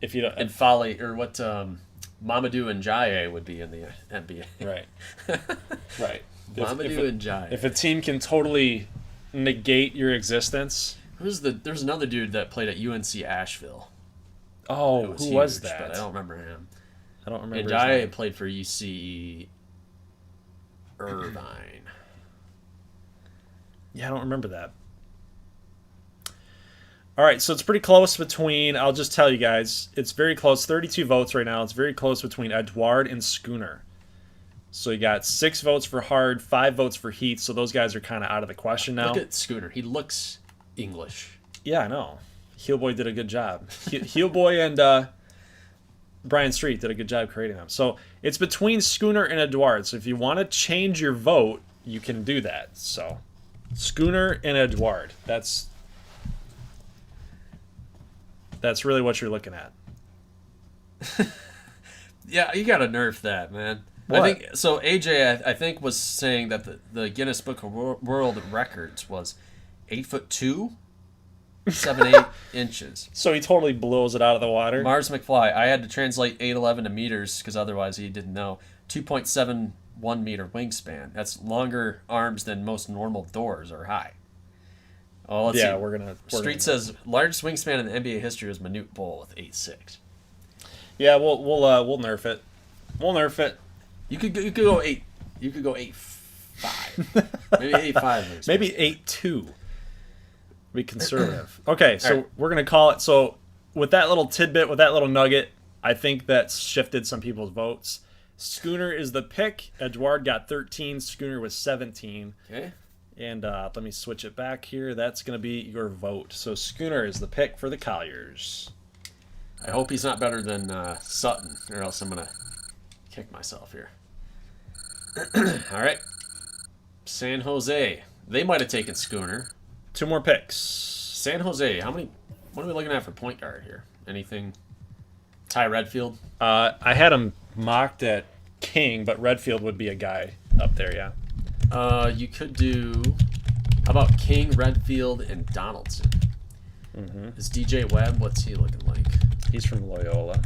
if you don't, and Folly or what Mamadou Ndiaye would be in the NBA. Right. Right. Mamadou Ndiaye. If a team can totally negate your existence. There's another dude that played at UNC Asheville. Oh, who huge, was that? But I don't remember him. I don't remember. Ndiaye played for UC Irvine. Yeah, I don't remember that. All right, so it's pretty close between, I'll just tell you guys, it's very close, 32 votes right now. It's very close between Edouard and Schooner. So you got 6 votes for Hard, 5 votes for Heath, so those guys are kind of out of the question now. Look at Schooner. He looks English. Yeah, I know. Heelboy did a good job. Heelboy and Brian Street did a good job creating them. So it's between Schooner and Edouard. So if you want to change your vote, you can do that. So Schooner and Edouard. That's really what you're looking at. Yeah, you gotta nerf that, man. What? I think so. AJ, I think, was saying that the Guinness Book of World Records was 8'2", 7'8" So he totally blows it out of the water. Mars McFly. I had to translate 8'11" to meters because otherwise he didn't know. 2.71 meter wingspan. That's longer arms than most normal doors are high. Oh, let's see. we're Street says largest wingspan in the NBA history was Manute Bol with 8'6". Yeah, we'll nerf it. We'll nerf it. You could go 8. You could go 8'5". Maybe 8'5". Maybe 8'2". Be conservative. Okay, so right. we're gonna call it. So with that little tidbit, with that little nugget, I think that's shifted some people's votes. Schooner is the pick. Edouard got 13. Schooner was 17. Okay. And let me switch it back here. That's going to be your vote. So Schooner is the pick for the Colliers. I hope he's not better than Sutton, or else I'm going to kick myself here. All right. San Jose. They might have taken Schooner. 2 more picks. San Jose, what are we looking at for point guard here? Anything? Ty Redfield? I had him mocked at King, but Redfield would be a guy up there, yeah. You could do... How about King, Redfield, and Donaldson? Mm-hmm. Is DJ Webb, what's he looking like? He's from Loyola,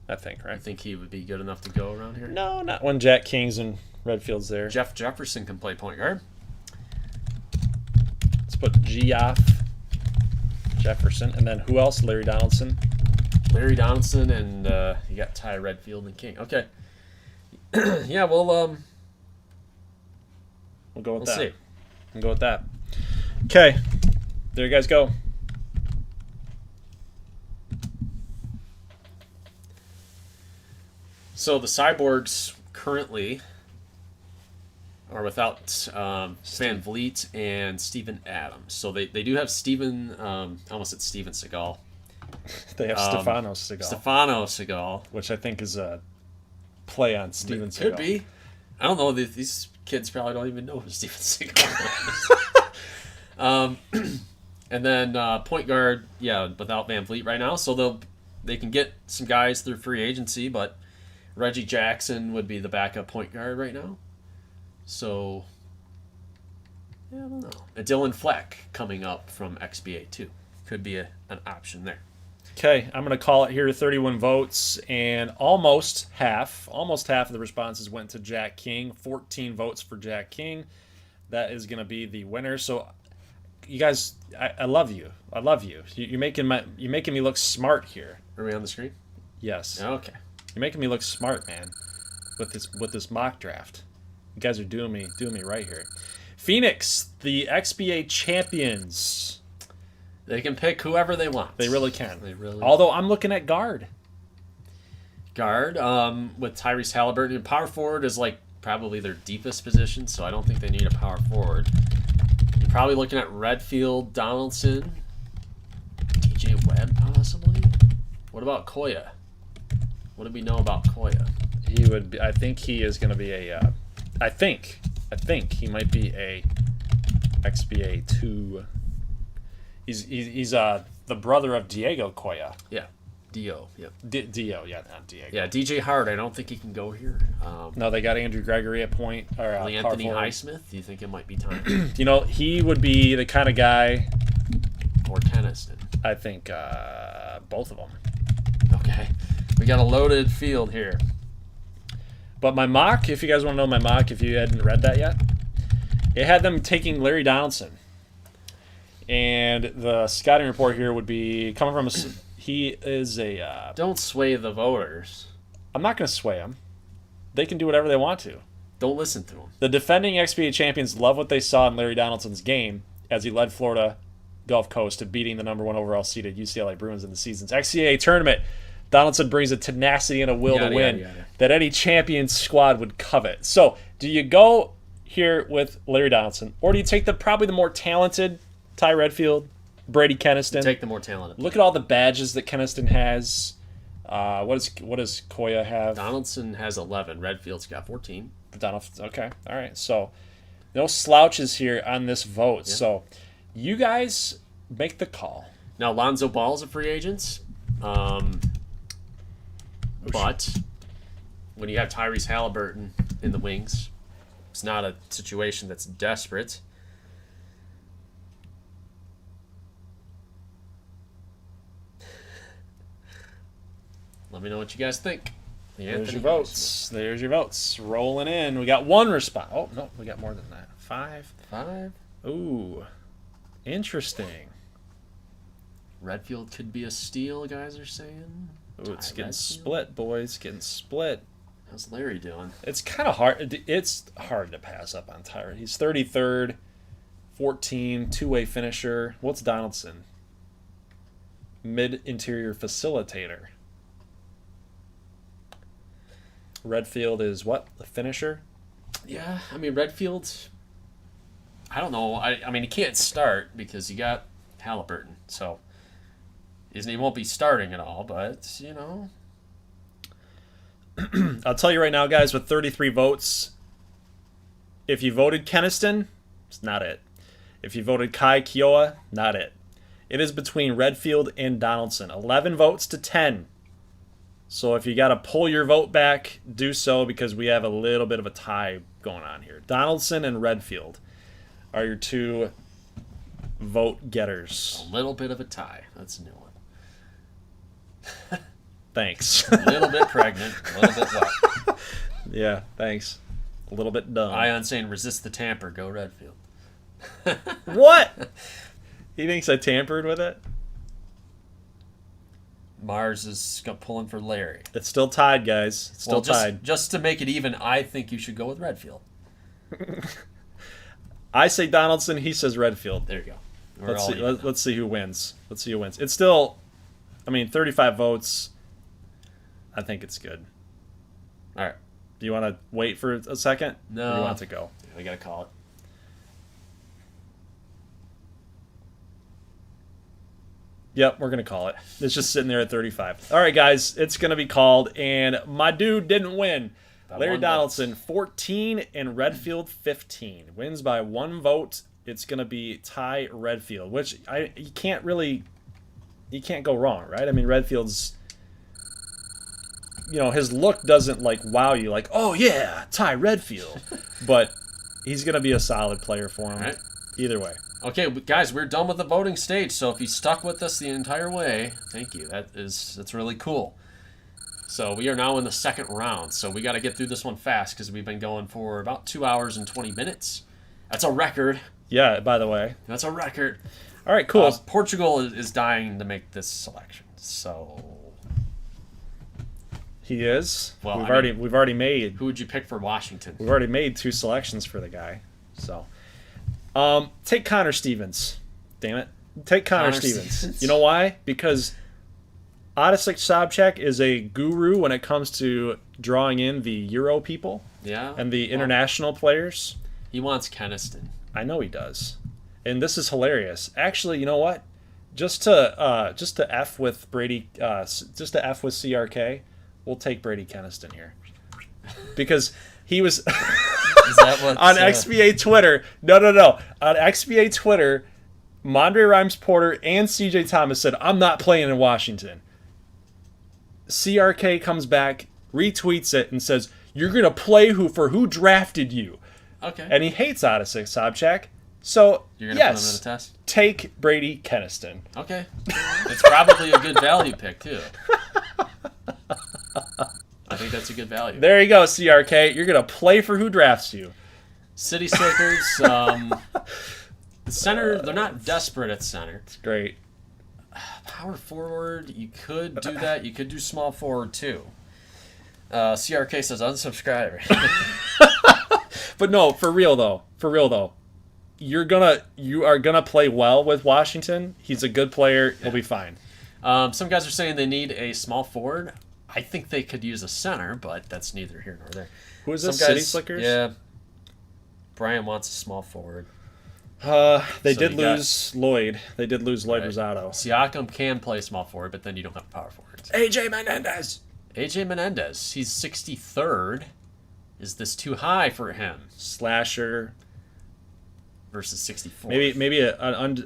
I think, right? I think he would be good enough to go around here. No, not when Jack King's and Redfield's there. Jeff Jefferson can play point guard. Let's put Geoff Jefferson. And then who else? Larry Donaldson. Larry Donaldson, and you got Ty Redfield and King. Okay. Yeah, well, We'll go with we'll that. see. We'll go with that. Okay. There you guys go. So the Cyborgs currently are without Van Vliet and Steven Adams. So they do have Steven, I almost said Steven Seagal. They have Stefano Seagal. Stefano Seagal. Which I think is a play on Steven Seagal. Could be. I don't know. These kids probably don't even know who Steven Seagal is. And then point guard, yeah, without Van Vliet right now. So they can get some guys through free agency, but Reggie Jackson would be the backup point guard right now. So, yeah, I don't know. A Dylan Fleck coming up from XBA too. Could be an option there. Okay, I'm going to call it here 31 votes, and almost half of the responses went to Jack King. 14 votes for Jack King. That is going to be the winner. So, you guys, I love you. I love you. You're making me look smart here. Are we on the screen? Yes. Okay. You're making me look smart, man, with this mock draft. You guys are doing me right here. Phoenix, the XBA champions. They can pick whoever they want. They really can. They really. Although I'm looking at guard. Guard with Tyrese Halliburton. And power forward is like probably their deepest position, so I don't think they need a power forward. You're probably looking at Redfield, Donaldson, DJ Webb possibly. What about Koya? What do we know about Koya? He would be, I think he is going to be a I think he might be a XBA 2. He's the brother of Diego Koya. Yeah. Dio. Yep. Dio, yeah, not Diego. Yeah, DJ Hart, I don't think he can go here. No, they got Andrew Gregory at point. Or Anthony Highsmith, do you think it might be time? You know, he would be the kind of guy. Or Tenniston? I think both of them. Okay. We got a loaded field here. But my mock, if you guys want to know my mock, if you hadn't read that yet, it had them taking Larry Donaldson. And the scouting report here would be coming from he is a... Don't sway the voters. I'm not going to sway them. They can do whatever they want to. Don't listen to them. The defending XBA champions love what they saw in Larry Donaldson's game as he led Florida Gulf Coast to beating the number 1 overall seeded UCLA Bruins in the season's XCAA tournament. Donaldson brings a tenacity and a will to win that any champion squad would covet. So, do you go here with Larry Donaldson, or do you take probably the more talented Ty Redfield, Brady Keniston? Take the more talented. Look at all the badges that Keniston has. What does Koya have? Donaldson has 11. Redfield's got 14. Okay, all right. So, no slouches here on this vote. Yeah. So, you guys make the call. Now, Lonzo Ball's a free agent. But when you have Tyrese Halliburton in the wings. It's not a situation that's desperate. Let me know what you guys think. There's your votes. There's your votes. Rolling in. We got one response. Oh, no, we got more than that. 5. 5. Ooh. Interesting. Redfield could be a steal, guys are saying. Ooh, it's getting split, boys. Getting split. How's Larry doing? It's kind of hard. It's hard to pass up on Tyrant. He's 33rd, 14, two-way finisher. What's Donaldson? Mid-interior facilitator. Redfield is what? The finisher? Yeah, I mean, Redfield, I don't know. I mean, he can't start because you got Halliburton. So he won't be starting at all, but, you know. I'll tell you right now, guys, with 33 votes, if you voted Keniston, it's not it. If you voted Kai Kioa, not it. It is between Redfield and Donaldson. 11 votes to 10. So if you got to pull your vote back, do so because we have a little bit of a tie going on here. Donaldson and Redfield are your two vote getters. A little bit of a tie. That's a new one. Thanks. A little bit pregnant, a little bit wet. Yeah, thanks. A little bit dumb. Ion saying resist the tamper, go Redfield. What? He thinks I tampered with it? Mars is pulling for Larry. It's still tied, guys. It's still tied. Just to make it even, I think you should go with Redfield. I say Donaldson. He says Redfield. There you go. Let's see who wins. Let's see who wins. It's still, I mean, 35 votes. I think it's good. All right. Do you want to wait for a second? No. Or do you want it to go? We got to call it. Yep, we're going to call it. It's just sitting there at 35. All right, guys, it's going to be called, and my dude didn't win. Larry Donaldson, 14, and Redfield, 15. Wins by 1 vote. It's going to be Ty Redfield, which you can't go wrong, right? I mean, Redfield's, you know, his look doesn't, like, wow you, like, oh, yeah, Ty Redfield. But he's going to be a solid player for him. Right. Either way. Okay, guys, we're done with the voting stage, so if you stuck with us the entire way, thank you. That's really cool. So we are now in the second round, so we got to get through this one fast because we've been going for about 2 hours and 20 minutes. That's a record. Yeah, by the way. That's a record. All right, cool. Portugal is dying to make this selection, so... He is. Well, we've already made... Who would you pick for Washington? We've already made 2 selections for the guy, so... take Connor Stevens. Damn it. Take Connor Stevens. You know why? Because Adesik Sobchak is a guru when it comes to drawing in the Euro people. Yeah. And the international players. He wants Keniston. I know he does. And this is hilarious. Actually, you know what? Just to F with Brady, just to F with CRK, we'll take Brady Keniston here. Because he was... Is that what's, on XBA Twitter. No. On XBA Twitter, Mondre Rhymes Porter and CJ Thomas said, I'm not playing in Washington. CRK comes back, retweets it, and says, you're going to play for who drafted you. Okay. And he hates Adesik Sobchak. So, you're going to put him in a test? Take Brady Keniston. Okay. It's probably a good value pick, too. I think that's a good value. There you go, CRK. You're going to play for who drafts you. City Slickers, center, they're not desperate at center. It's great. Power forward, you could do that. You could do small forward, too. CRK says unsubscribe. But no, for real though. You are gonna play well with Washington. He's a good player. He'll be fine. Some guys are saying they need a small forward. I think they could use a center, but that's neither here nor there. Who is this? City Slickers? Yeah. Brian wants a small forward. They did lose Lloyd. They did lose Lloyd Rosado. Siakam can play small forward, but then you don't have power forwards. AJ Menendez. He's 63rd. Is this too high for him? Slasher. Versus 64. Maybe an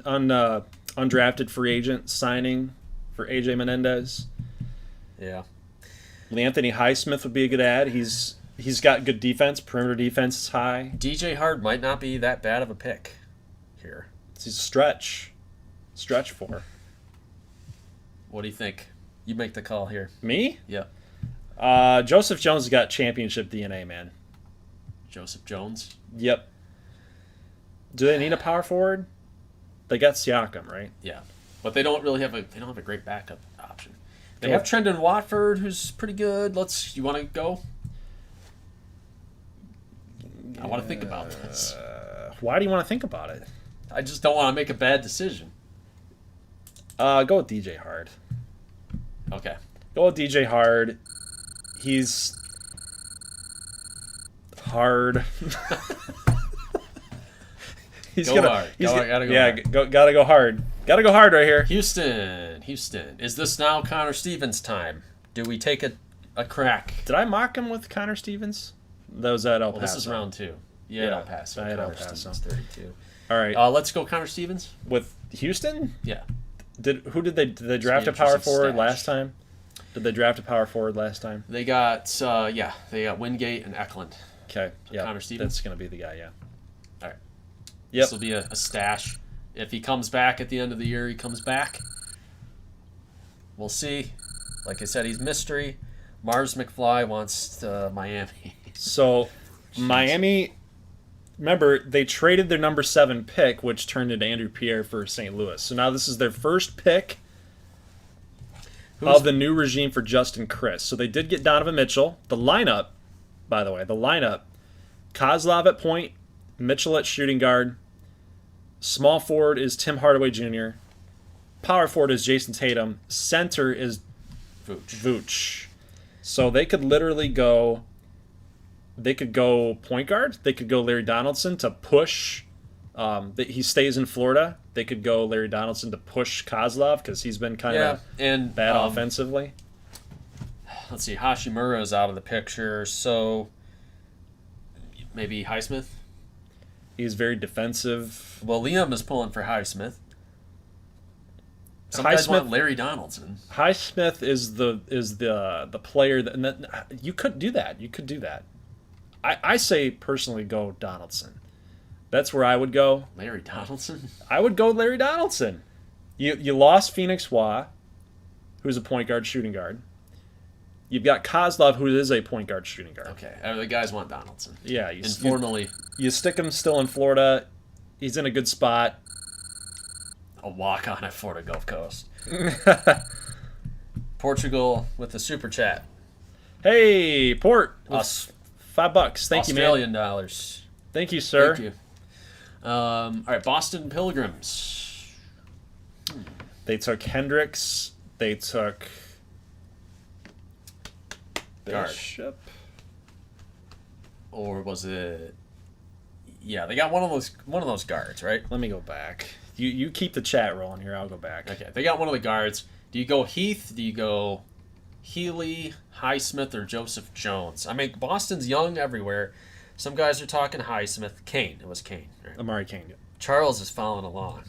undrafted free agent signing for AJ Menendez. Yeah. Anthony Highsmith would be a good ad. He's got good defense. Perimeter defense is high. DJ Hard might not be that bad of a pick here. He's a stretch. Stretch 4. What do you think? You make the call here. Me? Yeah. Joseph Jones has got championship DNA, man. Joseph Jones? Yep. Do they need a power forward? They got Siakam, right? Yeah. But they don't really have a great backup option. They have Trendon Watford, who's pretty good. You want to go? I want to think about this. Why do you want to think about it? I just don't want to make a bad decision. Go with DJ Hard. Okay. Go with DJ Hard. He's hard. Gotta go hard. Gotta go hard. Gotta go hard right here. Houston. Is this now Connor Stevens' time? Do we take a crack? Did I mock him with Connor Stevens? That was at El Paso. This is round 2. Yeah, El Paso. I had El Connor Paso. Stevens, 32. All right. Let's go Connor Stevens. With Houston? Yeah. Did they draft a power forward last time? Did they draft a power forward last time? They got Wingate and Eklund. Okay. Yeah. Connor Stevens. That's gonna be the guy. Yeah. All right. Yep. This will be a stash. If he comes back at the end of the year, he comes back. We'll see. Like I said, he's mystery. Mars McFly wants Miami. So, Miami. Remember, they traded their number 7 pick, which turned into Andrew Pierre for St. Louis. So now this is their first pick of the new regime for Justin Chris. So they did get Donovan Mitchell. The lineup, by the way, Kozlov at point, Mitchell at shooting guard. Small forward is Tim Hardaway Jr. Power forward is Jason Tatum. Center is Vooch. So they could literally go... They could go point guard. They could go Larry Donaldson to push. He stays in Florida. They could go Larry Donaldson to push Kozlov because he's been kind of bad offensively. Let's see. Hashimura is out of the picture, so maybe Highsmith. He's very defensive. Well, Liam is pulling for Highsmith. Some guys want Larry Donaldson. Highsmith is the player that you could do that. You could do that. I say personally go Donaldson. That's where I would go. Larry Donaldson? I would go Larry Donaldson. You lost Phoenix Wah, who's a point guard shooting guard. You've got Kozlov, who is a point guard shooting guard. Okay, the guys want Donaldson. Yeah, informally. You stick him still in Florida. He's in a good spot. A walk on at Florida Gulf Coast. Portugal with the super chat. Hey, Port. $5. Thank you, man. Australian dollars. Thank you, sir. Thank you. All right, Boston Pilgrims. They took Hendricks. They took Bishop. Or was it? Yeah, they got one of those guards, right? Let me go back. You keep the chat rolling here. I'll go back. Okay, they got one of the guards. Do you go Heath? Do you go Healy, Highsmith, or Joseph Jones? I mean, Boston's young everywhere. Some guys are talking Highsmith. Kane. It was Kane. Right? Amari Kane. Charles is following along.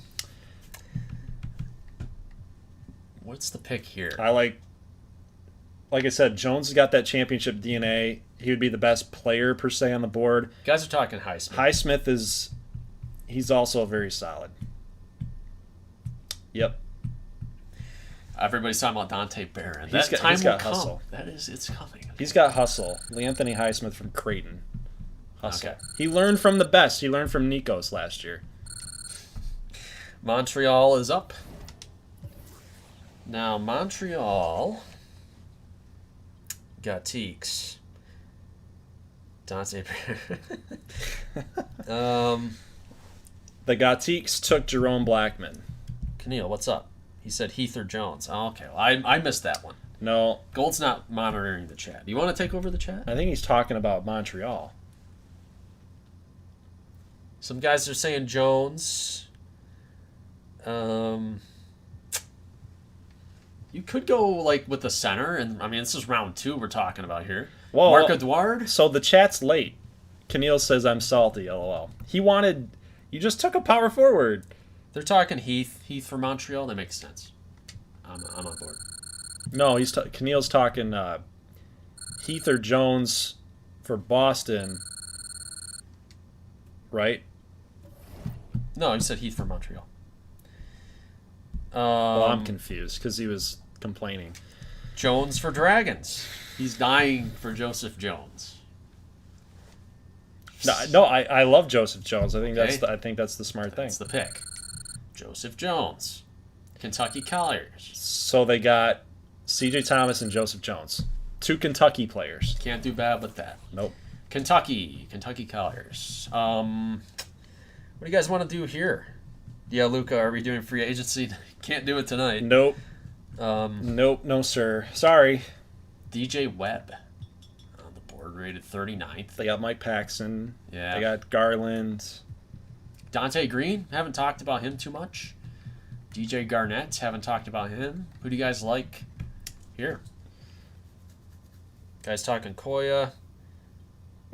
What's the pick here? I like I said, Jones has got that championship DNA. He would be the best player, per se, on the board. Guys are talking Highsmith. Highsmith he's also very solid. Yep. Everybody's talking about Dante Barron. He's got hustle. It's coming. He's got hustle. Anthony Highsmith from Creighton. Hustle. Okay. He learned from the best. He learned from Nikos last year. Montreal is up. Now, Montreal got Teeks. Dante Barron. The Gatiques took Jerome Blackman. Keneal, what's up? He said Heath or Jones. Oh, okay. Well, I missed that one. No. Gold's not monitoring the chat. Do you want to take over the chat? I think he's talking about Montreal. Some guys are saying Jones. You could go with the center, and I mean this is round 2 we're talking about here. Whoa, Marc Edouard. So the chat's late. Keneal says I'm salty. LOL. You just took a power forward. They're talking Heath for Montreal. That makes sense. I'm on board. No, Keneal's talking Heath or Jones for Boston, right? No, he said Heath for Montreal. Well, I'm confused because he was complaining. Jones for Dragons. He's dying for Joseph Jones. No, I love Joseph Jones. I think Okay. that's the smart thing. That's the pick. Joseph Jones. Kentucky Colliers. So they got C.J. Thomas and Joseph Jones, 2 Kentucky players. Can't do bad with that. Nope. Kentucky Colliers. What do you guys want to do here? Yeah, Luca, are we doing free agency? Can't do it tonight. Nope. Nope. No, sir. Sorry. DJ Webb on the board, rated 39th. They got Mike Paxson. Yeah. They got Garland. Dante Green, haven't talked about him too much. DJ Garnett, haven't talked about him. Who do you guys like here? Guys talking Koya.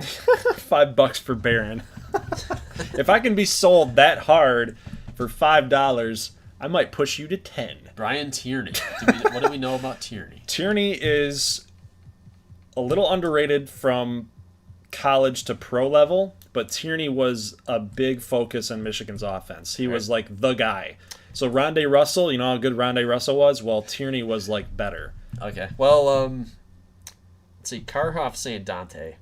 $5 for Barron. If I can be sold that hard for $5, I might push you to 10. Brian Tierney. What do we know about Tierney? Tierney is a little underrated from college to pro level, but Tierney was a big focus in Michigan's offense. He was like the guy. So Rondé Russell, you know how good Rondé Russell was? Well, Tierney was like better. Okay. Well, let's see. Karhoff saying Dante.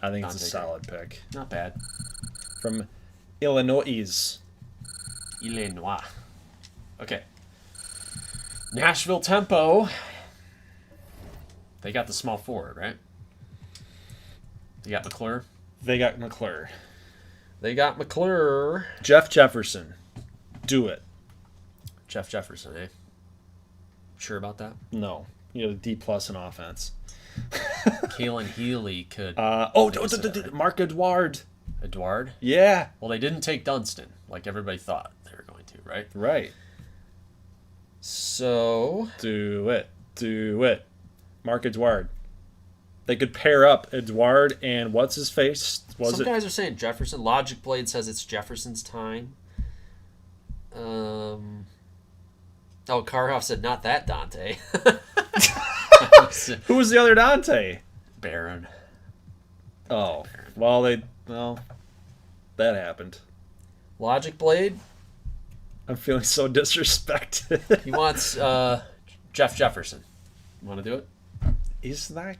I think it's Dante a solid pick. Not bad. From Illinois. Illinois. Okay. Nashville Tempo. They got the small forward, right? They got McClure. They got McClure. Jeff Jefferson. Do it. Jeff Jefferson, eh? Sure about that? No. You got a D+ in offense. Kalen Healy could... Mark Edward. Edward? Yeah. Well, they didn't take Dunstan, like everybody thought they were going to, right? Right. So... Do it. Mark Edward. They could pair up Edward and what's his face? Some guys are saying Jefferson. Logic Blade says it's Jefferson's time. Karhoff said not that Dante. Who was the other Dante? Barron. Oh. Well, that happened. Logic Blade. I'm feeling so disrespected. He wants Jeff Jefferson. You want to do it? He's not...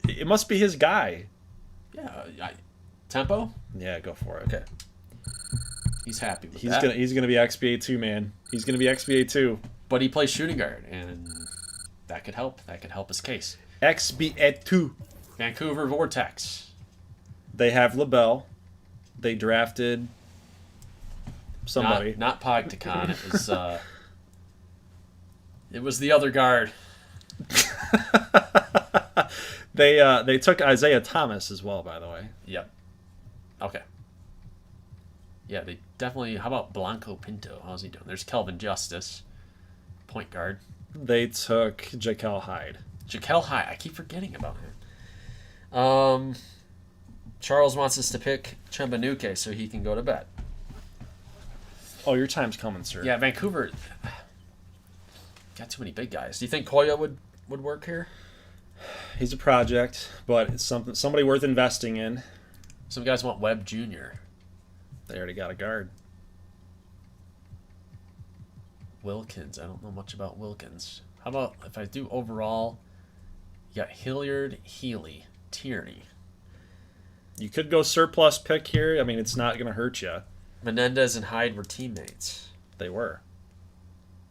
It must be his guy. Yeah. Tempo? Yeah, go for it. Okay. He's happy with that. He's gonna be XBA 2, man. He's gonna be XBA 2. But he plays shooting guard, and that could help. That could help his case. XBA 2. Vancouver Vortex. They have LaBelle. They drafted somebody. Not Pogticon. It was the other guard. They took Isaiah Thomas as well, by the way. Yep. Okay. Yeah, they definitely... How about Blanco Pinto? How's he doing? There's Kelvin Justice. Point guard. They took Jaquel Hyde. Jaquel Hyde. I keep forgetting about him. Charles wants us to pick Chembanuke so he can go to bed. Oh, your time's coming, sir. Yeah, Vancouver... Got too many big guys. Do you think Koya would work here? He's a project, but it's somebody worth investing in. Some guys want Webb Jr. They already got a guard. Wilkins. I don't know much about Wilkins. How about if I do overall, you got Hilliard, Healy, Tierney. You could go surplus pick here. I mean, it's not going to hurt you. Menendez and Hyde were teammates. They were.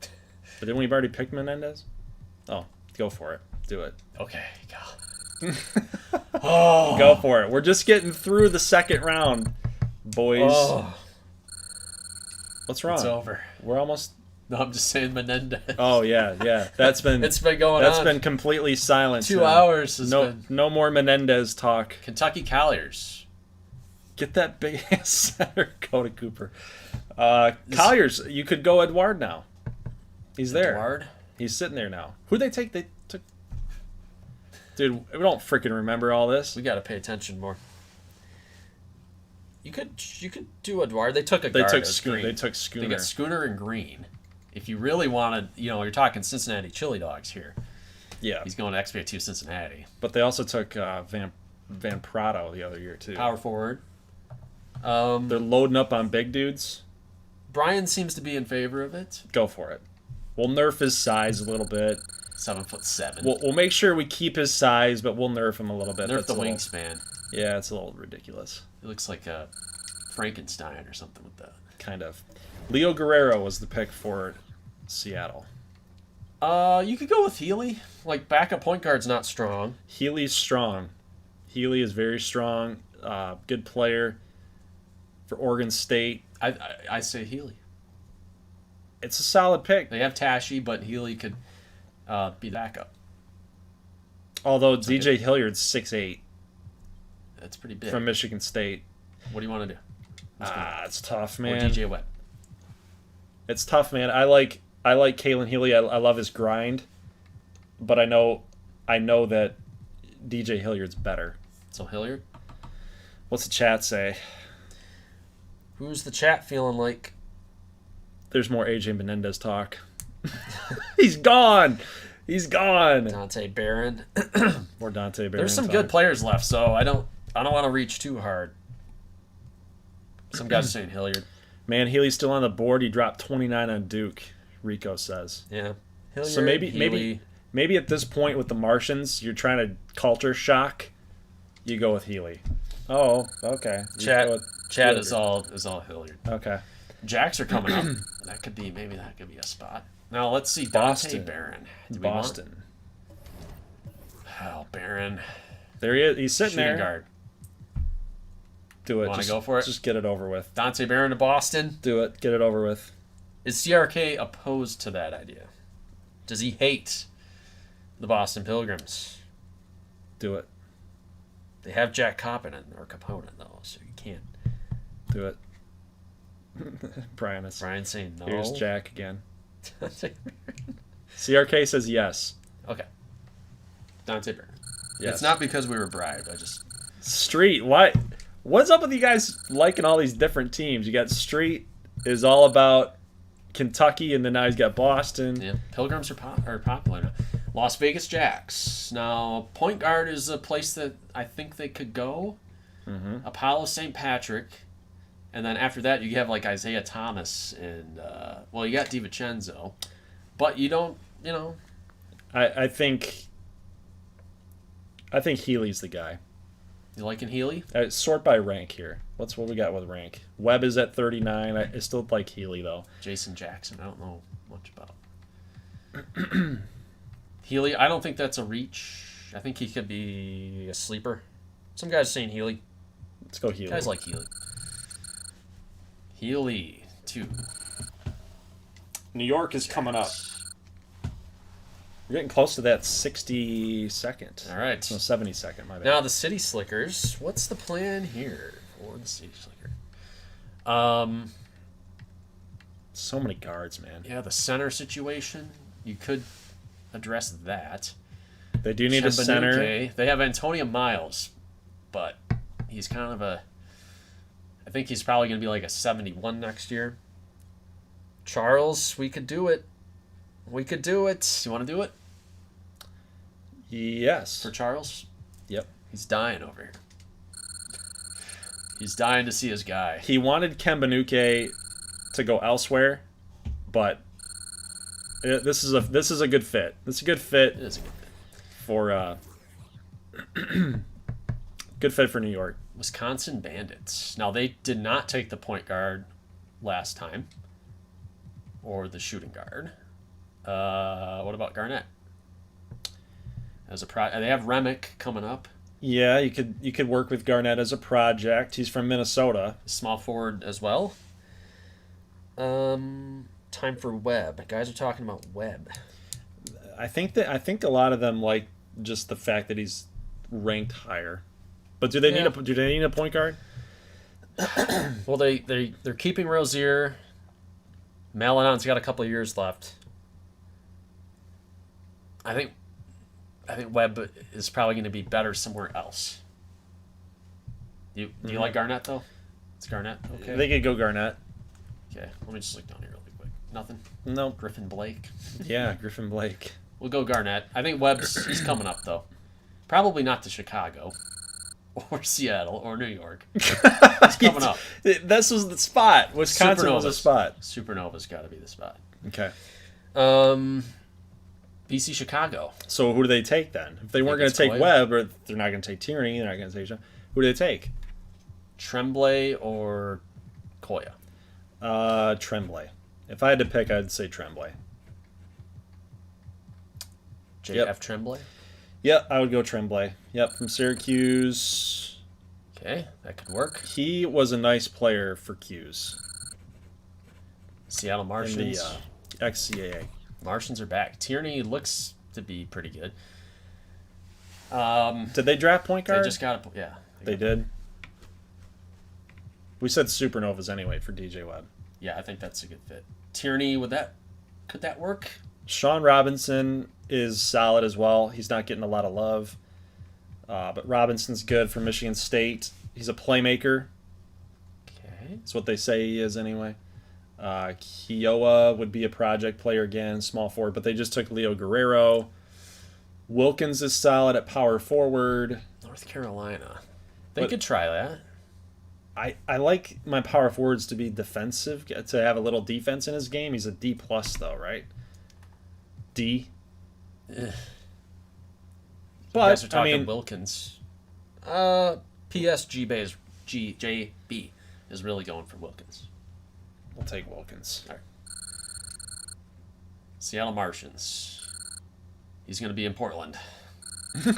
But didn't we already pick Menendez? Oh, go for it. Do it. Okay, God. Go for it. We're just getting through the second round, boys. Oh. What's wrong? It's over. We're almost... No, I'm just saying Menendez. Oh, yeah. That's been... It's been going on. That's been completely silent. 2 hours has been... No more Menendez talk. Kentucky Colliers. Get that big ass center, Cody Cooper. Colliers, you could go Edward now. He's there. Edward? He's sitting there now. Who'd they take? They took... Dude, we don't freaking remember all this. We got to pay attention more. You could do Edward. They took a guard. They took Schooner. They got Schooner and Green. If you really wanted, you're talking Cincinnati chili dogs here. Yeah. He's going to XBA 2 Cincinnati. But they also took Van Prado the other year, too. Power forward. They're loading up on big dudes. Brian seems to be in favor of it. Go for it. We'll nerf his size a little bit. 7'7". We'll make sure we keep his size, but we'll nerf him a little bit. Nerf the wingspan. Yeah, it's a little ridiculous. He looks like a Frankenstein or something with that. Kind of. Leo Guerrero was the pick for Seattle. You could go with Healy. Like, backup point guard's not strong. Healy's strong. Healy is very strong. Good player for Oregon State. I say Healy. It's a solid pick. They have Tashi, but Healy could be backup. Although DJ Hilliard's 6'8". That's pretty big. From Michigan State. What do you want to do? It's tough, man. Or DJ Webb. It's tough, man. I like Kalen Healy. I love his grind, but I know that DJ Hilliard's better. So Hilliard? What's the chat say? Who's the chat feeling like? There's more AJ Menendez talk. He's gone. He's gone. Dante Barron. More Dante Barron. There's some good players left, so I don't want to reach too hard. Some guys are saying Hilliard. Man, Healy's still on the board. He dropped 29 on Duke, Rico says. Yeah. Hilliard, So maybe at this point with the Martians, you're trying to culture shock. You go with Healy. Oh, okay. Chad is all Hilliard. Okay. Jacks are coming up. That could be a spot. Now let's see Dante Barron. Boston. Oh, Barron. There he is. He's sitting Shooting there. guard. Do it. Want to go for it? Just get it over with. Dante Barron to Boston. Do it. Get it over with. Is CRK opposed to that idea? Does he hate the Boston Pilgrims? Do it. They have Jack Coppin or Capone though, so you can't. Do it. Brian saying no. Here's Jack again. CRK says yes. Okay. Dante Barron. Yes. It's not because we were bribed. I just Street. What's up with you guys liking all these different teams? You got Street is all about Kentucky, and then now he's got Boston. Yeah, Pilgrims are popular now. Las Vegas Jacks. Now, point guard is a place that I think they could go. Mm-hmm. Apollo St. Patrick. And then after that, you have like Isaiah Thomas and, you got DiVincenzo. But you don't, I think Healy's the guy. You liking Healy? Sort by rank here. What we got with rank? Webb is at 39. I still like Healy, though. Jason Jackson, I don't know much about. Healy, I don't think that's a reach. I think he could be a sleeper. Some guys saying Healy. Let's go Healy. Guys like Healy. Healy, 2. New York is coming up. We're getting close to that 60-second. All right. No, 70-second, my bad. Now, the City Slickers. What's the plan here for the City Slicker? So many guards, man. Yeah, the center situation. You could address that. They do need a center. They have Antonio Miles, but he's kind of I think he's probably going to be like a 71 next year. Charles, we could do it. We could do it. You want to do it? Yes. For Charles? Yep. He's dying over here. He's dying to see his guy. He wanted Kembanuke to go elsewhere, but this is a good fit. This is a good fit. It is a good fit. For good fit for New York. Wisconsin Bandits. Now, they did not take the point guard last time, or the shooting guard. What about Garnett? They have Remick coming up. Yeah, you could work with Garnett as a project. He's from Minnesota. Small forward as well. Time for Webb. Guys are talking about Webb. I think a lot of them like just the fact that he's ranked higher. But do they need a point guard? Well, they're keeping Rozier. Malinon's got a couple of years left. I think Webb is probably going to be better somewhere else. Do you like Garnett though? It's Garnett. Okay. They could go Garnett. Okay. Let me just look down here really quick. Nothing. Nope. Griffin Blake. Yeah, Griffin Blake. We'll go Garnett. I think Webb's he's coming up though. Probably not to Chicago, or Seattle, or New York. He's coming up. This was the spot. Wisconsin was a spot. Supernova's got to be the spot. Okay. BC Chicago. So who do they take then? If they weren't going to take Webb, or they're not going to take Tierney, they're not going to take. Who do they take? Tremblay or Koya? Tremblay. If I had to pick, I'd say Tremblay. J.F. Tremblay? Yep, I would go Tremblay. Yep, from Syracuse. Okay, that could work. He was a nice player for Q's. Seattle Martians. In the XCAA. Martians are back. Tierney looks to be pretty good. Did they draft point guard? They just got it. Yeah. They did? We said Supernovas anyway for DJ Webb. Yeah, I think that's a good fit. Tierney, could that work? Sean Robinson is solid as well. He's not getting a lot of love. But Robinson's good for Michigan State. He's a playmaker. Okay. That's what they say he is anyway. Kiowa would be a project player again, small forward, but they just took Leo Guerrero. Wilkins is solid at power forward. North Carolina. They could try that. I like my power forwards to be defensive, to have a little defense in his game. He's a D plus though, right? D. But you guys are talking Wilkins. PSG JB is really going for Wilkins. We'll take Wilkins. All right. Seattle Martians. He's going to be in Portland.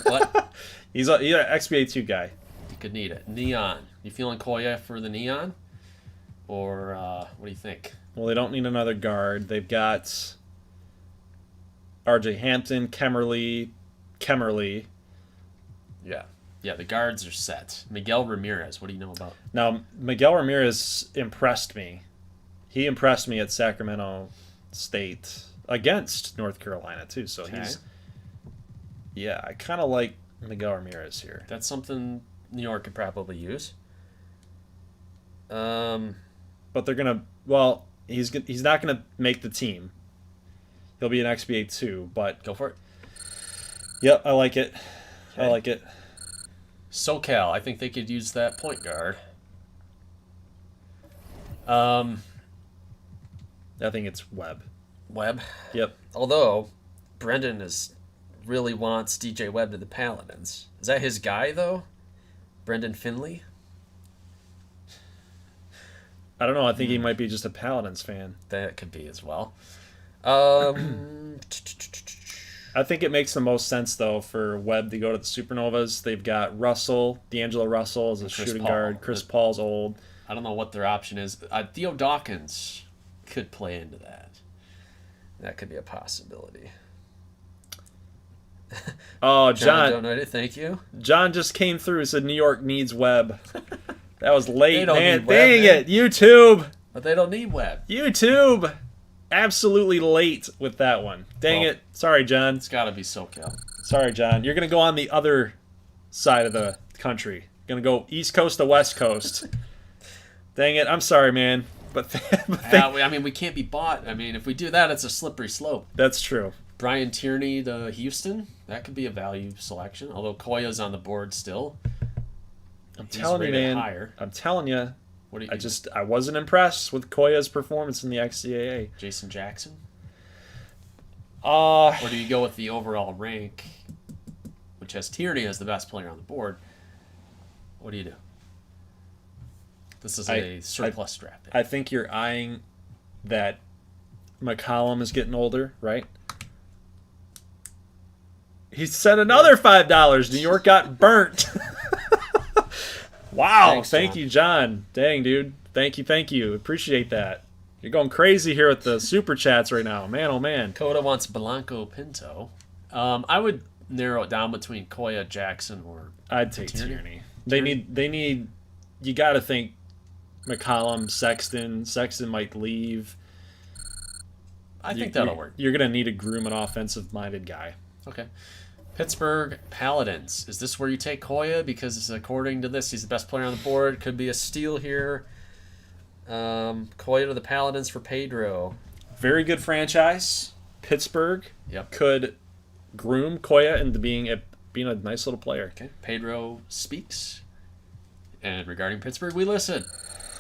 What? He's an XBA 2 guy. You could need it. Neon. You feeling Koya for the Neon? Or what do you think? Well, they don't need another guard. They've got RJ Hampton, Kemmerly. Yeah, the guards are set. Miguel Ramirez, what do you know about? Now, Miguel Ramirez impressed me. He impressed me at Sacramento State against North Carolina, too. So he's... Yeah, I kind of like Miguel Ramirez here. That's something New York could probably use. But they're going to... Well, he's not going to make the team. He'll be an XBA 2, but... Go for it. Yep, I like it. Okay. I like it. SoCal, I think they could use that point guard. I think it's Webb. Webb? Yep. Although, Brendan really wants DJ Webb to the Paladins. Is that his guy, though? Brendan Finley? I don't know. I think he might be just a Paladins fan. That could be as well. I think it makes the most sense, though, for Webb to go to the Supernovas. They've got Russell, D'Angelo Russell as a shooting guard. Chris Paul's old. I don't know what their option is. Theo Dawkins could play into that. That could be a possibility. Oh, John. Donated, thank you. John just came through and said New York needs Webb. That was late, man. Dang it. YouTube. But they don't need Webb. YouTube. Absolutely late with that one. Dang it. Sorry, John. It's got to be SoCal. Sorry, John. You're going to go on the other side of the country. Going to go East Coast to West Coast. Dang it. I'm sorry, man. But I mean, we can't be bought. I mean, if we do that, it's a slippery slope. That's true. Brian Tierney to Houston. That could be a value selection. Although Koya's on the board still. I'm telling you, man. Higher. I'm telling you. What do you I wasn't impressed with Koya's performance in the XCAA. Jason Jackson? Or do you go with the overall rank, which has Tierney as the best player on the board? What do you do? This is a surplus draft. I think you're eyeing that McCollum is getting older, right? He said another $5. New York got burnt. Wow. Thanks, thank you, John. Dang, dude. Thank you. Appreciate that. You're going crazy here with the super chats right now. Man, oh, man. Coda wants Blanco Pinto. I would narrow it down between Koya, Jackson, or I'd take Tierney. They need. You got to think McCollum, Sexton. Sexton might leave. I think that'll work. You're going to need a groom and offensive-minded guy. Okay. Pittsburgh Paladins. Is this where you take Koya? Because according to this, he's the best player on the board. Could be a steal here. Koya to the Paladins for Pedro. Very good franchise. Pittsburgh Yep. could groom Koya into being a nice little player. Okay. Pedro speaks. And regarding Pittsburgh, we listen.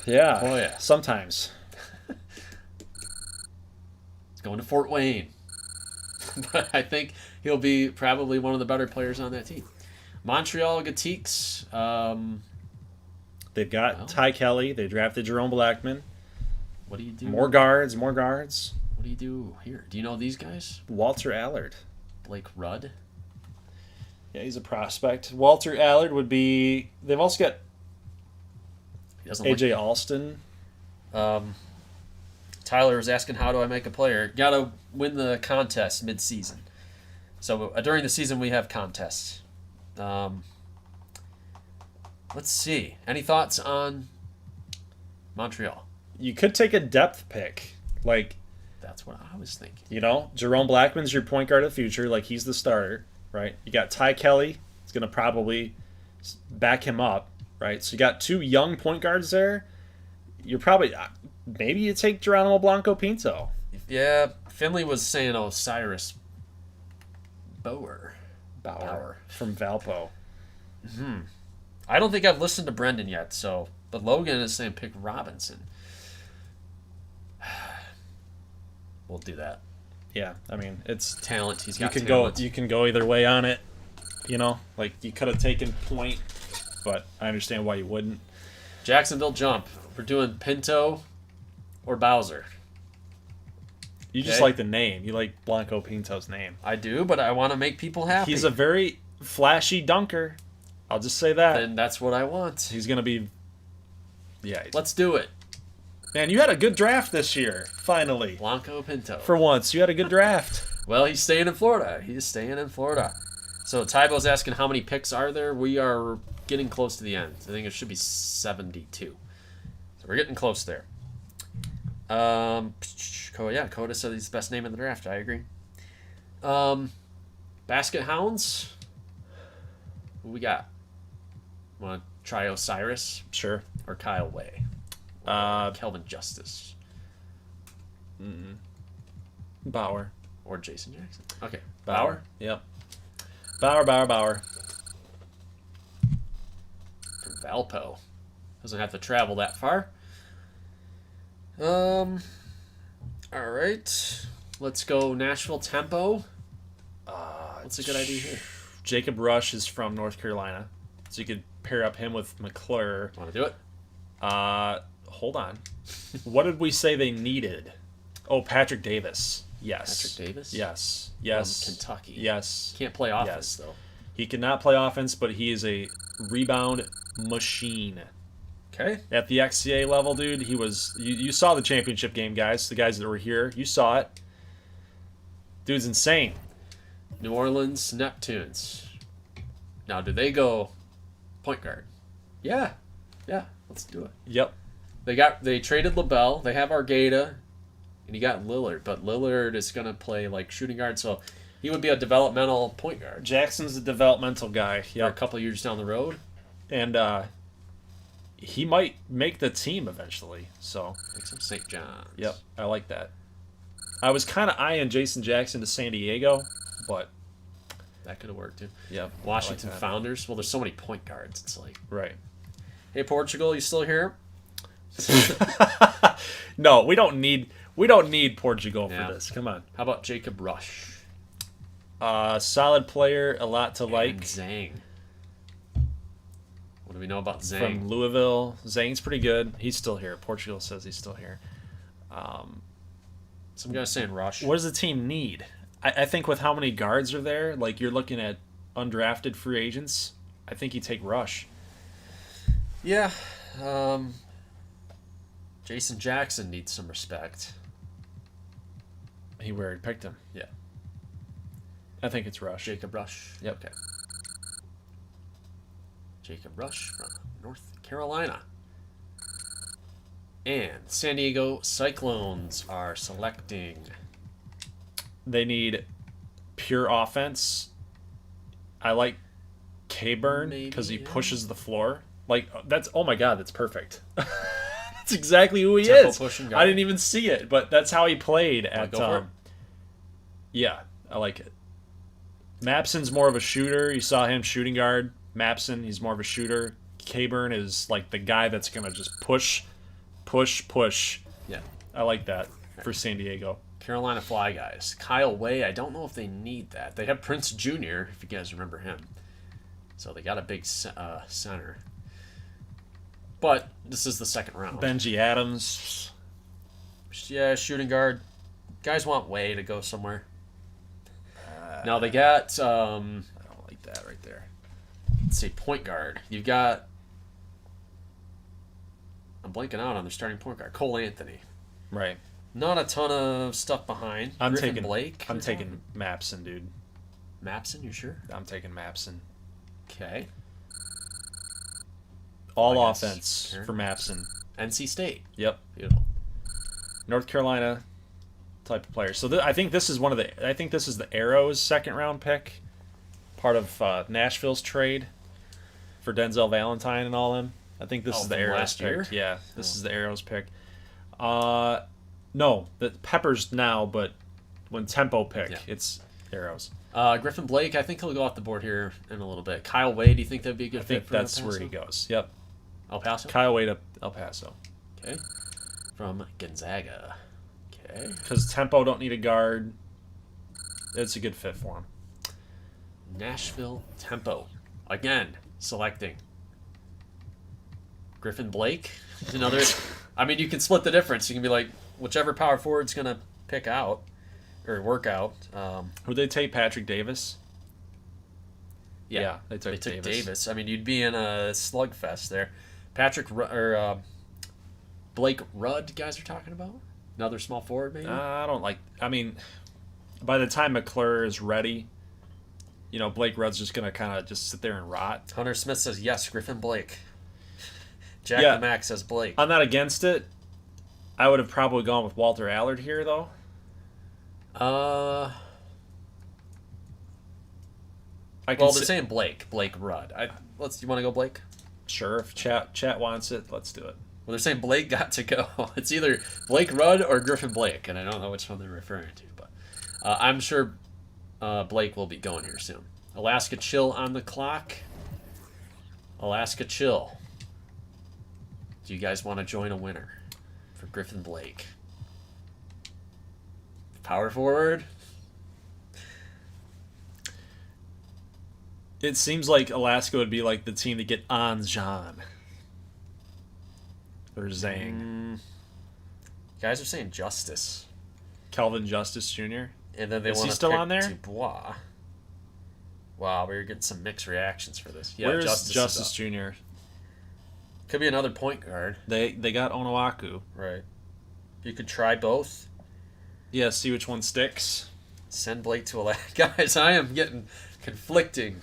Yeah. Koya. Sometimes. He's going to Fort Wayne. But I think he'll be probably one of the better players on that team. Montreal Gatiques. They've got Ty Kelly. They drafted Jerome Blackman. What do you do? More guards. What do you do here? Do you know these guys? Walter Allard. Blake Rudd. Yeah, he's a prospect. Walter Allard would be... They've also got AJ Alston. Tyler was asking, how do I make a player? Got to win the contest mid-season. So during the season, we have contests. Let's see. Any thoughts on Montreal? You could take a depth pick. Like, that's what I was thinking. you know, Jerome Blackman's your point guard of the future. Like, he's the starter, right? You got Ty Kelly. It's going to probably back him up, right? So you got 2 young point guards there. You're probably... Maybe you take Geronimo Blanco Pinto. Yeah, Finley was saying Osiris Bauer from Valpo. I don't think I've listened to Brendan yet, but Logan is saying pick Robinson. We'll do that. Yeah, I mean, it's Talent. He's got talent. You can go either way on it. You know, like you could have taken point, but I understand why you wouldn't. Jacksonville Jump. We're doing Pinto or Bowser. You just like the name. You like Blanco Pinto's name. I do, but I want to make people happy. He's a very flashy dunker. I'll just say that. And that's what I want. He's going to be... Yeah. Let's do it. Man, you had a good draft this year, finally. Blanco Pinto. For once, you had a good draft. Well, he's staying in Florida. So Tybo's asking how many picks are there. We are getting close to the end. I think it should be 72. So we're getting close there. Coda said he's the best name in the draft. I agree. Basket Hounds. Who we got? Want to try Osiris? Sure. Or Kyle Way? Or Kelvin Justice? Bauer. Or Jason Jackson? Okay. Bauer? Yep. Bauer. From Valpo. Doesn't have to travel that far. All right. Let's go Nashville Tempo. What's a good idea here? Jacob Rush is from North Carolina, so you could pair up him with McClure. Want to do it? Hold on. What did we say they needed? Oh, Patrick Davis. Yes. Patrick Davis? Yes. From Kentucky. Yes. Can't play offense, though. He cannot play offense, but he is a rebound machine. Okay. At the XCA level, dude, he was... You saw the championship game, guys. The guys that were here. You saw it. Dude's insane. New Orleans Neptunes. Now, do they go point guard? Yeah. Let's do it. Yep. They traded LaBelle. They have Argata, and you got Lillard. But Lillard is going to play like shooting guard, so he would be a developmental point guard. Jackson's a developmental guy. For a couple years down the road, and he might make the team eventually. So like some St. John's. Yep, I like that. I was kind of eyeing Jason Jackson to San Diego, but that could have worked too. Yep. Washington Founders. Well, there's so many point guards. It's like right. Hey, Portugal, you still here? No, we don't need Portugal for this. Come on. How about Jacob Rush? Solid player, a lot to like. Zhang. What do we know about Zhang? From Louisville. Zhang's pretty good. He's still here. Portugal says he's still here. Some guys saying Rush. What does the team need? I think with how many guards are there, like you're looking at undrafted free agents, I think you take Rush. Yeah. Jason Jackson needs some respect. He already picked him. Yeah. I think it's Rush. Jacob Rush. Yep. Okay. Jacob Rush from North Carolina. And San Diego Cyclones are selecting. They need pure offense. I like K-Burn because he pushes the floor. Like, that's, oh my God, that's perfect. That's exactly who he is. I didn't even see it, but that's how he played at. Go for it. Yeah, I like it. Mapson's more of a shooter. You saw him shooting guard. Mapson, he's more of a shooter. K-Burn is like the guy that's going to just push. Yeah. I like that for San Diego. Carolina Fly Guys. Kyle Way, I don't know if they need that. They have Prince Jr., if you guys remember him. So they got a big center. But this is the second round. Benji Adams. Yeah, shooting guard. Guys want Way to go somewhere. Now they got, I don't like that right there. let's see, point guard. You've got, I'm blanking out on their starting point guard. Cole Anthony. Right. Not a ton of stuff behind. Griffin Blake. I'm taking Mapson, dude. Mapson, you sure? I'm taking Mapson. Okay. All I guess. offense Sure. for Mapson. NC State. Yep. Beautiful. North Carolina type of player. So I think this is the Arrows second round pick, part of Nashville's trade for Denzel Valentine and all them. I think this is the from Arrows last pick. year? Yeah, this is the Arrows pick. No, the Peppers now, but when Tempo pick, Yeah. it's Arrows. Griffin Blake, I think he'll go off the board here in a little bit. Kyle Way, do you think that'd be a good I fit think for that's El where Paso? he goes. Yep. El Paso? Kyle Wade to El Paso. Okay. From Gonzaga. Okay. Because Tempo don't need a guard. It's a good fit for him. Nashville Tempo. Again, selecting Griffin Blake. Another. I mean, you can split the difference. You can be like, whichever power forward's going to pick out or work out. Would they take Patrick Davis? Yeah, they took Davis. I mean, you'd be in a slugfest there. Blake Rudd, guys are talking about? Another small forward, maybe? I don't like. I mean, by the time McClure is ready, Blake Rudd's just gonna kind of just sit there and rot. Hunter Smith says yes, Griffin Blake. Jack Yeah. the Mac says Blake. I'm not against it. I would have probably gone with Walter Allard here, though. They're saying Blake Rudd. You want to go Blake? Sure, if chat wants it, let's do it. Well, they're saying Blake got to go. It's either Blake Rudd or Griffin Blake, and I don't know which one they're referring to, but I'm sure Blake will be going here soon. Alaska Chill on the clock. Alaska Chill. Do you guys want to join a winner for Griffin Blake? Power forward? It seems like Alaska would be like the team to get on John. Or Zhang. Guys are saying Justice. Kelvin Justice Jr. And then they Is want he to still pick on there? Dubois. Wow, we're getting some mixed reactions for this. Yeah, Where's Justice Justice is up. Jr.? Could be another point guard. They got Onoaku. Right. You could try both. Yeah, see which one sticks. Send Blake to Alaska. Guys, I am getting conflicting.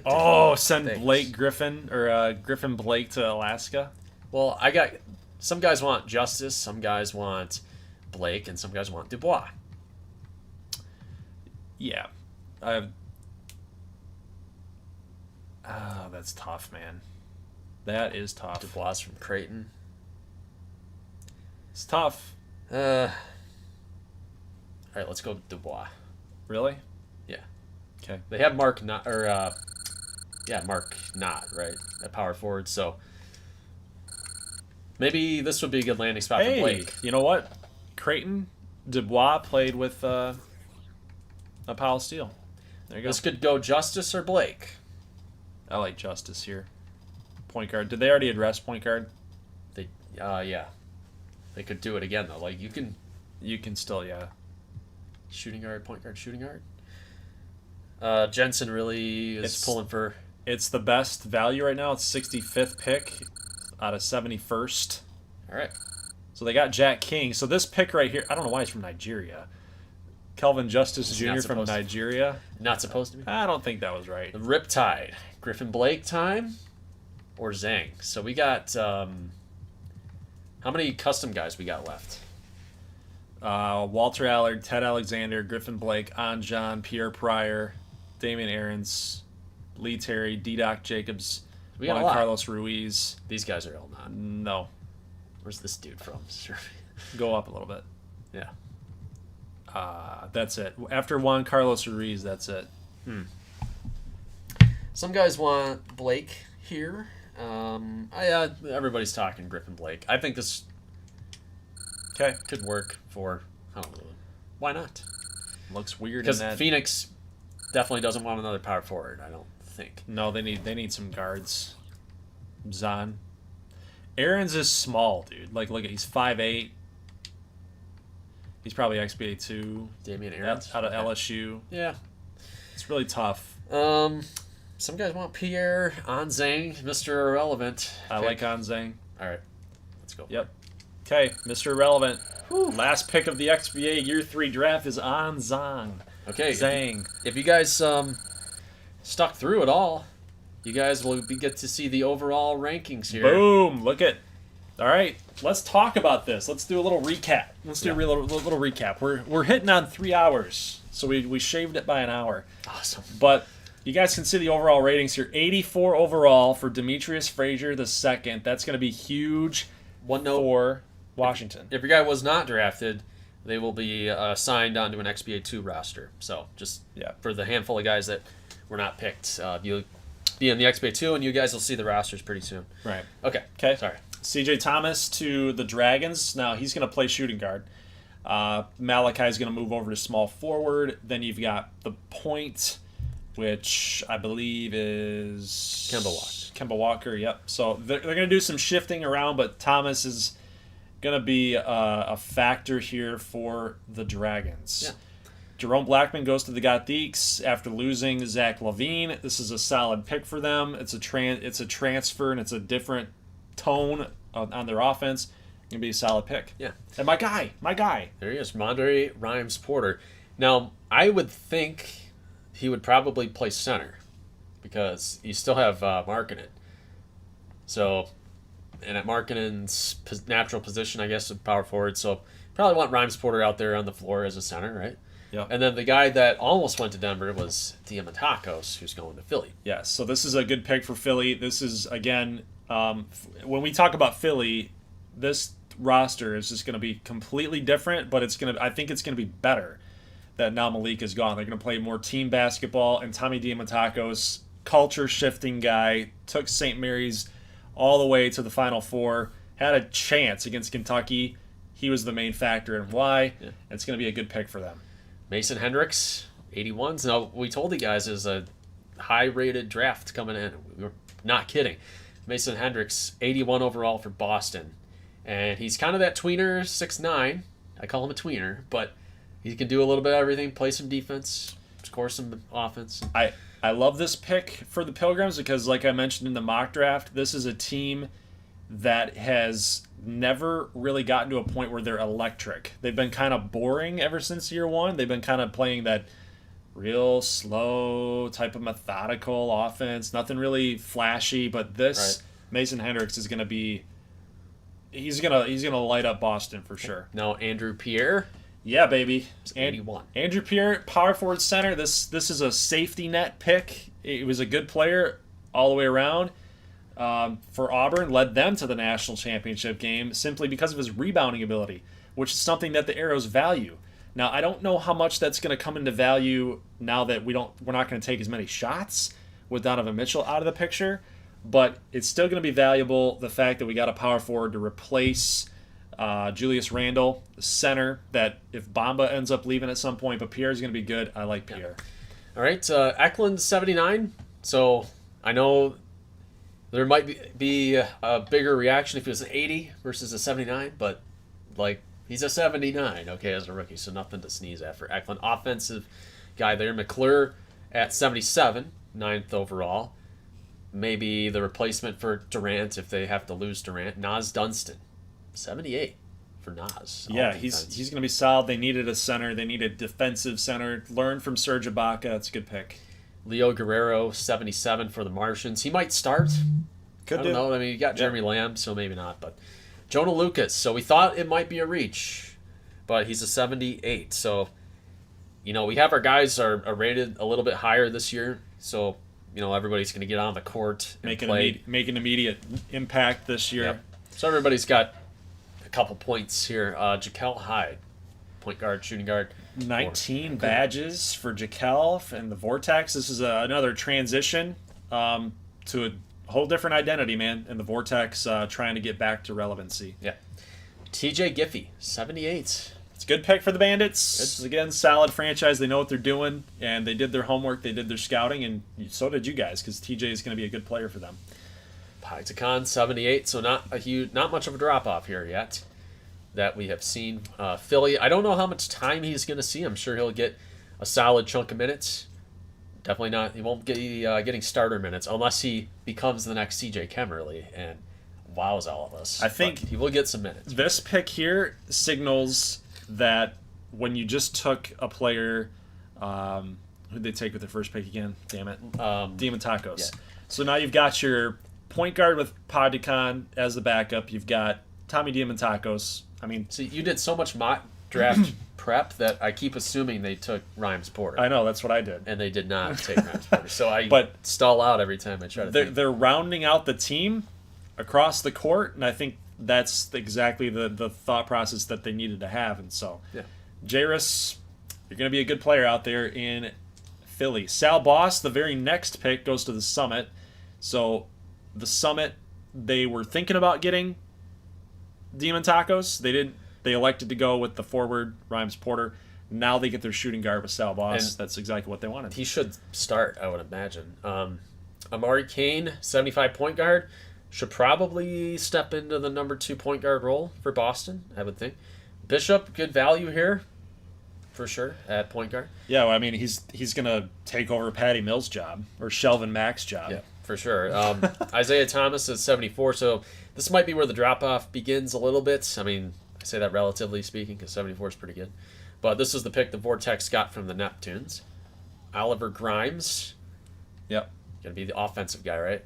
Oh, send things. Blake Griffin or Griffin Blake to Alaska. Well, I got some guys want Justice, some guys want Blake, and some guys want Dubois. Yeah, that's tough, man. That is tough. Dubois from Creighton. It's tough. All right, let's go with Dubois. Really? Yeah. Okay. They have Mark Knott, Mark Knott, right, at power forward. So maybe this would be a good landing spot for Blake. You know what? Creighton, Dubois played with Apollo Steel. There you go. This could go Justice or Blake. I like Justice here. Point guard. Did they already address point guard? Yeah. They could do it again though. Like you can still, yeah. shooting guard, point guard, shooting guard. Jensen really is pulling for. It's the best value right now. It's 65th pick out of 71st. All right. So they got Jack King. So this pick right here, I don't know why he's from Nigeria. Kelvin Justice Is he not Jr. from supposed to? Nigeria. Not supposed to be. I don't think that was right. The Riptide, Griffin Blake time, or Zhang. So we got how many custom guys we got left? Walter Allard, Ted Alexander, Griffin Blake, Anjan, Pierre Pryor, Damian Aarons, Lee Terry, D-Doc Jacobs, We got a Juan lot. Carlos Ruiz. These guys are all not. No. Where's this dude from? Go up a little bit. Yeah. That's it. After Juan Carlos Ruiz, that's it. Some guys want Blake here. Everybody's talking Griffin Blake. I think this could work for. I don't know. Why not? Looks weird Because in that. Phoenix definitely doesn't want another power forward. I don't think. No, they need some guards. Zahn. Aaron's is small, dude. Like, look at he's 5'8". He's probably XBA 2. Damian Aaron's out of LSU. Yeah, It's really tough. Some guys want Pierre Anzang, Mr. Irrelevant. I like Anzang. All right, let's go. Yep. Okay, Mr. Irrelevant. Last pick of the XBA Year 3 draft is Anzang. Okay, Zang. if you guys stuck through it all, you guys will get to see the overall rankings here. Boom! Look at. All right, let's talk about this. Let's do a little recap. Let's do a little recap. We're hitting on 3 hours, so we shaved it by an hour. Awesome. But you guys can see the overall ratings here. 84 overall for Demetrius Frazier II. That's going to be huge. One note for Washington. If your guy was not drafted, they will be signed onto an XBA 2 roster. So just for the handful of guys that were not picked, you'll be in the XBA 2, and you guys will see the rosters pretty soon. Right. Okay. Sorry. CJ Thomas to the Dragons. Now he's going to play shooting guard. Malachi is going to move over to small forward. Then you've got the point, which I believe is Kemba Walker. Yep. So they're going to do some shifting around, but Thomas is going to be a factor here for the Dragons. Yeah. Jerome Blackman goes to the Gothiques after losing Zach LaVine. This is a solid pick for them. It's a transfer, and it's a different tone on their offense. Gonna be a solid pick. Yeah. And my guy. There he is, Mondre Rhymes Porter. Now, I would think he would probably play center because you still have Markkanen. So, and at Markkanen's natural position, I guess, of power forward. So, probably want Rhymes Porter out there on the floor as a center, right? Yeah. And then the guy that almost went to Denver was Diamantakos, who's going to Philly. Yes. So this is a good pick for Philly. This is, again, when we talk about Philly, this roster is just going to be completely different, but I think it's going to be better that now Malik is gone. They're going to play more team basketball, and Tommy Diamantakos, culture-shifting guy, took St. Mary's all the way to the Final Four, had a chance against Kentucky. He was the main factor in why. Yeah. It's going to be a good pick for them. Mason Hendricks, 81s. Now, we told you guys there's a high-rated draft coming in. We were not kidding. Mason Hendricks, 81 overall for Boston. And he's kind of that tweener, 6'9". I call him a tweener, but he can do a little bit of everything, play some defense, score some offense. I love this pick for the Pilgrims because, like I mentioned in the mock draft, this is a team that has never really gotten to a point where they're electric. They've been kind of boring ever since year one. They've been kind of playing that real slow type of methodical offense. Nothing really flashy, but this Mason Hendricks is going to be he's going to light up Boston for sure. Now Andrew Pierre, yeah, baby. 81. Andrew Pierre, power forward center. This is a safety net pick. It was a good player all the way around. For Auburn, led them to the national championship game simply because of his rebounding ability, which is something that the Arrows value. Now, I don't know how much that's going to come into value now that we're not going to take as many shots with Donovan Mitchell out of the picture, but it's still going to be valuable, the fact that we got a power forward to replace Julius Randle, the center, that if Bamba ends up leaving at some point, but Pierre's going to be good. I like Pierre. All right, Eklund, 79. So I know there might be a bigger reaction if it was an 80 versus a 79, but he's a 79, okay, as a rookie, so nothing to sneeze at for Eklund. Offensive guy there. McClure at 77, 9th overall. Maybe the replacement for Durant if they have to lose Durant. Nas Dunstan, 78 for Nas. Yeah, he's going to be solid. They needed a center. They needed defensive center. Learn from Serge Ibaka. It's a good pick. Leo Guerrero, 77 for the Martians. He might start. I don't know. I mean, you got Jeremy Lamb, so maybe not. But Jonah Lucas. So we thought it might be a reach, but he's a 78. So, we have our guys are rated a little bit higher this year. So, everybody's going to get on the court and make an immediate impact this year. Yep. So everybody's got a couple points here. Jaquel Hyde, point guard, shooting guard. 19 badges for Jekyll and the Vortex. This is another transition to a whole different identity, man. And the Vortex trying to get back to relevancy. Yeah. TJ Giffey, 78. It's a good pick for the Bandits. It's, again, solid franchise. They know what they're doing, and they did their homework. They did their scouting, and so did you guys, because TJ is going to be a good player for them. Python, 78. So not much of a drop-off here yet that we have seen. Philly, I don't know how much time he's going to see. I'm sure he'll get a solid chunk of minutes. Definitely not. He won't get getting starter minutes unless he becomes the next CJ Kemmerly and wows all of us. I think he will get some minutes. This pick here signals that when you just took a player, who'd they take with their first pick again? Damn it. Demon Tacos. Yeah. So now you've got your point guard with Padicon as the backup. You've got Tommy Diamantacos. I mean, see, you did so much mock draft prep that I keep assuming they took Rhymes Porter. I know, that's what I did. And they did not take Rhymes Porter. So I but stall out every time I try to think. They're rounding out the team across the court, and I think that's exactly the thought process that they needed to have. And so, yeah. Jairus, you're going to be a good player out there in Philly. Sal Boss, the very next pick, goes to the Summit. So the Summit, they were thinking about getting Demon Tacos. They didn't. They elected to go with the forward Rhymes Porter. Now they get their shooting guard with Sal Boss. And that's exactly what they wanted. He should start, I would imagine. Amari Kane, 75 point guard, should probably step into the number 2 point guard role for Boston, I would think. Bishop, good value here, for sure, at point guard. Yeah, well, I mean, he's going to take over Patty Mills' job, or Shelvin Mack's job. Yeah, for sure. Isaiah Thomas is 74, so this might be where the drop-off begins a little bit. I mean, I say that relatively speaking, because 74 is pretty good. But this is the pick the Vortex got from the Neptunes. Oliver Grimes. Yep. Going to be the offensive guy, right?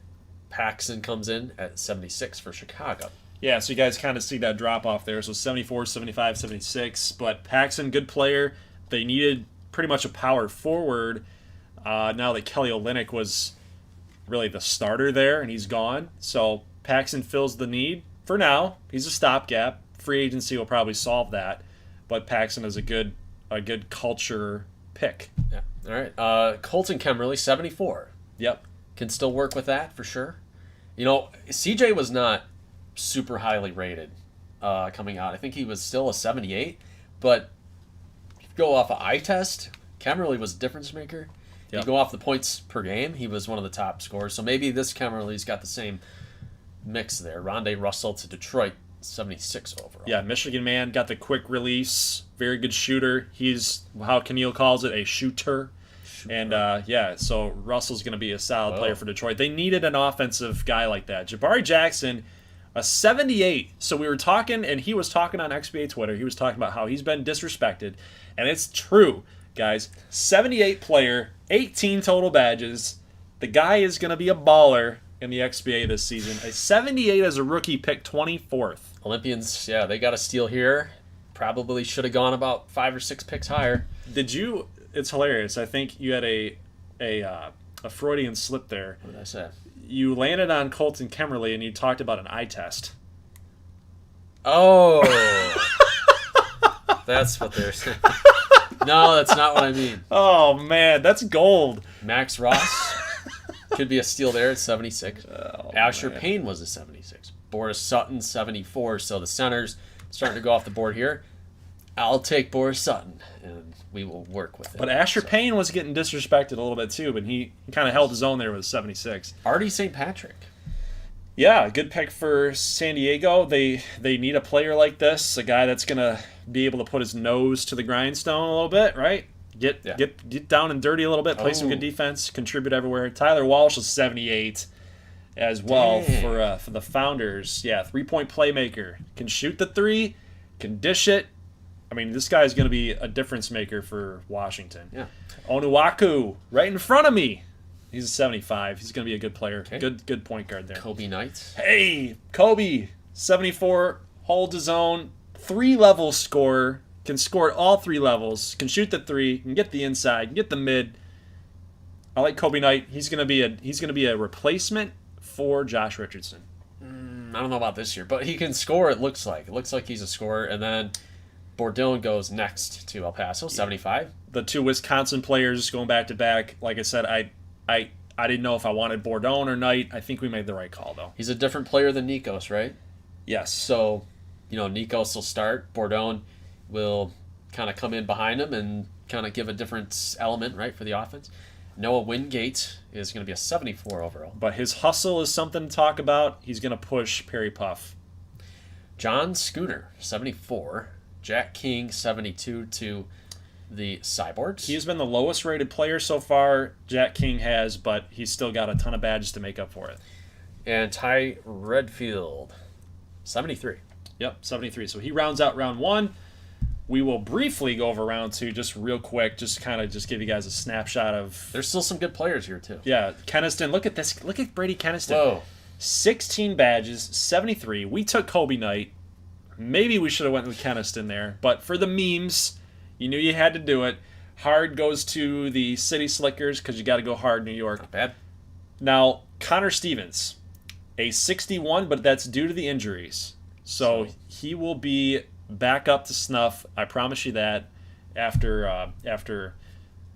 Paxson comes in at 76 for Chicago. Yeah, so you guys kind of see that drop-off there. So 74, 75, 76. But Paxson, good player. They needed pretty much a power forward now that Kelly Olynyk was really the starter there, and he's gone. So Paxson fills the need for now. He's a stopgap. Free agency will probably solve that. But Paxson is a good culture pick. Yeah. All right. Colton Kemmerly, 74. Yep. Can still work with that for sure. You know, CJ was not super highly rated coming out. I think he was still a 78. But if you go off an eye test, Kemmerly was a difference maker. Yep. You go off the points per game, he was one of the top scorers. So maybe this Kemmerly's got the same mix there. Rondé Russell to Detroit, 76 overall. Yeah, Michigan man, got the quick release, very good shooter. He's, how Keneal calls it, a shooter. And, so Russell's going to be a solid player for Detroit. They needed an offensive guy like that. Jabari Jackson, a 78. So we were talking, and he was talking on XBA Twitter. He was talking about how he's been disrespected. And it's true, guys. 78 player, 18 total badges. The guy is going to be a baller in the XBA this season. A 78 as a rookie, picked 24th. Olympians, yeah, they got a steal here. Probably should have gone about 5 or 6 picks higher. Did you... It's hilarious. I think you had a Freudian slip there. What did I say? You landed on Colton Kemmerly, and you talked about an eye test. Oh. That's what they're saying. No, that's not what I mean. Oh, man. That's gold. Max Ross could be a steal there at 76. Asher man. Payne was a 76. Boris Sutton, 74. So the centers starting to go off the board here. I'll take Boris Sutton, and we will work with it. But Asher Payne was getting disrespected a little bit, too, but he kind of held his own there with 76. Artie St. Patrick. Yeah, good pick for San Diego. They need a player like this, a guy that's going to be able to put his nose to the grindstone a little bit, right? Get down and dirty a little bit, play some good defense, contribute everywhere. Tyler Walsh is 78 as well for the Founders. Yeah, 3-point playmaker. Can shoot the three, can dish it. I mean, this guy's going to be a difference maker for Washington. Yeah. Onuaku, right in front of me. He's a 75. He's going to be a good player. Okay. Good point guard there. Kobe Knight. Hey, Kobe, 74, holds his own, 3-level scorer, can score at all 3 levels, can shoot the 3, can get the inside, can get the mid. I like Kobe Knight. He's going to be a replacement for Josh Richardson. I don't know about this year, but he can score. It looks like he's a scorer, and then Bourdon goes next to El Paso, 75. The two Wisconsin players going back to back. Like I said, I didn't know if I wanted Bourdon or Knight. I think we made the right call, though. He's a different player than Nikos, right? Yes. So, Nikos will start. Bourdon will kind of come in behind him and kind of give a different element, right, for the offense. Noah Wingate is going to be a 74 overall. But his hustle is something to talk about. He's going to push Perry Puff. John Schooner, 74. Jack King, 72 to the Cyborgs. He's been the lowest rated player so far, Jack King has, but he's still got a ton of badges to make up for it. And Ty Redfield, 73. Yep, 73. So he rounds out round 1. We will briefly go over round 2 just real quick, just give you guys a snapshot of... There's still some good players here, too. Yeah, Keniston. Look at this. Look at Brady Keniston. Whoa. 16 badges, 73. We took Kobe Knight. Maybe we should have went with Keniston there, but for the memes, you knew you had to do it. Hard goes to the City Slickers because you got to go hard, New York. Not bad. Now, Connor Stevens, a 61, but that's due to the injuries. So he will be back up to snuff. I promise you that after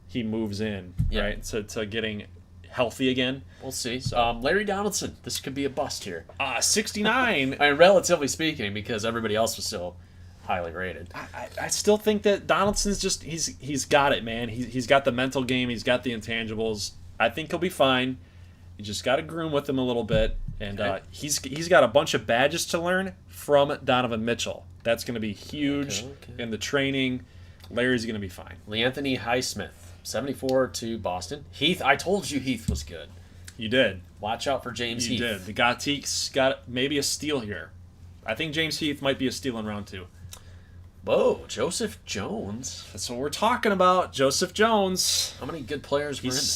he moves in, right, to getting healthy again. We'll see. Larry Donaldson, this could be a bust here. 69. I mean, relatively speaking, because everybody else was so highly rated. I still think that Donaldson's just he's got it, man. He's got the mental game. He's got the intangibles. I think he'll be fine. You just got to groom with him a little bit, and he's got a bunch of badges to learn from Donovan Mitchell. That's going to be huge in the training. Larry's going to be fine. LeAnthony Highsmith, 74 to Boston. Heath, I told you Heath was good. You did. Watch out for James Heath. You did. The Gatique's got maybe a steal here. I think James Heath might be a steal in round 2. Whoa, Joseph Jones. That's what we're talking about. Joseph Jones. How many good players were in He's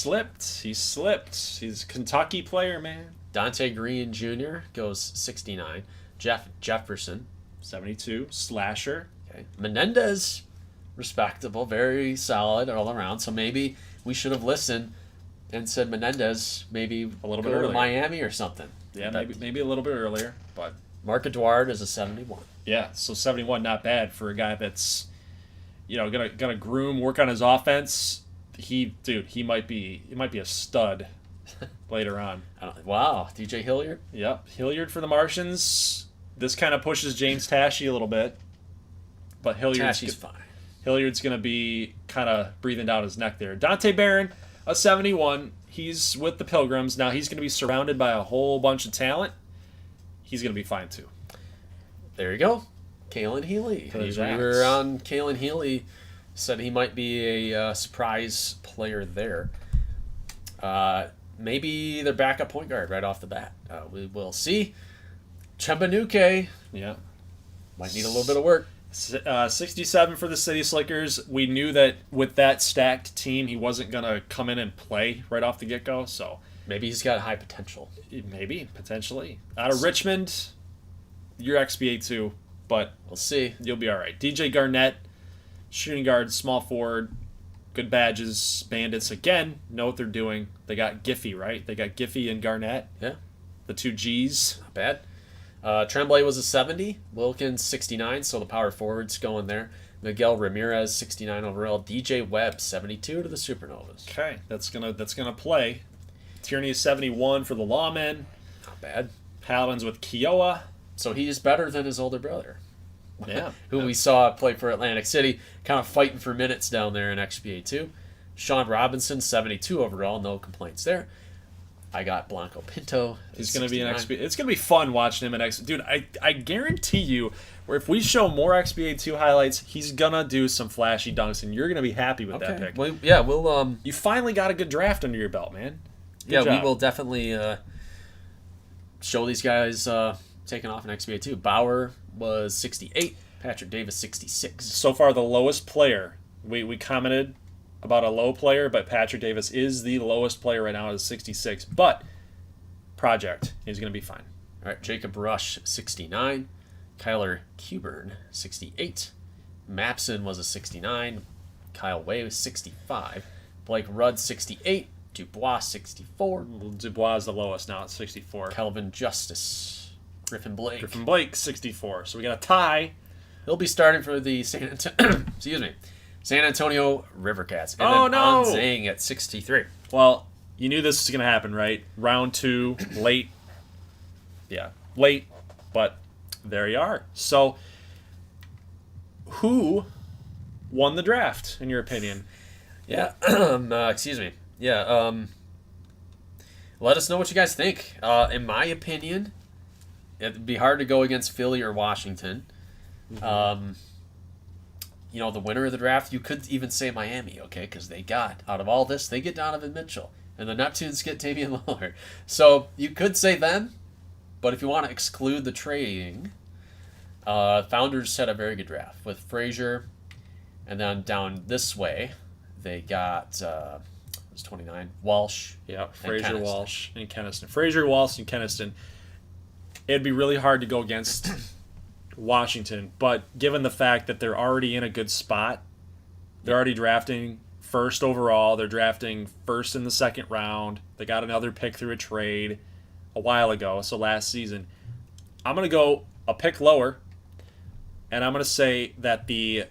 slipped. He's a Kentucky player, man. Dante Green Jr. goes 69. Jeff Jefferson, 72. Slasher. Okay. Menendez, respectable, very solid all around. So maybe we should have listened and said Menendez maybe a little bit go earlier to Miami or something. Yeah, maybe a little bit earlier, but Mark Edouard is a 71. Yeah, so 71, not bad for a guy that's, gonna groom, work on his offense. He might be a stud later on. Wow, DJ Hilliard. Yep, Hilliard for the Martians. This kind of pushes James Tashi a little bit, but Tashi's fine. Hilliard's gonna be kind of breathing down his neck there. Dante Barron, a 71. He's with the Pilgrims now. He's gonna be surrounded by a whole bunch of talent. He's gonna be fine too. There you go. Kalen Healy. We were on Kalen Healy. Said he might be a surprise player there. Maybe their backup point guard right off the bat. We will see. Chembanuke. Yeah. Might need a little bit of work. 67 for the City Slickers. We knew that with that stacked team, he wasn't going to come in and play right off the get-go, so... Maybe he's got high potential. Maybe, potentially. Out of Richmond, you're XBA too, but we'll see. You'll be all right. DJ Garnett, shooting guard, small forward, good badges. Bandits, again, know what they're doing. They got Giffey, right? They got Giffey and Garnett. Yeah. The two Gs. Not bad. Tremblay was a 70. Wilkins, 69, so the power forwards going there. Miguel Ramirez, 69 overall. DJ Webb, 72 to the Supernovas. Okay, that's gonna play. Tierney is 71 for the Lawmen. Not bad. Paladins with Kiowa. So he is better than his older brother. Yeah. Who we saw play for Atlantic City, kind of fighting for minutes down there in XBA 2. Sean Robinson, 72 overall, no complaints there. I got Blanco Pinto. He's going to be an XBA. It's going to be fun watching him in XBA. Dude, I guarantee you, if we show more XBA 2 highlights, he's going to do some flashy dunks, and you're going to be happy with that pick. Well, yeah, we'll... You finally got a good draft under your belt, man. Good job. We will definitely show these guys taking off in XBA 2. Bauer was 68. Patrick Davis, 66. So far, the lowest player. We commented about a low player, but Patrick Davis is the lowest player right now at 66. But Project is going to be fine. All right, Jacob Rush, 69. Kyler Cuburn, 68. Mapson was a 69. Kyle Way was 65. Blake Rudd, 68. Dubois, 64. Dubois is the lowest now at 64. Kelvin Justice. Griffin Blake, 64. So we got a tie He'll be starting for the San Antonio Rivercats. And Oh, then no! Zhang at 63. Well, you knew this was going to happen, right? Round 2, late. Yeah, late, but there you are. So, who won the draft, in your opinion? Yeah, excuse me. Yeah, let us know what you guys think. In my opinion, it'd be hard to go against Philly or Washington. The winner of the draft, you could even say Miami, okay? Because they got, out of all this, they get Donovan Mitchell. And the Neptunes get Damian Lillard. So you could say them, but if you want to exclude the trading, Founders had a very good draft with Frazier. And then down this way, they got, it was 29, Walsh. Yeah, Frazier, Walsh, and Keniston. Frazier, Walsh, and Keniston. It'd be really hard to go against Washington, but given the fact that they're already in a good spot, they're already drafting first overall, they're drafting first in the second round, they got another pick through a trade a while ago, so last season. I'm going to go a pick lower, and I'm going to say that the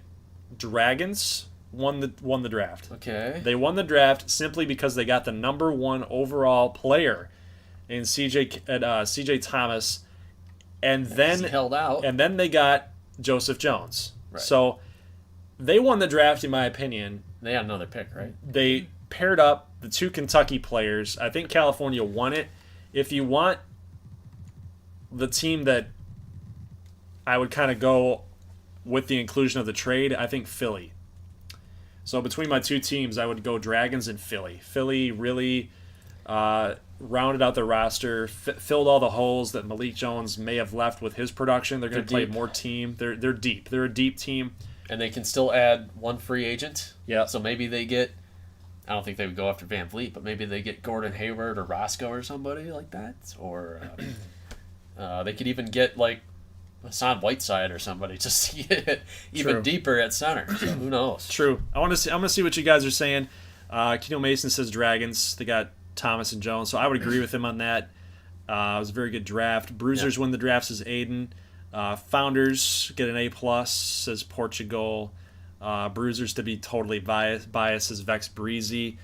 Dragons won the draft. Okay. They won the draft simply because they got the number 1 overall player in CJ Thomas, and then he held out. And then they got Joseph Jones. Right. So they won the draft, in my opinion. They had another pick, right? They paired up the 2 Kentucky players. I think California won it. If you want the team that I would kind of go with the inclusion of the trade, I think Philly. So between my 2 teams, I would go Dragons and Philly. Philly really rounded out the roster, filled all the holes that Malik Jones may have left with his production. They're going to play more team. They're deep. They're a deep team. And they can still add one free agent. Yeah. So maybe they get, I don't think they would go after Van Vliet, but maybe they get Gordon Hayward or Roscoe or somebody like that. Or they could even get like Hassan Whiteside or somebody just to get even deeper at center. So who knows? True. I'm gonna see what you guys are saying. Keno Mason says Dragons. They got Thomas and Jones, so I would agree with him on that. It was a very good draft. Bruisers win the draft, says Aiden. Founders get an A+, says Portugal. Bruisers to be totally biased, says Vex Breezy.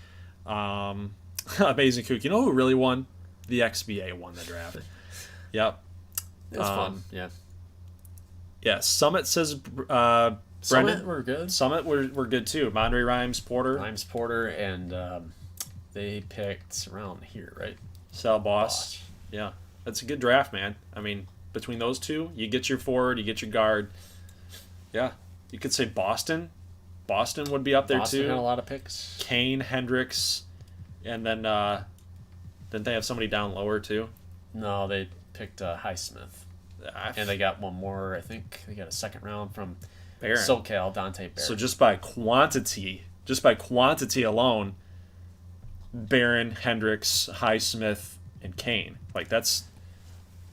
Amazing Kook. You know who really won? The XBA won the draft. Yep. It was fun. Yeah. Yeah. Summit says Summit were good. Summit were good too. Mondre Rhymes Porter. And they picked around here, right? Sal Boss. Yeah. That's a good draft, man. I mean, between those 2, you get your forward, you get your guard. Yeah. You could say Boston. Boston would be up there Boston too. had a lot of picks. Kane, Hendricks, and then didn't they have somebody down lower too? No, they picked Highsmith. And they got one more, I think. They got a second round from Barron. SoCal, Dante Barron. So just by quantity alone, Barron, Hendricks, Highsmith, and Kane. Like that's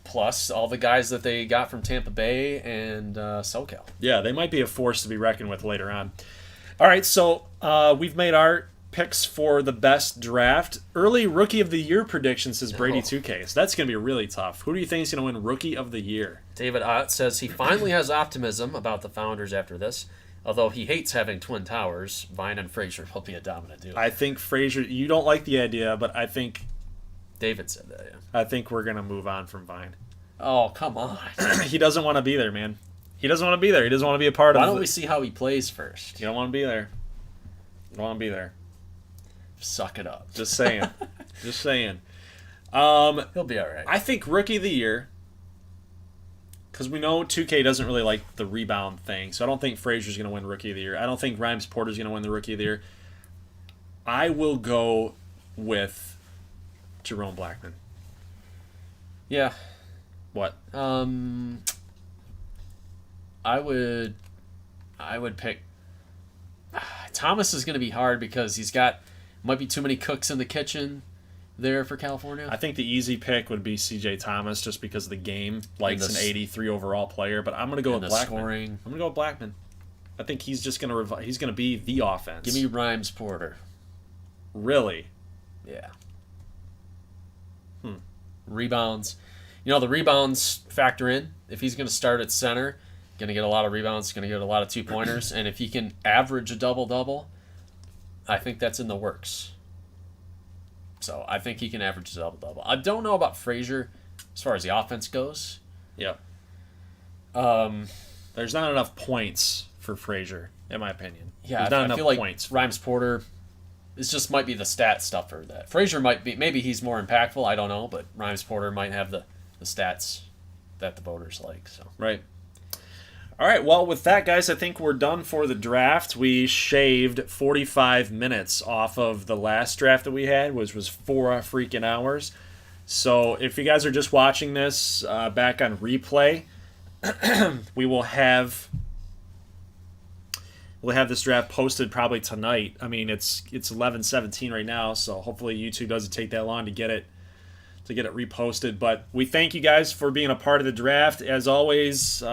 plus all the guys that they got from Tampa Bay and SoCal. Yeah, they might be a force to be reckoned with later on. All right, so we've made our picks for the best draft. Early Rookie of the Year predictions says Brady 2K. So that's going to be really tough. Who do you think is going to win Rookie of the Year? David Ott says he finally has optimism about the Founders after this. Although he hates having twin towers, Vine and Frazier will be a dominant duo. I think Frazier, you don't like the idea, but I think David said that, yeah. I think we're going to move on from Vine. Oh, come on. He doesn't want to be there, man. He doesn't want to be there. He doesn't want to be a part of it. Why don't we see how he plays first? You don't want to be there. You don't want to be there. Suck it up. Just saying. Just saying. He'll be all right. I think Rookie of the Year, because we know 2K doesn't really like the rebound thing, so I don't think Frazier's going to win Rookie of the Year. I don't think Rhymes Porter's going to win the Rookie of the Year. I will go with Jerome Blackman. Yeah. What? I would pick. Thomas is going to be hard because he's got might be too many cooks in the kitchen there for California. I think the easy pick would be CJ Thomas just because the game likes an 83 overall player, but I'm going to go with Blackman. Scoring. I'm going to go with Blackman. I think he's just going to he's going to be the offense. Give me Rhymes Porter. Really? Yeah. Rebounds. You know, the rebounds factor in. If he's going to start at center, going to get a lot of rebounds, going to get a lot of 2-pointers, and if he can average a double-double, I think that's in the works. So I think he can average a double-double. I don't know about Frazier as far as the offense goes. Yeah. There's not enough points for Frazier, in my opinion. Yeah, There's not I enough feel like points. Rhymes Porter, this just might be the stat stuffer. That Frazier might be, maybe he's more impactful, I don't know, but Rhymes Porter might have the stats that the voters like. So Right. All right, well, with that, guys, I think we're done for the draft. We shaved 45 minutes off of the last draft that we had, which was 4 freaking hours. So if you guys are just watching this back on replay, we'll have this draft posted probably tonight. I mean, it's 11:17 right now, so hopefully YouTube doesn't take that long to get it reposted. But we thank you guys for being a part of the draft. As always,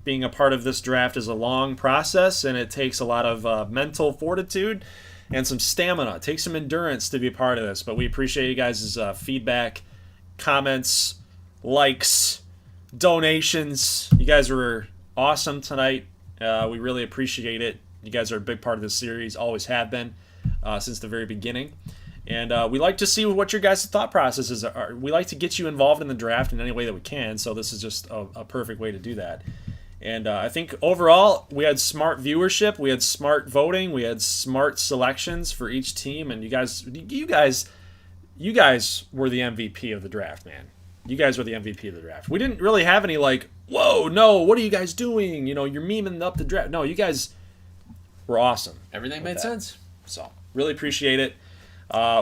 being a part of this draft is a long process, and it takes a lot of mental fortitude and some stamina. It takes some endurance to be a part of this. But we appreciate you guys' feedback, comments, likes, donations. You guys were awesome tonight. We really appreciate it. You guys are a big part of this series, always have been since the very beginning. And we like to see what your guys' thought processes are. We like to get you involved in the draft in any way that we can, so this is just a perfect way to do that. And I think overall, we had smart viewership, we had smart voting, we had smart selections for each team, and you guys were the MVP of the draft, man. You guys were the MVP of the draft. We didn't really have any like, whoa, no, what are you guys doing? You know, you're memeing up the draft. No, you guys were awesome. everything made sense. So, really appreciate it.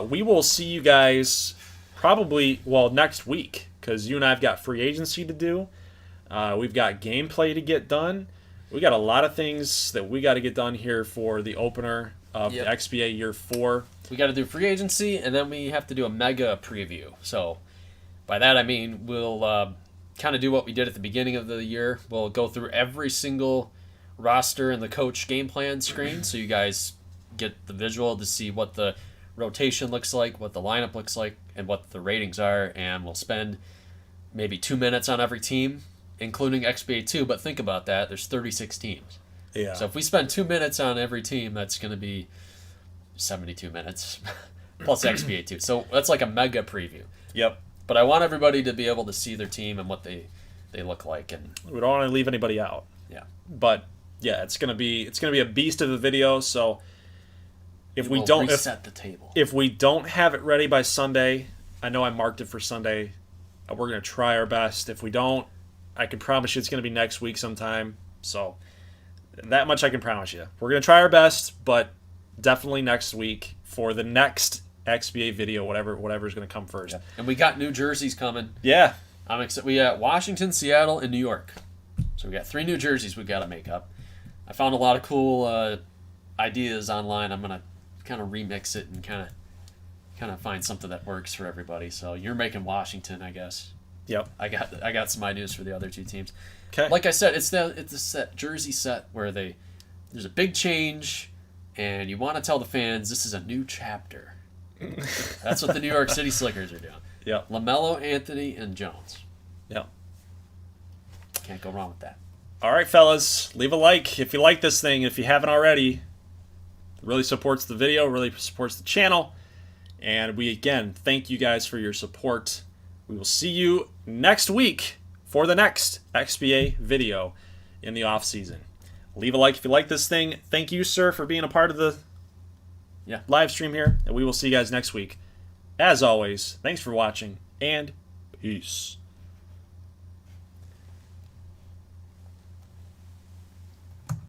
We will see you guys probably, next week, because you and I have got free agency to do. We've got gameplay to get done. We got a lot of things that we got to get done here for the opener of the XBA Year 4. We got to do free agency, and then we have to do a mega preview. So by that I mean we'll kind of do what we did at the beginning of the year. We'll go through every single roster and the coach game plan screen, so you guys get the visual to see what the rotation looks like, what the lineup looks like, and what the ratings are, and we'll spend maybe 2 minutes on every team, including XBA 2, but think about that, there's 36 teams. Yeah. So if we spend 2 minutes on every team, that's going to be 72 minutes, plus XBA 2. So that's like a mega preview. Yep. But I want everybody to be able to see their team and what they look like. And we don't want to leave anybody out. Yeah. But, yeah, it's gonna be a beast of a video, so if we don't reset the table. If we don't have it ready by Sunday, I know I marked it for Sunday. We're going to try our best. If we don't, I can promise you it's going to be next week sometime. So that much I can promise you. We're going to try our best, but definitely next week for the next XBA video, whatever is going to come first. Yeah. And we got new jerseys coming. Yeah. I'm excited. We got Washington, Seattle, and New York. So we got 3 new jerseys we got to make up. I found a lot of cool ideas online. I'm going to kind of remix it and kind of find something that works for everybody. So you're making Washington, I guess. Yep. I got some ideas for the other 2 teams. Okay. Like I said, it's a set jersey set where there's a big change, and you want to tell the fans this is a new chapter. That's what the New York City Slickers are doing. Yep. LaMelo, Anthony, and Jones. Yep. Can't go wrong with that. All right, fellas, leave a like if you like this thing. If you haven't already, it really supports the video, really supports the channel. And we, again, thank you guys for your support. We will see you next week for the next XBA video in the off season. Leave a like if you like this thing. Thank you, sir, for being a part of the live stream here. And we will see you guys next week. As always, thanks for watching, and peace.